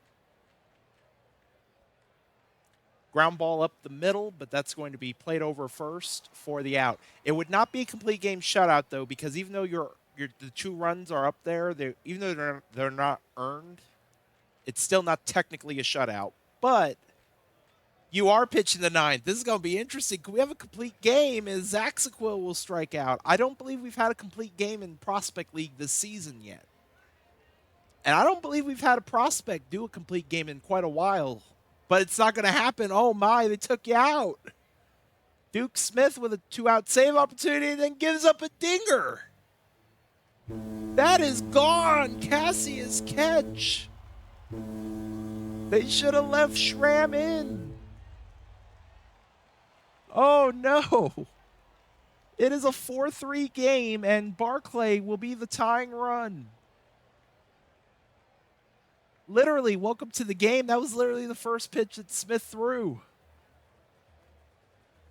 Ground ball up the middle, but that's going to be played over first for the out. It would not be a complete game shutout, though, because even though the 2 runs are up there, even though they're not earned, it's still not technically a shutout. But you are pitching the 9th. This is going to be interesting. Can we have a complete game as Zach Sequil will strike out? I don't believe we've had a complete game in Prospect League this season yet. And I don't believe we've had a prospect do a complete game in quite a while. But it's not going to happen. Oh, my, they took you out. Duke Smith with a 2-out save opportunity and then gives up a dinger. That is gone. Cassius catch. They should have left Schramm in. Oh, no. It is a 4-3 game, and Barclay will be the tying run. Literally, welcome to the game. That was literally the first pitch that Smith threw.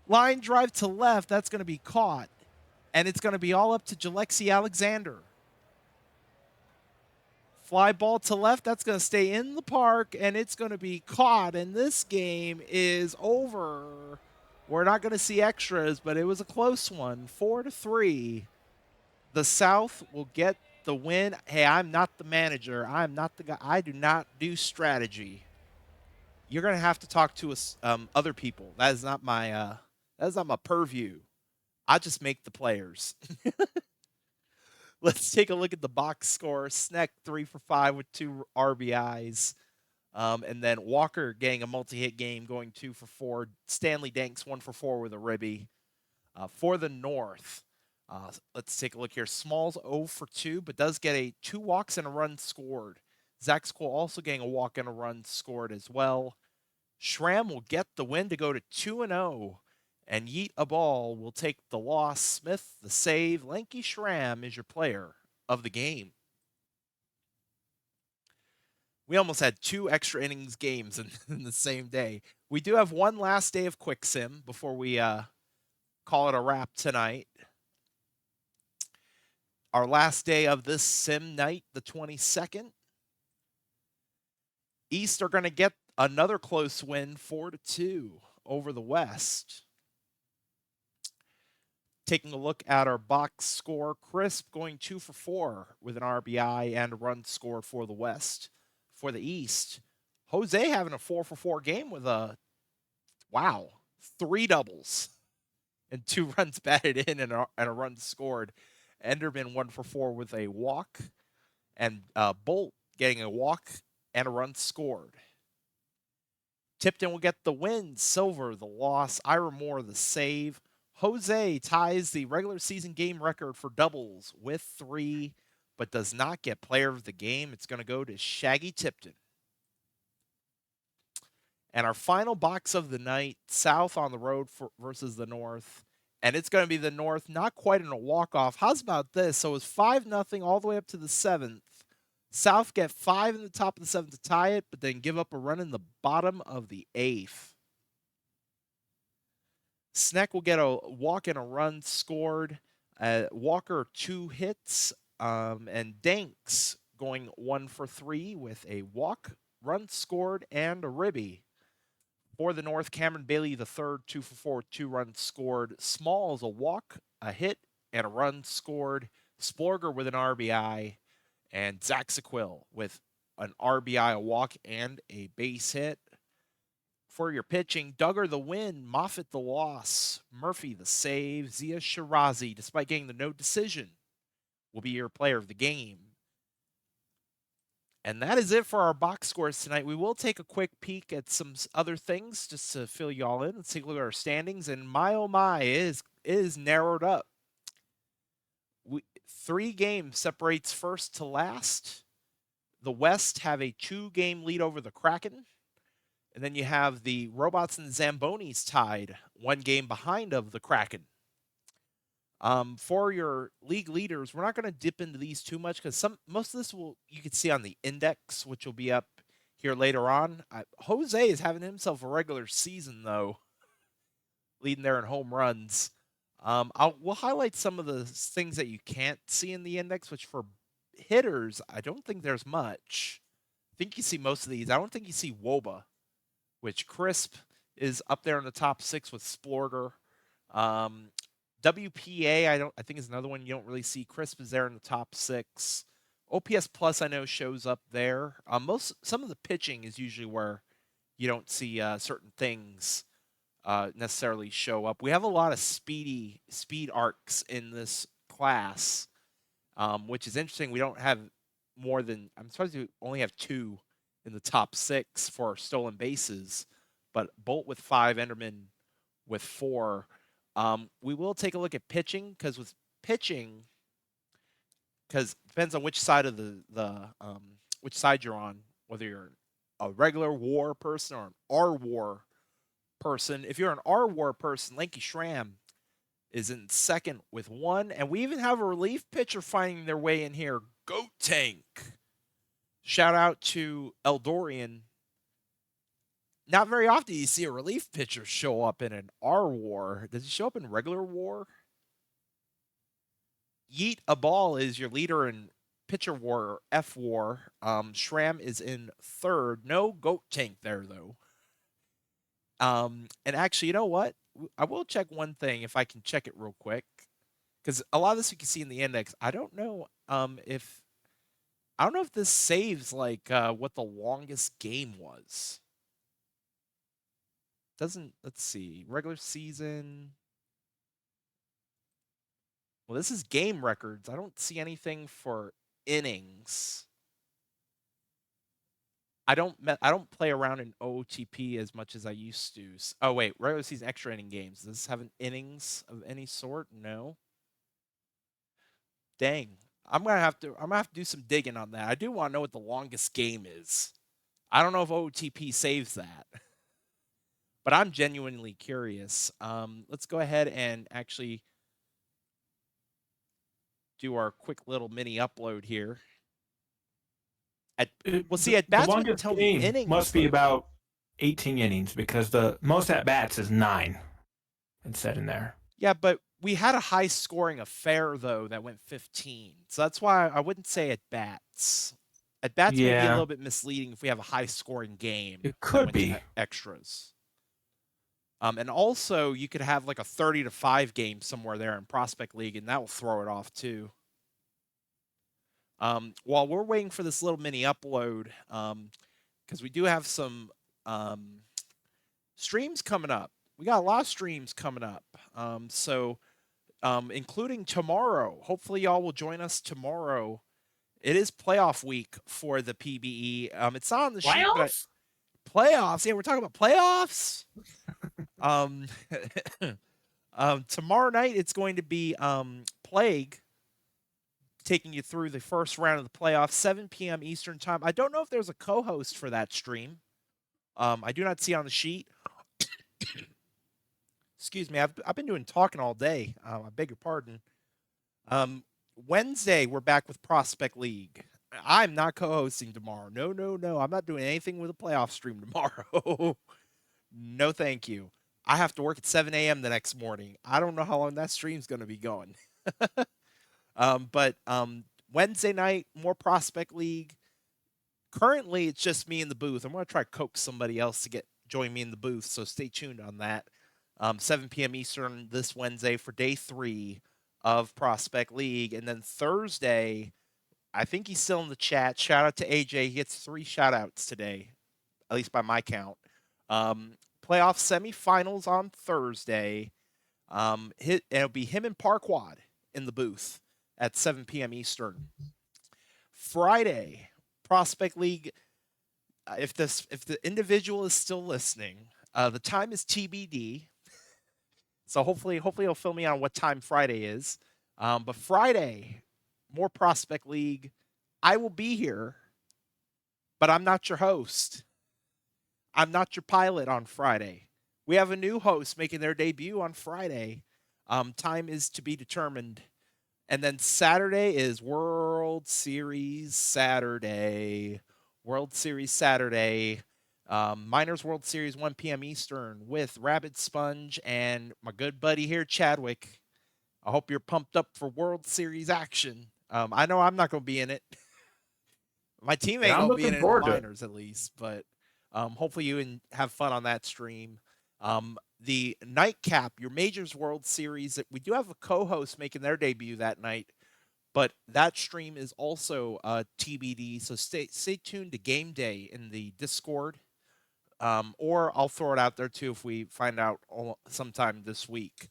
Line drive to left, that's going to be caught. And it's going to be all up to Jalexi Alexander. Fly ball to left, that's going to stay in the park, and it's going to be caught. And this game is over. We're not going to see extras, but it was a close one. 4-3. The South will get the win. Hey, I'm not the manager. I'm not the guy. I do not do strategy. You're going to have to talk to us, other people. That is not my purview. I just make the players. Let's take a look at the box score. Sneck 3 for 5 with 2 RBIs. And then Walker getting a multi-hit game, going 2 for 4. Stanley Danks 1 for 4 with a ribby. For the North, let's take a look here. Smalls 0 for 2, but does get 2 walks and a run scored. Zach Sequil also getting a walk and a run scored as well. Schramm will get the win to go to 2-0. And Yeet a Ball will take the loss. Smith, the save. Lanky Schramm is your player of the game. We almost had 2 extra innings games in the same day. We do have one last day of Quick Sim before we call it a wrap tonight. Our last day of this sim night, the 22nd. East are going to get another close win, 4-2 over the West. Taking a look at our box score, Crisp going 2 for 4 with an RBI and a run scored for the West. For the East, Jose having a 4 for 4 game with 3 doubles and 2 runs batted in and a run scored. Enderman 1 for 4 with a walk, and Bolt getting a walk and a run scored. Tipton will get the win. Silver the loss. Ira Moore the save. Jose ties the regular season game record for doubles with 3, but does not get player of the game. It's going to go to Shaggy Tipton. And our final box of the night, South on the road versus the North. and it's going to be the North, not quite in a walk-off. How's about this? So it's 5-0 all the way up to the 7th. South get 5 in the top of the 7th to tie it, but then give up a run in the bottom of the 8th. Sneck will get a walk and a run scored. Walker 2 hits, and Danks going 1 for 3 with a walk, run scored, and a ribby. For the North, Cameron Bailey the third, 2 for 4, 2 runs scored. Smalls a walk, a hit, and a run scored. Splorger with an RBI, and Zach Sequil with an RBI, a walk, and a base hit. For your pitching, Duggar the win, Moffitt the loss, Murphy the save, Zia Shirazi, despite getting the no decision, will be your player of the game. And that is it for our box scores tonight. We will take a quick peek at some other things just to fill you all in. Let's take a look at our standings. And my oh my, it is narrowed up. 3 games separates first to last. The West have a 2-game lead over the Kraken. And then you have the Robots and the Zambonis tied 1 game behind of the Kraken. For your league leaders, we're not going to dip into these too much because most of this you can see on the index, which will be up here later on. Jose is having himself a regular season though, leading there in home runs. We'll highlight some of the things that you can't see in the index, which for hitters, I don't think there's much. I think you see most of these. I don't think you see Woba, which Crisp is up there in the top 6 with Splorger. WPA, I think is another one you don't really see. Crisp is there in the top 6. OPS Plus, I know, shows up there. Some of the pitching is usually where you don't see certain things necessarily show up. We have a lot of speed arcs in this class, which is interesting. We don't have more than, I'm supposed to only have 2 in the top 6 for stolen bases, but Bolt with 5, Enderman with 4. We will take a look at pitching because with pitching, because it depends on which side of which side you're on, whether you're a regular WAR person or an R WAR person. If you're an R WAR person, Lanky Schramm is in second with 1, and we even have a relief pitcher finding their way in here, Goat Tank. Shout out to Eldorian. Not very often do you see a relief pitcher show up in an R WAR. Does he show up in regular WAR? Yeet a Ball is your leader in pitcher WAR or F WAR. Schramm is in 3rd. No Goat Tank there though. And actually, you know what? I will check one thing if I can check it real quick, because a lot of this you can see in the index. I don't know if this saves like what the longest game was. Let's see, regular season. Well, this is game records. I don't see anything for innings. I don't play around in OTP as much as I used to. Oh wait, regular season extra inning games. Does this have an innings of any sort? No. Dang. I'm gonna have to do some digging on that. I do want to know what the longest game is. I don't know if OTP saves that. But I'm genuinely curious. Let's go ahead and actually do our quick little mini upload here. We'll see, at bats wouldn't tell me innings. Must be about 18 innings because the most at bats is 9. It's said in there. Yeah, but we had a high scoring affair though that went 15. So that's why I wouldn't say at bats. At bats may be a little bit misleading if we have a high scoring game. It could be extras. And also you could have like a 30-5 game somewhere there in Prospect League, and that will throw it off too. While we're waiting for this little mini upload, because we do have some streams coming up. We got a lot of streams coming up. Including tomorrow. Hopefully y'all will join us tomorrow. It is playoff week for the PBE. It's not on the sheet, but playoffs. Yeah, we're talking about playoffs. Tomorrow night it's going to be Plague taking you through the first round of the playoffs, 7 p.m. Eastern time. I don't know if there's a co-host for that stream. I do not see on the sheet. Excuse me, I've been doing talking all day. I beg your pardon. Um, Wednesday, we're back with Prospect League. I'm not co-hosting tomorrow. No, no, no. I'm not doing anything with a playoff stream tomorrow. No, thank you. I have to work at 7 a.m. the next morning. I don't know how long that stream's going to be going. But Wednesday night, more Prospect League. Currently, it's just me in the booth. I'm going to try to coax somebody else to get join me in the booth. So stay tuned on that. 7 p.m. Eastern this Wednesday for day 3 of Prospect League, and then Thursday, I think he's still in the chat. Shout out to AJ. He gets 3 shout outs today, at least by my count. Um, Playoff semifinals on Thursday. And it'll be him and Parquad in the booth at 7 p.m. Eastern. Friday, Prospect League. If the individual is still listening, the time is TBD. So hopefully he'll fill me on what time Friday is. But Friday, more Prospect League. I will be here, but I'm not your host. I'm not your pilot on Friday. We have a new host making their debut on Friday. Time is to be determined. And then Saturday is World Series Saturday. World Series Saturday. Miners World Series, 1 p.m. Eastern with Rabbit Sponge and my good buddy here, Chadwick. I hope you're pumped up for World Series action. I know I'm not going to be in it. My team Yeah, ain't I'm going to be in looking it in the forward to it. minors, at least, but hopefully you can have fun on that stream. The nightcap, your Majors World Series, we do have a co-host making their debut that night, but that stream is also TBD. So stay tuned to Game Day in the Discord, or I'll throw it out there too if we find out sometime this week.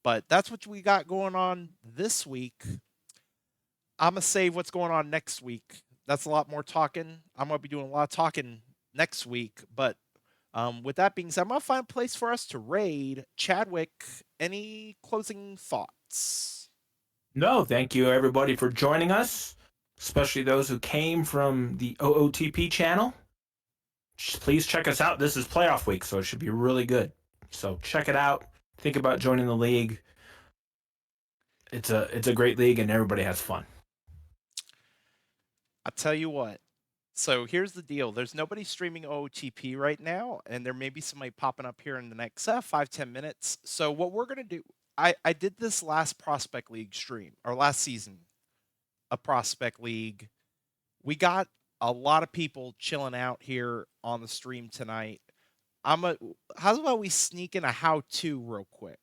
But that's what we got going on this week. I'm gonna save what's going on next week. That's a lot more talking. I'm gonna be doing a lot of talking next week. But with that being said, I'm gonna find a place for us to raid. Chadwick, any closing thoughts? No, thank you everybody for joining us, especially those who came from the OOTP channel. Please check us out. This is playoff week, so it should be really good. So check it out. Think about joining the league. It's a great league and everybody has fun. I'll tell you what. So here's the deal. There's nobody streaming OOTP right now, and there may be somebody popping up here in the next 5-10 minutes. So what we're gonna do, I did this last Prospect League stream, or last season, a Prospect League. We got a lot of people chilling out here on the stream tonight. How's about we sneak in a how-to real quick?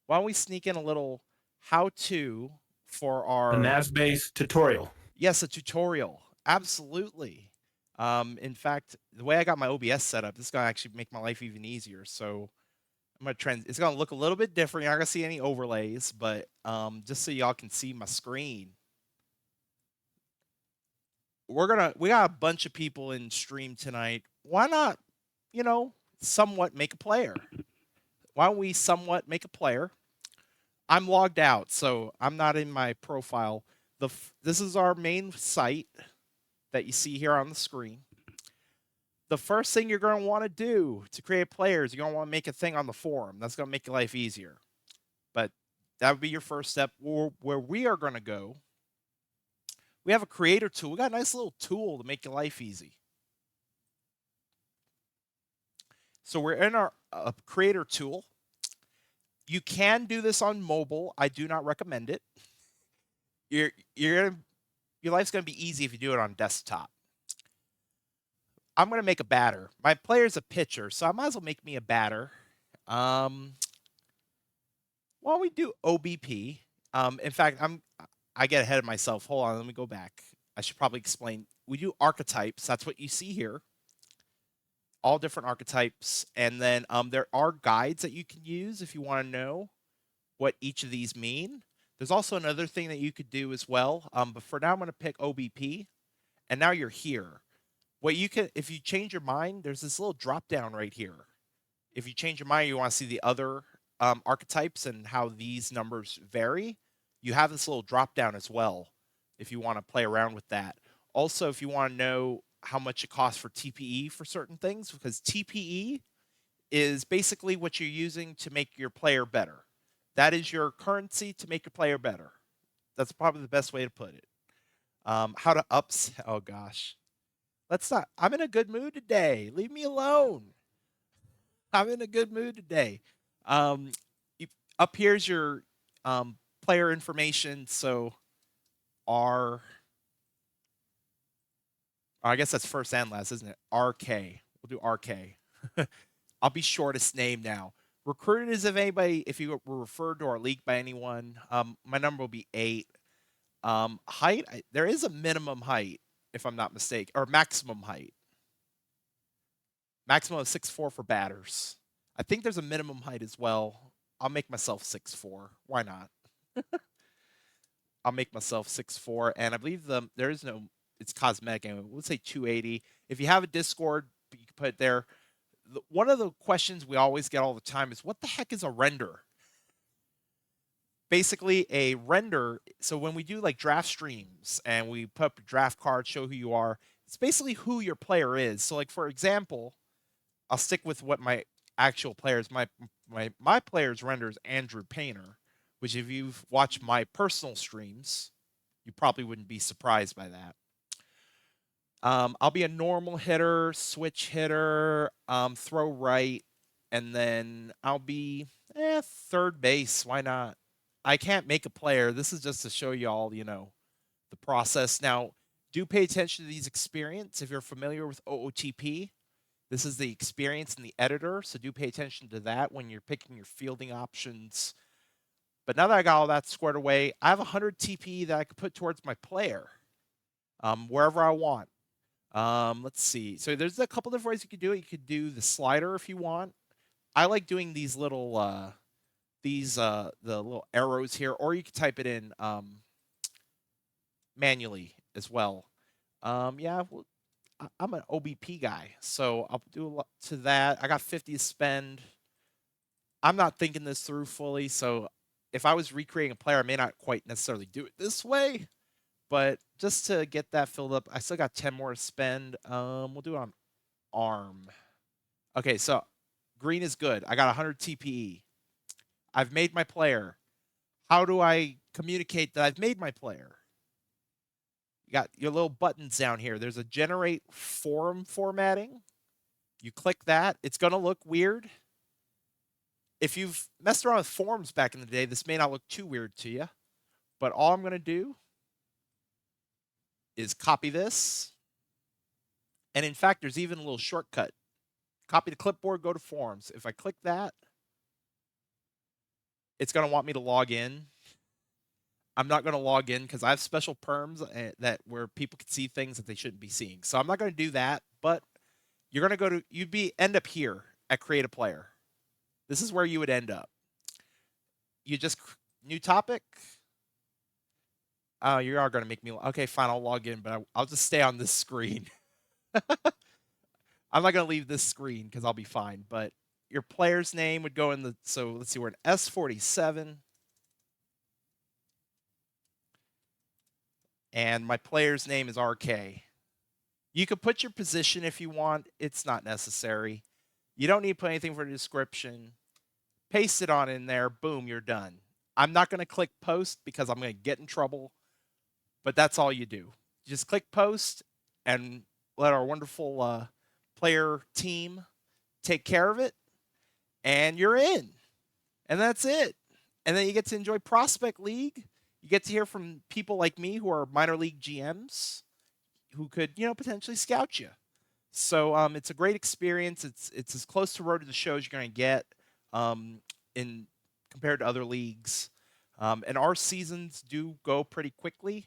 Why don't we sneak in a little how-to for A our nasbase tutorial. yes, a tutorial. Absolutely. In fact, the way I got my OBS set up, this is gonna actually make my life even easier. So I'm gonna it's gonna look a little bit different. You're not gonna see any overlays, but just so y'all can see my screen. We got a bunch of people in stream tonight. Why not, somewhat make a player? Why don't we somewhat make a player? I'm logged out, so I'm not in my profile. This is our main site that you see here on the screen. The first thing you're going to want to do to create players, you're going to want to make a thing on the forum. That's going to make your life easier. But that would be your first step. Where we are going to go, we have a creator tool. We got a nice little tool to make your life easy. So we're in our creator tool. You can do this on mobile. I do not recommend it. Your life's going to be easy if you do it on desktop. I'm going to make a batter. My player's a pitcher, so I might as well make me a batter. Why don't we do OBP? In fact, I get ahead of myself. Hold on, let me go back. I should probably explain. We do archetypes. That's what you see here. All different archetypes. And then there are guides that you can use if you want to know what each of these mean. There's also another thing that you could do as well. But for now, I'm going to pick OBP. And now you're here. If you change your mind, there's this little drop down right here. If you change your mind, you want to see the other archetypes and how these numbers vary, you have this little drop down as well if you want to play around with that. Also, if you want to know how much it costs for TPE for certain things, because TPE is basically what you're using to make your player better. That is your currency to make your player better. That's probably the best way to put it. How to ups? Oh gosh, let's not. I'm in a good mood today. Leave me alone. I'm in a good mood today. Um, Up here's your player information. So R, I guess that's first and last, isn't it? RK. We'll do RK. I'll be shortest name now. Recruited is if you were referred to our league by anyone. My number will be 8. Height, there is a minimum height, if I'm not mistaken, or maximum height. Maximum of 6'4" for batters. I think there's a minimum height as well. I'll make myself 6'4". Why not? I'll make myself 6'4", and I believe there is no. It's cosmetic. Anyway. Let's say 280. If you have a Discord, you can put it there. One of the questions we always get all the time is, what the heck is a render? Basically, a render. So when we do like draft streams and we put up a draft card, show who you are, it's basically who your player is. So like, for example, I'll stick with what my actual players. My player's render is Andrew Painter, which if you've watched my personal streams, you probably wouldn't be surprised by that. I'll be a normal hitter, switch hitter, throw right, and then I'll be third base. Why not? I can't make a player. This is just to show you all, the process. Now, do pay attention to these experience. If you're familiar with OOTP, this is the experience in the editor. So do pay attention to that when you're picking your fielding options. But now that I got all that squared away, I have 100 TP that I could put towards my player wherever I want. Let's see. So there's a couple different ways you could do it. You could do the slider if you want. I like doing these little the little arrows here, or you could type it in manually as well. Yeah, well, I'm an OBP guy, so I'll do a lot to that. I got 50 to spend. I'm not thinking this through fully, so if I was recreating a player, I may not quite necessarily do it this way. But just to get that filled up, I still got 10 more to spend. We'll do it on arm. Okay, so green is good. I got 100 TPE. I've made my player. How do I communicate that I've made my player? You got your little buttons down here. There's a generate forum formatting. You click that. It's going to look weird. If you've messed around with forums back in the day, this may not look too weird to you. But all I'm going to do is copy this. And in fact, there's even a little shortcut. Copy the clipboard, go to forums. If I click that, it's going to want me to log in. I'm not going to log in because I have special perms that where people can see things that they shouldn't be seeing. So I'm not going to do that, but you're going to go to, end up here at create a player. This is where you would end up. You just, new topic. Oh, you are going to make me, okay, fine, I'll log in, but I'll just stay on this screen. I'm not going to leave this screen because I'll be fine, but your player's name would go in the, so let's see, we're in S47. And my player's name is RK. You could put your position if you want. It's not necessary. You don't need to put anything for the description. Paste it on in there. Boom, you're done. I'm not going to click post because I'm going to get in trouble, but that's all you do. Just click post and let our wonderful player team take care of it, and you're in. And that's it. And then you get to enjoy Prospect League. You get to hear from people like me who are minor league GMs who could, potentially scout you. So it's a great experience. It's as close to Road to the Show as you're going to get in compared to other leagues. And our seasons do go pretty quickly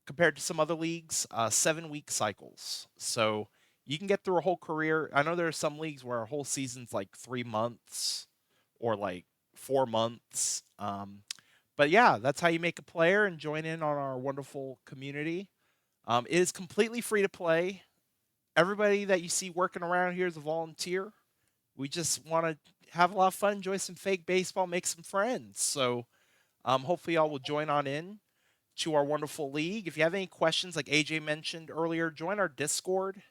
compared to some other leagues, 7-week cycles. So you can get through a whole career. I know there are some leagues where a whole season's like 3 months or like 4 months. But yeah, that's how you make a player and join in on our wonderful community. It is completely free to play. Everybody that you see working around here is a volunteer. We just want to have a lot of fun, enjoy some fake baseball, make some friends. So hopefully y'all will join on in to our wonderful league. If you have any questions, like AJ mentioned earlier, join our Discord.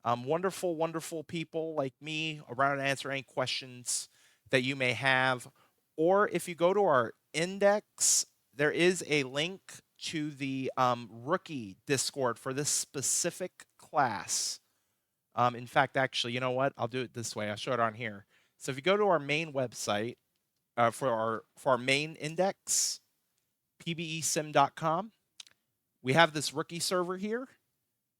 Wonderful, wonderful people like me around to answer any questions that you may have. Or if you go to our index, there is a link to the rookie Discord for this specific class. In fact, actually, you know what? I'll do it this way. I'll show it on here. So if you go to our main website for our main index, pbesim.com, we have this rookie server here.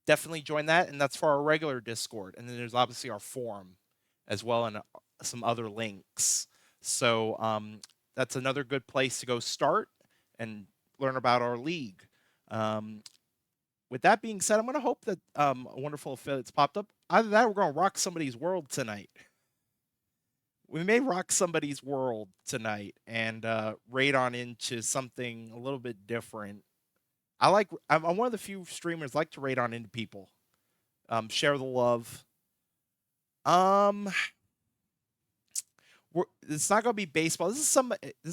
Definitely join that, and that's for our regular Discord. And then there's obviously our forum as well, and some other links. So that's another good place to go start and learn about our league. With that being said, I'm going to hope that a wonderful affiliate's popped up. Either that, or we're going to rock somebody's world tonight. We may rock somebody's world tonight and raid on into something a little bit different. I'm one of the few streamers like to raid on into people, share the love. It's not gonna be baseball. This is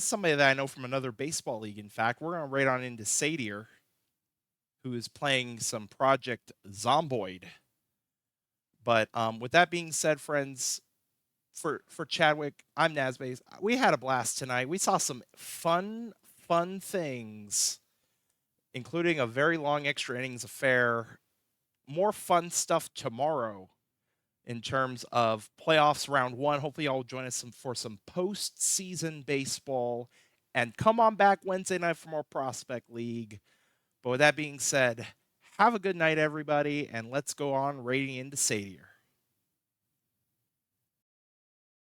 somebody that I know from another baseball league. In fact, we're gonna raid on into Sadir, who is playing some Project Zomboid. But with that being said, friends, for Chadwick, I'm nasbase. We had a blast tonight. We saw some fun things, including a very long extra innings affair. More fun stuff tomorrow in terms of playoffs round one. Hopefully, y'all will join us for some postseason baseball. And come on back Wednesday night for more Prospect League. But with that being said, have a good night, everybody, and let's go on raiding into Sadir.